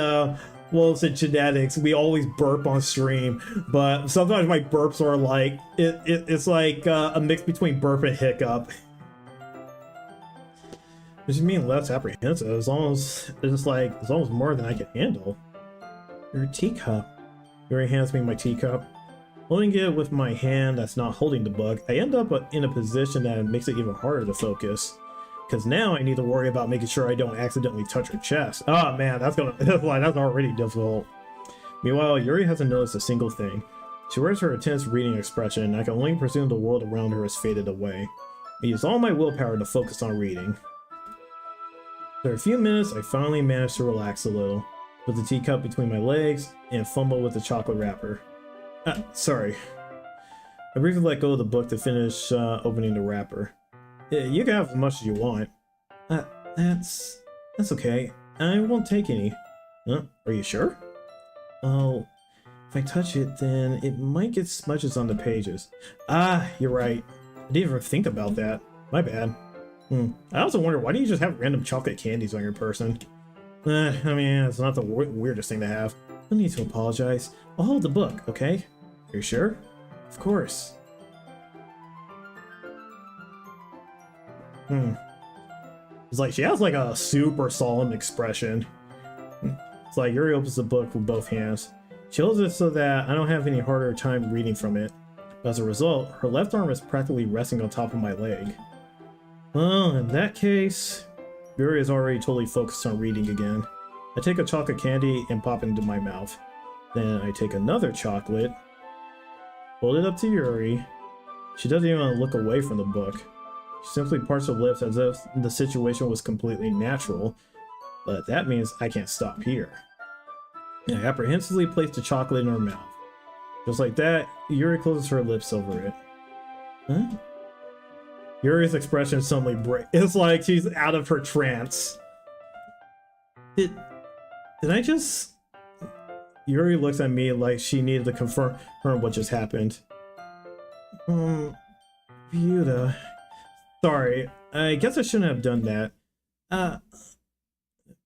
well, it's genetics. We always burp on stream, but sometimes my burps are like... It's like a mix between burp and hiccup. Which means less apprehensive. It's almost more than I can handle. Your teacup. Yuri hands me my teacup. Holding it with my hand that's not holding the book, I end up in a position that makes it even harder to focus. Because now I need to worry about making sure I don't accidentally touch her chest. Oh man, that's already difficult. Meanwhile, Yuri hasn't noticed a single thing. She wears her intense reading expression, and I can only presume the world around her has faded away. I use all my willpower to focus on reading. After a few minutes, I finally managed to relax a little, put the teacup between my legs, and fumble with the chocolate wrapper. Sorry. I briefly let go of the book to finish opening the wrapper. You can have as much as you want. That's okay. I won't take any. Are you sure? Well, if I touch it, then it might get smudges on the pages. You're right. I didn't even think about that. My bad. I also wonder, why do you just have random chocolate candies on your person? I mean, it's not the weirdest thing to have. No need to apologize. I'll hold the book, okay? Are you sure? Of course. It's like she has like a super solemn expression. It's like Yuri opens the book with both hands. She holds it so that I don't have any harder time reading from it. But as a result, her left arm is practically resting on top of my leg. Well, in that case, Yuri is already totally focused on reading again. I take a chocolate candy and pop it into my mouth. Then I take another chocolate, hold it up to Yuri. She doesn't even look away from the book. She simply parts her lips as if the situation was completely natural, but that means I can't stop here. I apprehensively place the chocolate in her mouth. Just like that, Yuri closes her lips over it. Huh? Yuri's expression suddenly breaks. It's like she's out of her trance. Did I just... Yuri looks at me like she needed to confirm what just happened. Ryuta. Sorry, I guess I shouldn't have done that.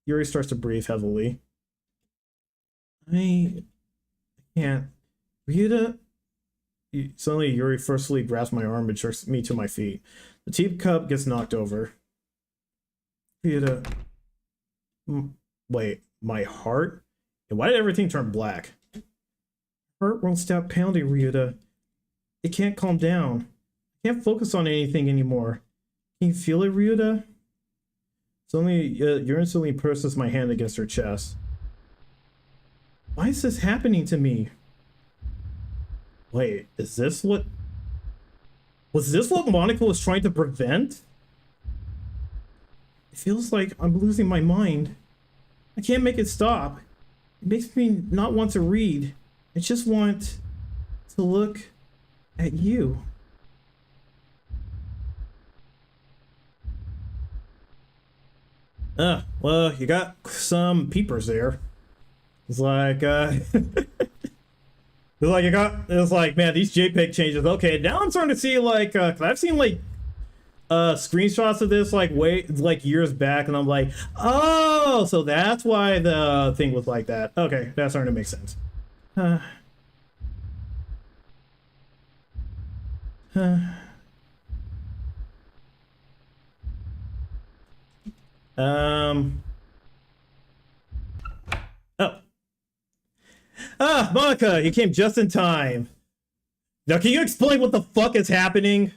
Yuri starts to breathe heavily. I can't. Ryuta? Suddenly, Yuri forcefully grabs my arm and jerks me to my feet. The teacup gets knocked over. Ryuta. Wait, my heart? And why did everything turn black? Heart won't stop pounding, Ryuta. It can't calm down. I can't focus on anything anymore. Can you feel it, Ryuta? Suddenly, Yuri instantly presses my hand against her chest. Why is this happening to me? Wait, is this what... Was this what Monica was trying to prevent? It feels like I'm losing my mind. I can't make it stop. It makes me not want to read. I just want to look at you. Well, you got some peepers there. It's like, it's like, man, these JPEG changes. Okay, now I'm starting to see like, 'cause I've seen like, screenshots of this like years back, and I'm like, oh, so that's why the thing was like that. Okay, that's starting to make sense. Monica, you came just in time. Now, can you explain what the fuck is happening?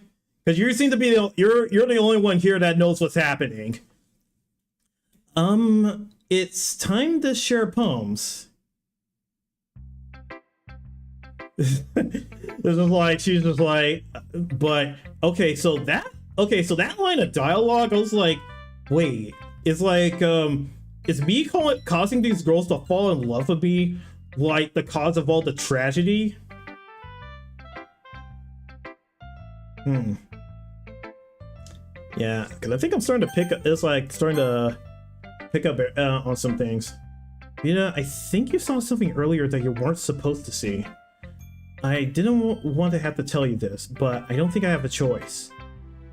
Because you seem to be you're the only one here that knows what's happening. It's time to share poems. This is like, she's just like, but okay, so that line of dialogue, I was like, wait, it's like, is me causing these girls to fall in love with me like the cause of all the tragedy? Yeah, because I think I'm starting to pick up, it's like starting to pick up on some things. You know, I think you saw something earlier that you weren't supposed to see. I didn't want to have to tell you this, but I don't think I have a choice.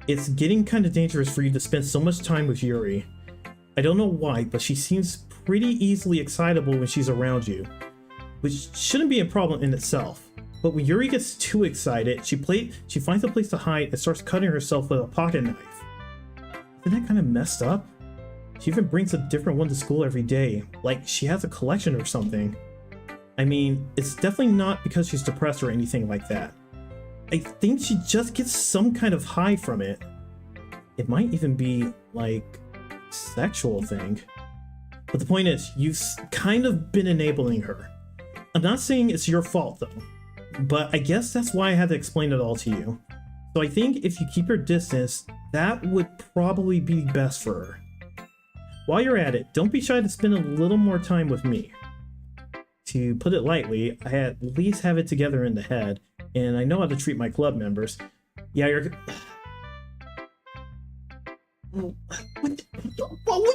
It's getting kind of dangerous for you to spend so much time with Yuri. I don't know why, but she seems pretty easily excitable when she's around you, which shouldn't be a problem in itself. But when Yuri gets too excited, she finds a place to hide and starts cutting herself with a pocket knife. Isn't that kind of messed up? She even brings a different one to school every day, like she has a collection or something. I mean, it's definitely not because she's depressed or anything like that. I think she just gets some kind of high from it. It might even be like a sexual thing. But the point is, you've kind of been enabling her. I'm not saying it's your fault though, but I guess that's why I had to explain it all to you. So I think if you keep your distance, that would probably be best for her. While you're at it, don't be shy to spend a little more time with me. To put it lightly, I at least have it together in the head, and I know how to treat my club members. Yeah, you're... What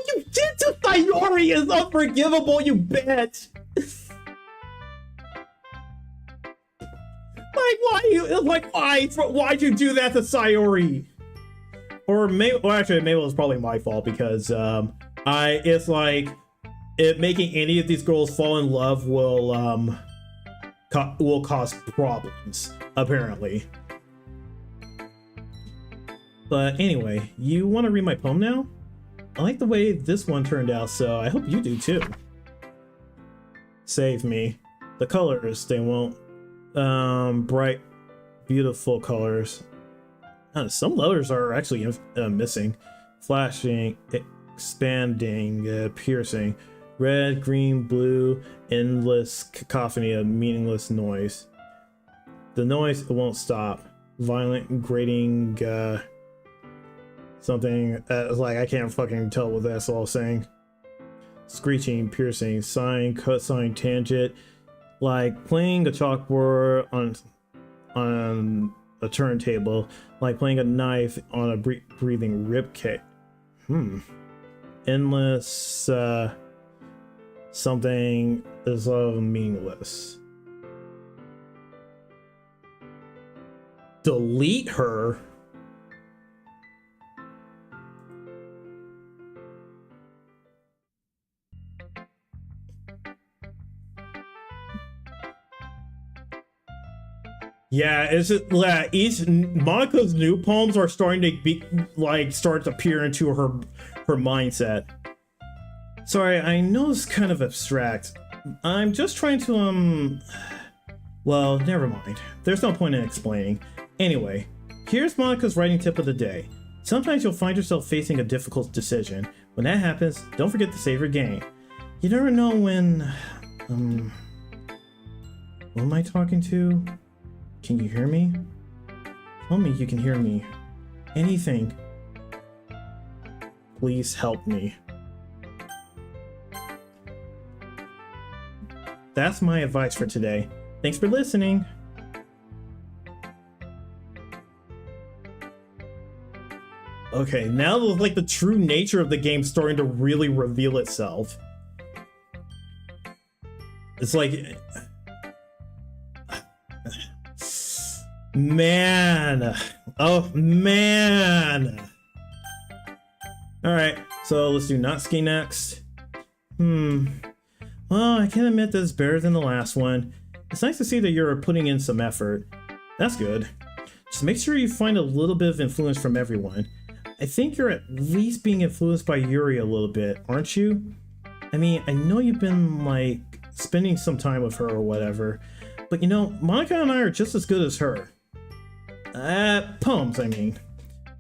you did to Sayori is unforgivable, you bitch! Why'd you do that to Sayori? Or maybe, well, actually, maybe it was probably my fault because it's like making any of these girls fall in love will cause problems, apparently. But anyway, you want to read my poem now? I like the way this one turned out, so I hope you do too. Save me. The colors, they won't. Bright, beautiful colors. Some letters are actually missing. Flashing, expanding, piercing. Red, green, blue, endless cacophony of meaningless noise. The noise, it won't stop. Violent, grating, something, like I can't fucking tell what that's all saying. Screeching, piercing, sine, cosine, tangent. Like playing a chalkboard on a turntable, like playing a knife on a breathing ribcage. Endless, something is meaningless. Delete her? Yeah, it's just, each Monika's new poems are starting to be start to peer into her mindset. Sorry, I know it's kind of abstract. I'm just trying to well, never mind. There's no point in explaining. Anyway, here's Monika's writing tip of the day. Sometimes you'll find yourself facing a difficult decision. When that happens, don't forget to save your game. You never know when who am I talking to? Can you hear me? Tell me you can hear me. Anything. Please help me. That's my advice for today. Thanks for listening. Okay, now like the true nature of the game starting to really reveal itself. It's like... Man. Oh, man. Alright, so let's do Natsuki next. Well, I can admit that it's better than the last one. It's nice to see that you're putting in some effort. That's good. Just make sure you find a little bit of influence from everyone. I think you're at least being influenced by Yuri a little bit, aren't you? I mean, I know you've been, like, spending some time with her or whatever, but you know, Monika and I are just as good as her. Poems, I mean.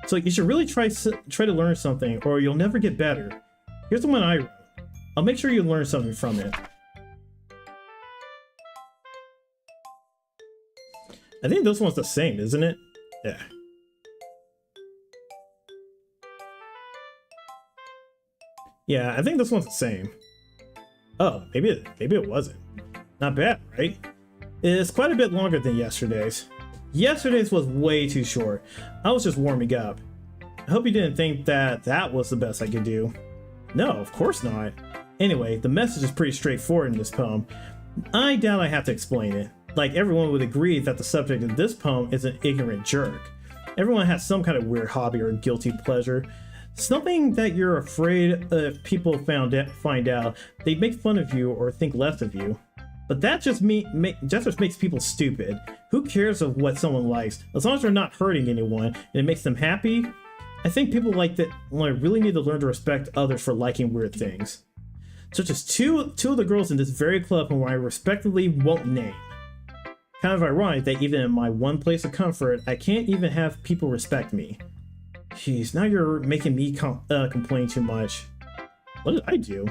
So you should really try to learn something, or you'll never get better. Here's the one I wrote. I'll make sure you learn something from it. I think this one's the same, isn't it? Yeah. Yeah, I think this one's the same. Oh, maybe it wasn't. Not bad, right? It's quite a bit longer than yesterday's. Yesterday's was way too short. I was just warming up. I hope you didn't think that that was the best I could do. No, of course not. Anyway, the message is pretty straightforward in this poem. I doubt I have to explain it. Like, everyone would agree that the subject of this poem is an ignorant jerk. Everyone has some kind of weird hobby or guilty pleasure. Something that you're afraid if people find out, they'd make fun of you or think less of you. But that just makes people stupid. Who cares of what someone likes, as long as they're not hurting anyone and it makes them happy? I think people like that really need to learn to respect others for liking weird things. Such as two of the girls in this very club whom I respectfully won't name. Kind of ironic that even in my one place of comfort, I can't even have people respect me. Jeez, now you're making me complain too much. What did I do?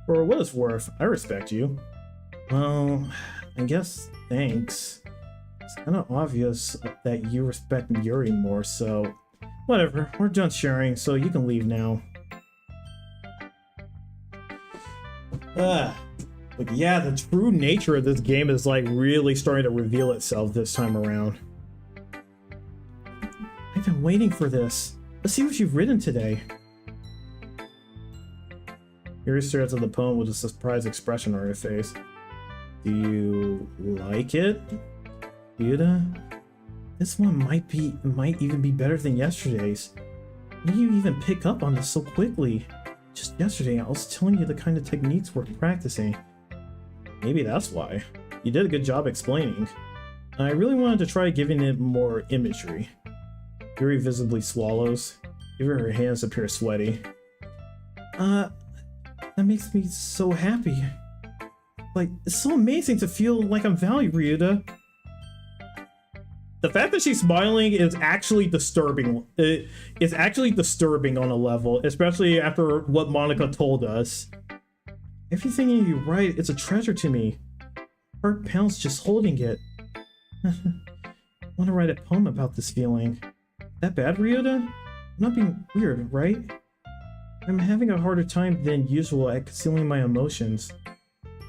For what it's worth, I respect you. Well, I guess thanks. It's kind of obvious that you respect Yuri more, so whatever, we're done sharing, so you can leave now. But yeah, the true nature of this game is like really starting to reveal itself this time around. I've been waiting for this. Let's see what you've written today. Yuri stares at the poem with a surprised expression on her face. Do you like it, Yuta? This one might even be better than yesterday's. How do you even pick up on this so quickly? Just yesterday, I was telling you the kind of techniques we're practicing. Maybe that's why. You did a good job explaining. I really wanted to try giving it more imagery. Yuri visibly swallows. Even her hands appear sweaty. That makes me so happy. Like, it's so amazing to feel like I'm valued, Ryuta. The fact that she's smiling is actually disturbing. It's actually disturbing on a level, especially after what Monica told us. Everything you write, it's a treasure to me. Heart pounds just holding it. I want to write a poem about this feeling. That bad, Ryuta? I'm not being weird, right? I'm having a harder time than usual at concealing my emotions.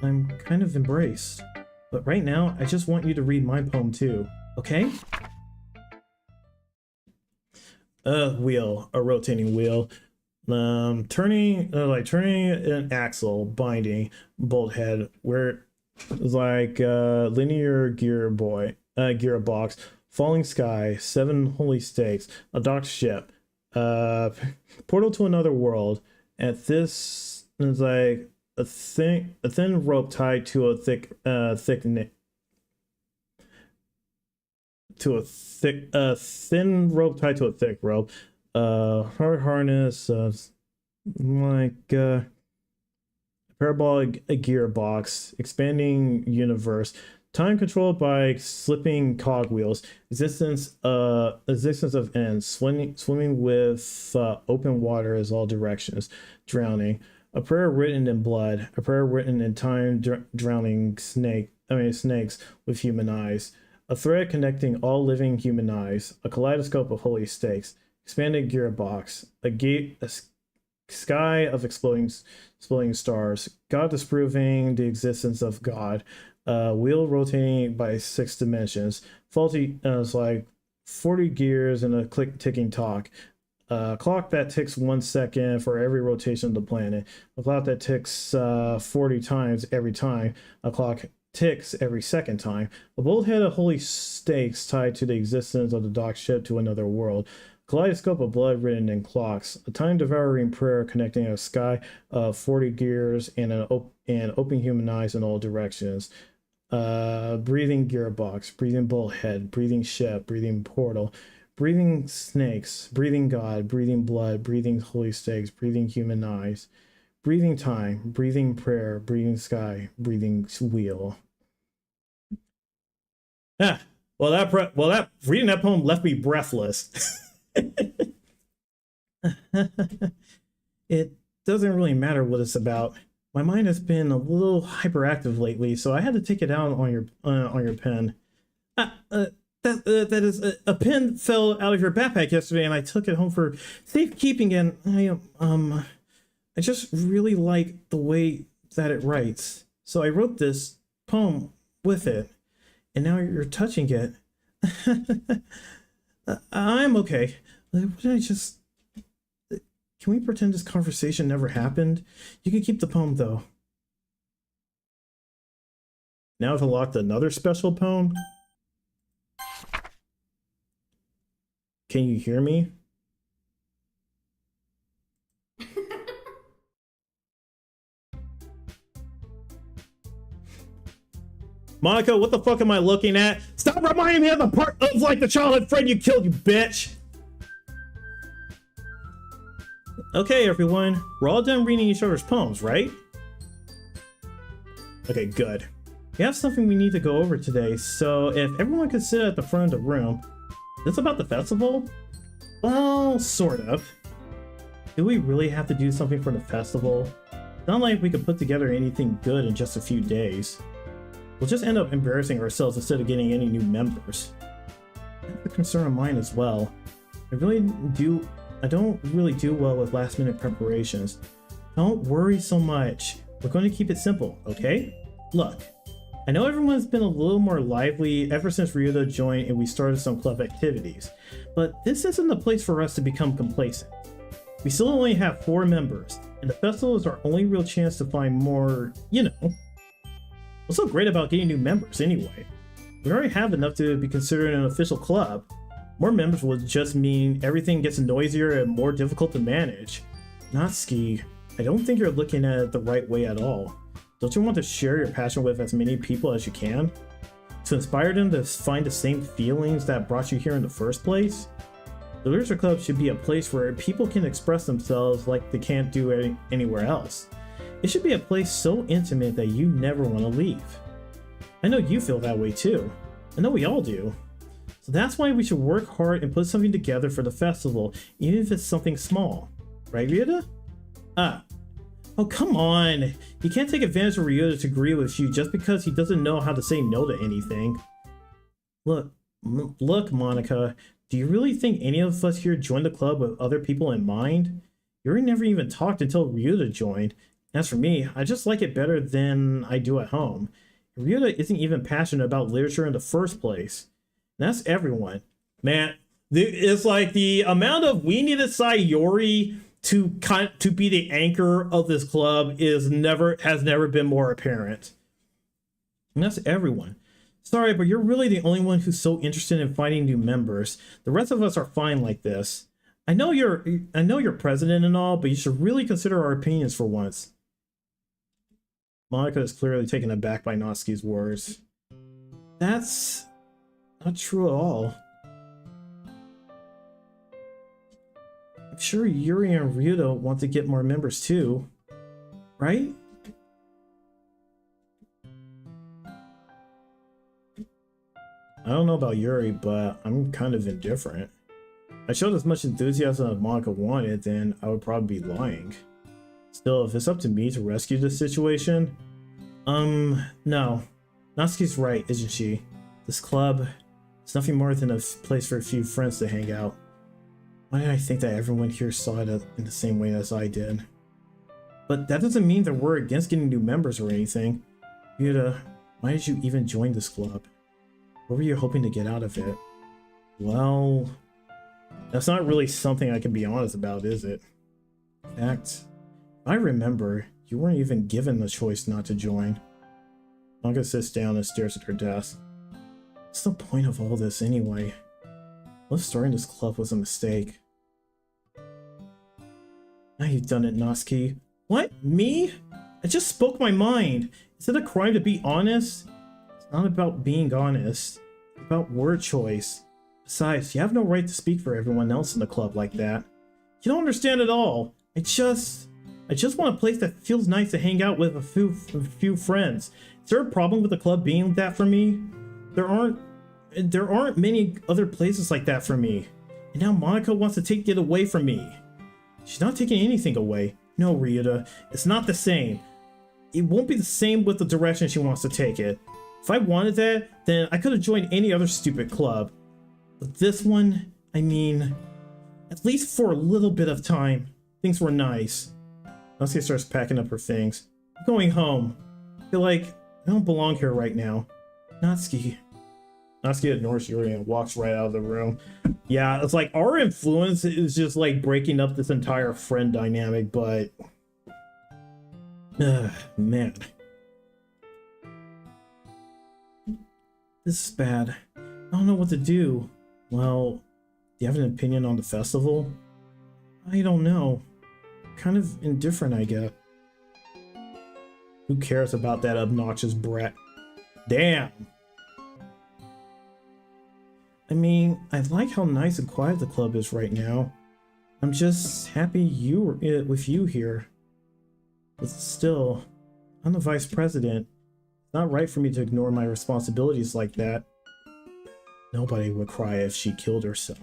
I'm kind of embraced. But right now, I just want you to read my poem too, okay? A rotating wheel. Turning an axle, binding, bolt head, where it's like linear gearbox, falling sky, 7 holy stakes, a docked ship, portal to another world. At this is like a thin rope tied to a thick thin rope tied to a thick rope. Hard harness, like parabolic gearbox, expanding universe, time controlled by slipping cogwheels, existence of ends, swimming with open water as all directions, drowning, a prayer written in blood, a prayer written in time, drowning snakes with human eyes, a thread connecting all living human eyes, a kaleidoscope of holy stakes, expanded gearbox, a sky of exploding stars, God disproving the existence of God, wheel rotating by 6 dimensions, faulty it's like 40 gears and a ticking clock, clock that ticks 1 second for every rotation of the planet, a clock that ticks 40 times every time a clock ticks every second time, a bullet of holy stakes tied to the existence of the docked ship to another world, kaleidoscope of blood written in clocks, a time-devouring prayer connecting a sky of 40 gears and open human eyes in all directions, breathing gearbox, breathing bullhead, breathing ship, breathing portal, breathing snakes, breathing God, breathing blood, breathing holy stakes, breathing human eyes, breathing time, breathing prayer, breathing sky, breathing wheel. Well, reading that poem left me breathless. It doesn't really matter what it's about. My mind has been a little hyperactive lately, so I had to take it out on your pen. That is a pen fell out of your backpack yesterday, and I took it home for safekeeping. And I just really like the way that it writes, so I wrote this poem with it. And now you're touching it. I'm okay. What did I just? Can we pretend this conversation never happened? You can keep the poem though. Now to lock another special poem. Can you hear me? Monica, what the fuck am I looking at? Stop reminding me of the part of like the childhood friend you killed, you bitch! Okay, everyone, we're all done reading each other's poems, right? Okay, good. We have something we need to go over today, so if everyone could sit at the front of the room. This about the festival? Well, sort of. Do we really have to do something for the festival? It's not like we could put together anything good in just a few days. We'll just end up embarrassing ourselves instead of getting any new members. That's a concern of mine as well. I don't really do well with last minute preparations. Don't worry so much. We're going to keep it simple, okay? Look, I know everyone's been a little more lively ever since Ryuda joined and we started some club activities, but this isn't the place for us to become complacent. We still only have 4 members, and the festival is our only real chance to find more, What's so great about getting new members anyway? We already have enough to be considered an official club. More members will just mean everything gets noisier and more difficult to manage. Natsuki, I don't think you're looking at it the right way at all. Don't you want to share your passion with as many people as you can? To inspire them to find the same feelings that brought you here in the first place? The Literature Club should be a place where people can express themselves like they can't do anywhere else. It should be a place so intimate that you never want to leave. I know you feel that way too. I know we all do. So that's why we should work hard and put something together for the festival, even if it's something small. Right, Ryuda? Oh, come on. You can't take advantage of Ryuda to agree with you just because he doesn't know how to say no to anything. Look, Monica, do you really think any of us here joined the club with other people in mind? Yuri never even talked until Ryuda joined. As for me, I just like it better than I do at home. Ryuda isn't even passionate about literature in the first place. And that's everyone. Man, it's like the amount of we need to Sayori to be the anchor of this club has never been more apparent. And that's everyone. Sorry, but you're really the only one who's so interested in finding new members. The rest of us are fine like this. I know you're president and all, but you should really consider our opinions for once. Monica is clearly taken aback by Natsuki's words. That's not true at all. I'm sure Yuri and Ryuda want to get more members too, right? I don't know about Yuri, but I'm kind of indifferent. If I showed as much enthusiasm as Monica wanted, then I would probably be lying. Still, if it's up to me to rescue this situation, no. Natsuki's right, isn't she? This club is nothing more than a place for a few friends to hang out. Why did I think that everyone here saw it in the same way as I did? But that doesn't mean that we're against getting new members or anything. Ryuda, why did you even join this club? What were you hoping to get out of it? Well, that's not really something I can be honest about, is it? In fact, I remember you weren't even given the choice not to join. Monica sits down and stares at her desk. What's the point of all this anyway? What if starting this club was a mistake? Now you've done it, Natsuki. What? Me? I just spoke my mind. Is it a crime to be honest? It's not about being honest. It's about word choice. Besides, you have no right to speak for everyone else in the club like that. You don't understand at all. I just want a place that feels nice to hang out with a few friends. Is there a problem with the club being that for me? There aren't many other places like that for me. And now Monica wants to take it away from me. She's not taking anything away. No, Ryuda, it's not the same. It won't be the same with the direction she wants to take it. If I wanted that, then I could have joined any other stupid club. But this one, I mean, at least for a little bit of time, things were nice. Natsuki starts packing up her things. I'm going home. I feel like I don't belong here right now. Natsuki. Natsuki ignores Yuri and walks right out of the room. Yeah, it's like our influence is just like breaking up this entire friend dynamic, but... man. This is bad. I don't know what to do. Well, do you have an opinion on the festival? I don't know. Kind of indifferent, I guess. Who cares about that obnoxious brat? Damn! I mean, I like how nice and quiet the club is right now. I'm just happy with you here. But still, I'm the vice president. It's not right for me to ignore my responsibilities like that. Nobody would cry if she killed herself.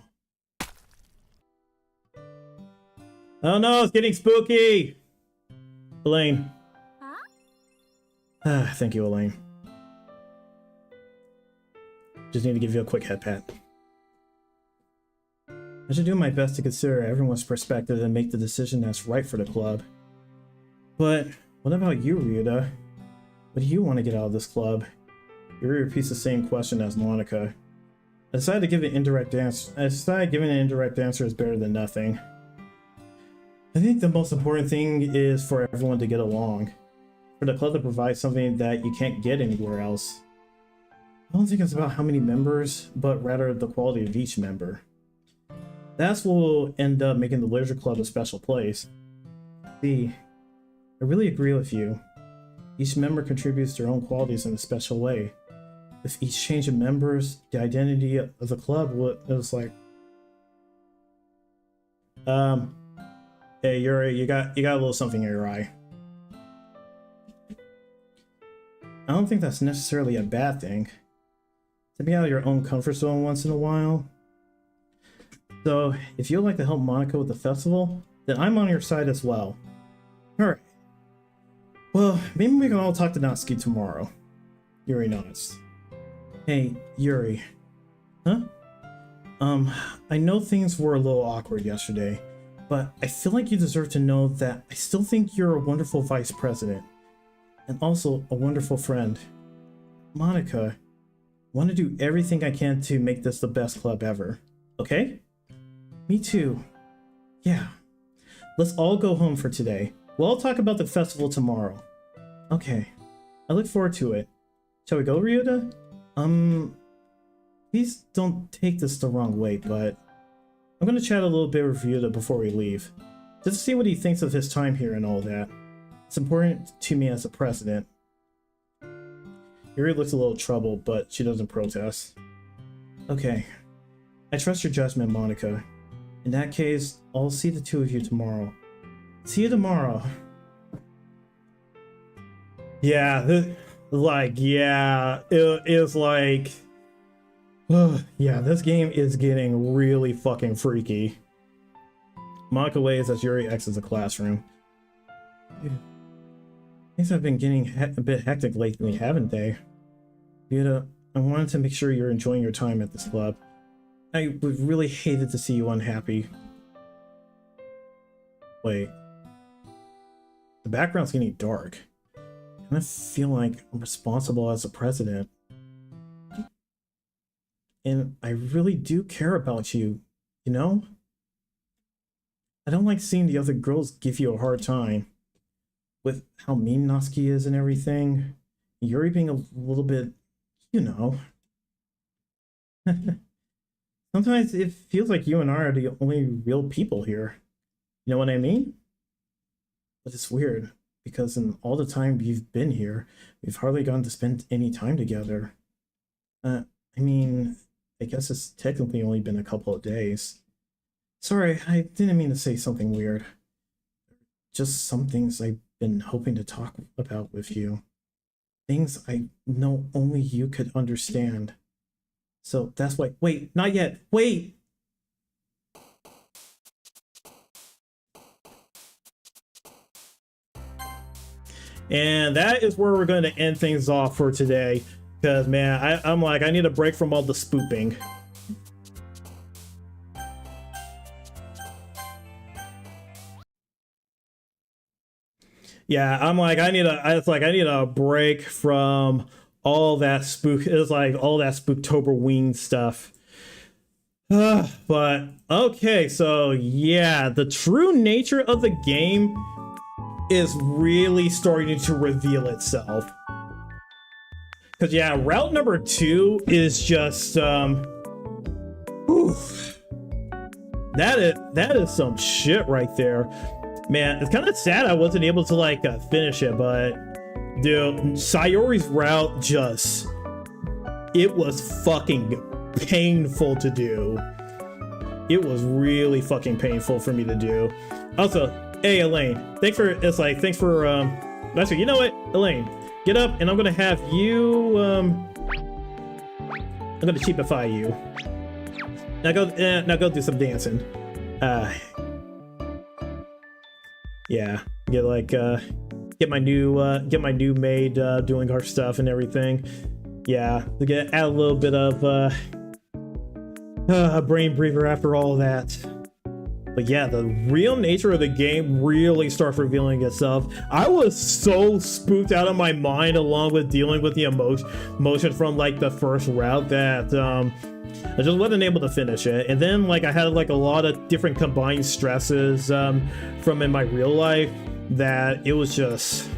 Oh no, it's getting spooky! Elaine. Huh? Thank you, Elaine. Just need to give you a quick head pat. I should do my best to consider everyone's perspective and make the decision that's right for the club. But what about you, Ryuta? What do you want to get out of this club? Yuri repeats the same question as Monica. I decided to give an indirect answer. I decided giving an indirect answer is better than nothing. I think the most important thing is for everyone to get along. For the club to provide something that you can't get anywhere else. I don't think it's about how many members, but rather the quality of each member. That's what will end up making the Literature Club a special place. See, I really agree with you. Each member contributes their own qualities in a special way. With each change of members, the identity of the club was like... Hey Yuri, you got a little something in your eye. I don't think that's necessarily a bad thing. To be out of your own comfort zone once in a while. So, if you'd like to help Monica with the festival, then I'm on your side as well. Alright. Well, maybe we can all talk to Natsuki tomorrow. Yuri nods. Hey, Yuri. Huh? I know things were a little awkward yesterday, but I feel like you deserve to know that I still think you're a wonderful vice president. And also a wonderful friend. Monica, I want to do everything I can to make this the best club ever. Okay? Me too. Yeah. Let's all go home for today. We'll all talk about the festival tomorrow. Okay. I look forward to it. Shall we go, Ryuta? Please don't take this the wrong way, but I'm gonna chat a little bit with Ryuta before we leave. Just to see what he thinks of his time here and all that. It's important to me as a president. Yuri looks a little troubled, but she doesn't protest. Okay. I trust your judgment, Monica. In that case, I'll see the two of you tomorrow. See you tomorrow. Yeah, it is like... yeah, this game is getting really fucking freaky. Monica waves as Yuri exits the classroom. Things have been getting a bit hectic lately, haven't they? Ryuta, I wanted to make sure you're enjoying your time at this club. I would really hated to see you unhappy. Wait. The background's getting dark. And I feel like I'm responsible as a president. And I really do care about you, you know? I don't like seeing the other girls give you a hard time. With how mean Natsuki is and everything. Yuri being a little bit, you know. Sometimes it feels like you and I are the only real people here. You know what I mean? But it's weird, because in all the time you've been here, we've hardly gotten to spend any time together. I mean, I guess it's technically only been a couple of days. Sorry, I didn't mean to say something weird. Just some things I've been hoping to talk about with you. Things I know only you could understand. So that's why— wait, not yet, wait! And that is where we're going to end things off for today. Because, man, I'm like, I need a break from all the spooping. Yeah, I'm like, I need a break from all that spook. It's like all that Spooktober wing stuff. But okay, so yeah, the true nature of the game is really starting to reveal itself. Cause yeah, route number 2 is just oof. That is some shit right there. Man, it's kind of sad I wasn't able to like finish it, but dude, Sayori's route just, it was fucking painful to do. It was really fucking painful for me to do. Also, hey Elaine, thanks for actually, you know what, Elaine, get up and I'm gonna have you I'm gonna cheapify you. Now go do some dancing. Yeah, get my new maid doing her stuff and everything. Yeah, add a little bit of a brain breather after all that. But yeah, the real nature of the game really starts revealing itself. I was so spooked out of my mind along with dealing with the emotion from like the first route that I just wasn't able to finish it. And then like I had like a lot of different combined stresses from in my real life that it was just,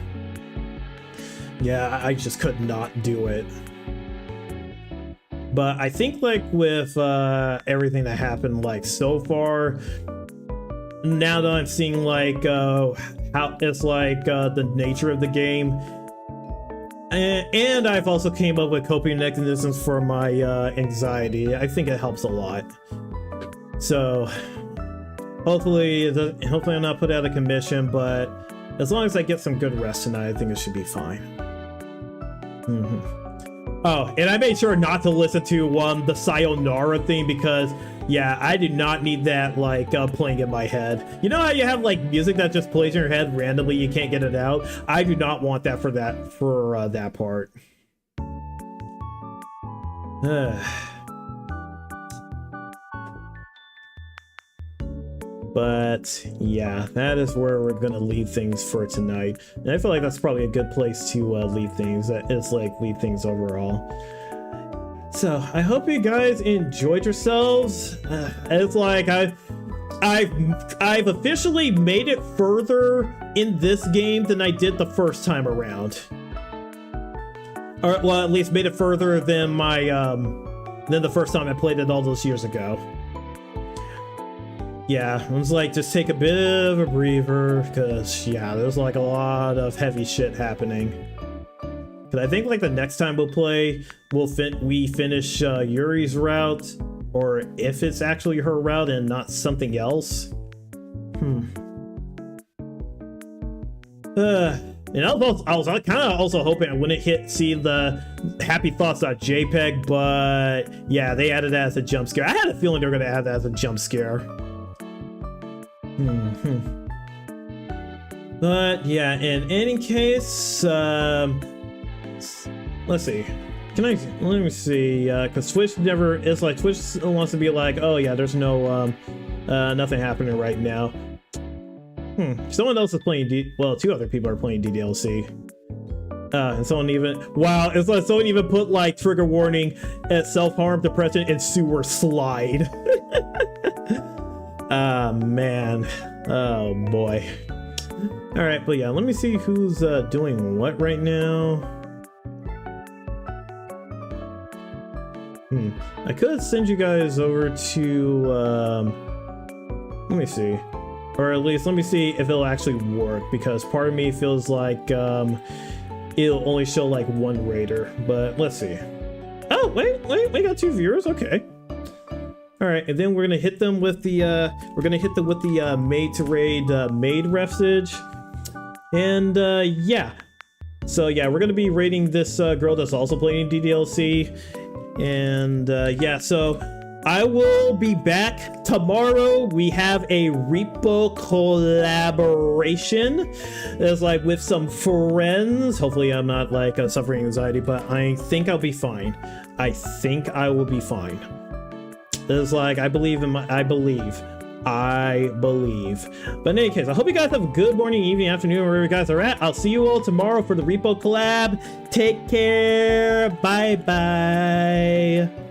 yeah, I just could not do it. But I think like with everything that happened like so far, now that I'm seeing like how it's like the nature of the game, and I've also came up with coping mechanisms for my anxiety, I think it helps a lot. So hopefully I'm not put out of commission, but as long as I get some good rest tonight, I think it should be fine. Oh, and I made sure not to listen to the Sayonara thing because, yeah, I do not need that like playing in my head. You know how you have like music that just plays in your head randomly, you can't get it out? I do not want that for that part. But yeah, that is where we're gonna leave things for tonight, and I feel like that's probably a good place to leave things. It's like leave things overall. So I hope you guys enjoyed yourselves. It's like I've officially made it further in this game than I did the first time around, or well, at least made it further than my than the first time I played it all those years ago. Yeah, I was like, just take a bit of a breather, because, yeah, there's like a lot of heavy shit happening. Because I think like the next time we'll play, we finish Yuri's route, or if it's actually her route and not something else. And I was kind of also hoping I wouldn't see the happy thoughts.jpg, but yeah, they added that as a jump scare. I had a feeling they were going to add that as a jump scare. But yeah, in any case, let's see. Let me see, because Twitch it's like Twitch wants to be like, oh yeah, there's no nothing happening right now. Someone else is playing well, 2 other people are playing DDLC. And someone even, wow, it's like someone even put like trigger warning at self-harm, depression, and sewer slide. Ah, man. Oh boy. All right, but yeah, let me see who's doing what right now. I could send you guys over to let me see, or at least let me see if it'll actually work, because part of me feels like it'll only show like 1 raider, but let's see. Oh wait, we got 2 viewers. Okay. All right, and then we're gonna hit them with the maid to raid maid refsage, and yeah. So yeah, we're gonna be raiding this girl that's also playing DDLC, and yeah. So I will be back tomorrow. We have a repo collaboration. It's like with some friends. Hopefully I'm not like suffering anxiety, but I think I'll be fine. I think I will be fine. It's like I believe. But in any case, I hope you guys have a good morning, evening, afternoon, wherever you guys are at. I'll see you all tomorrow for the repo collab. Take care. Bye bye.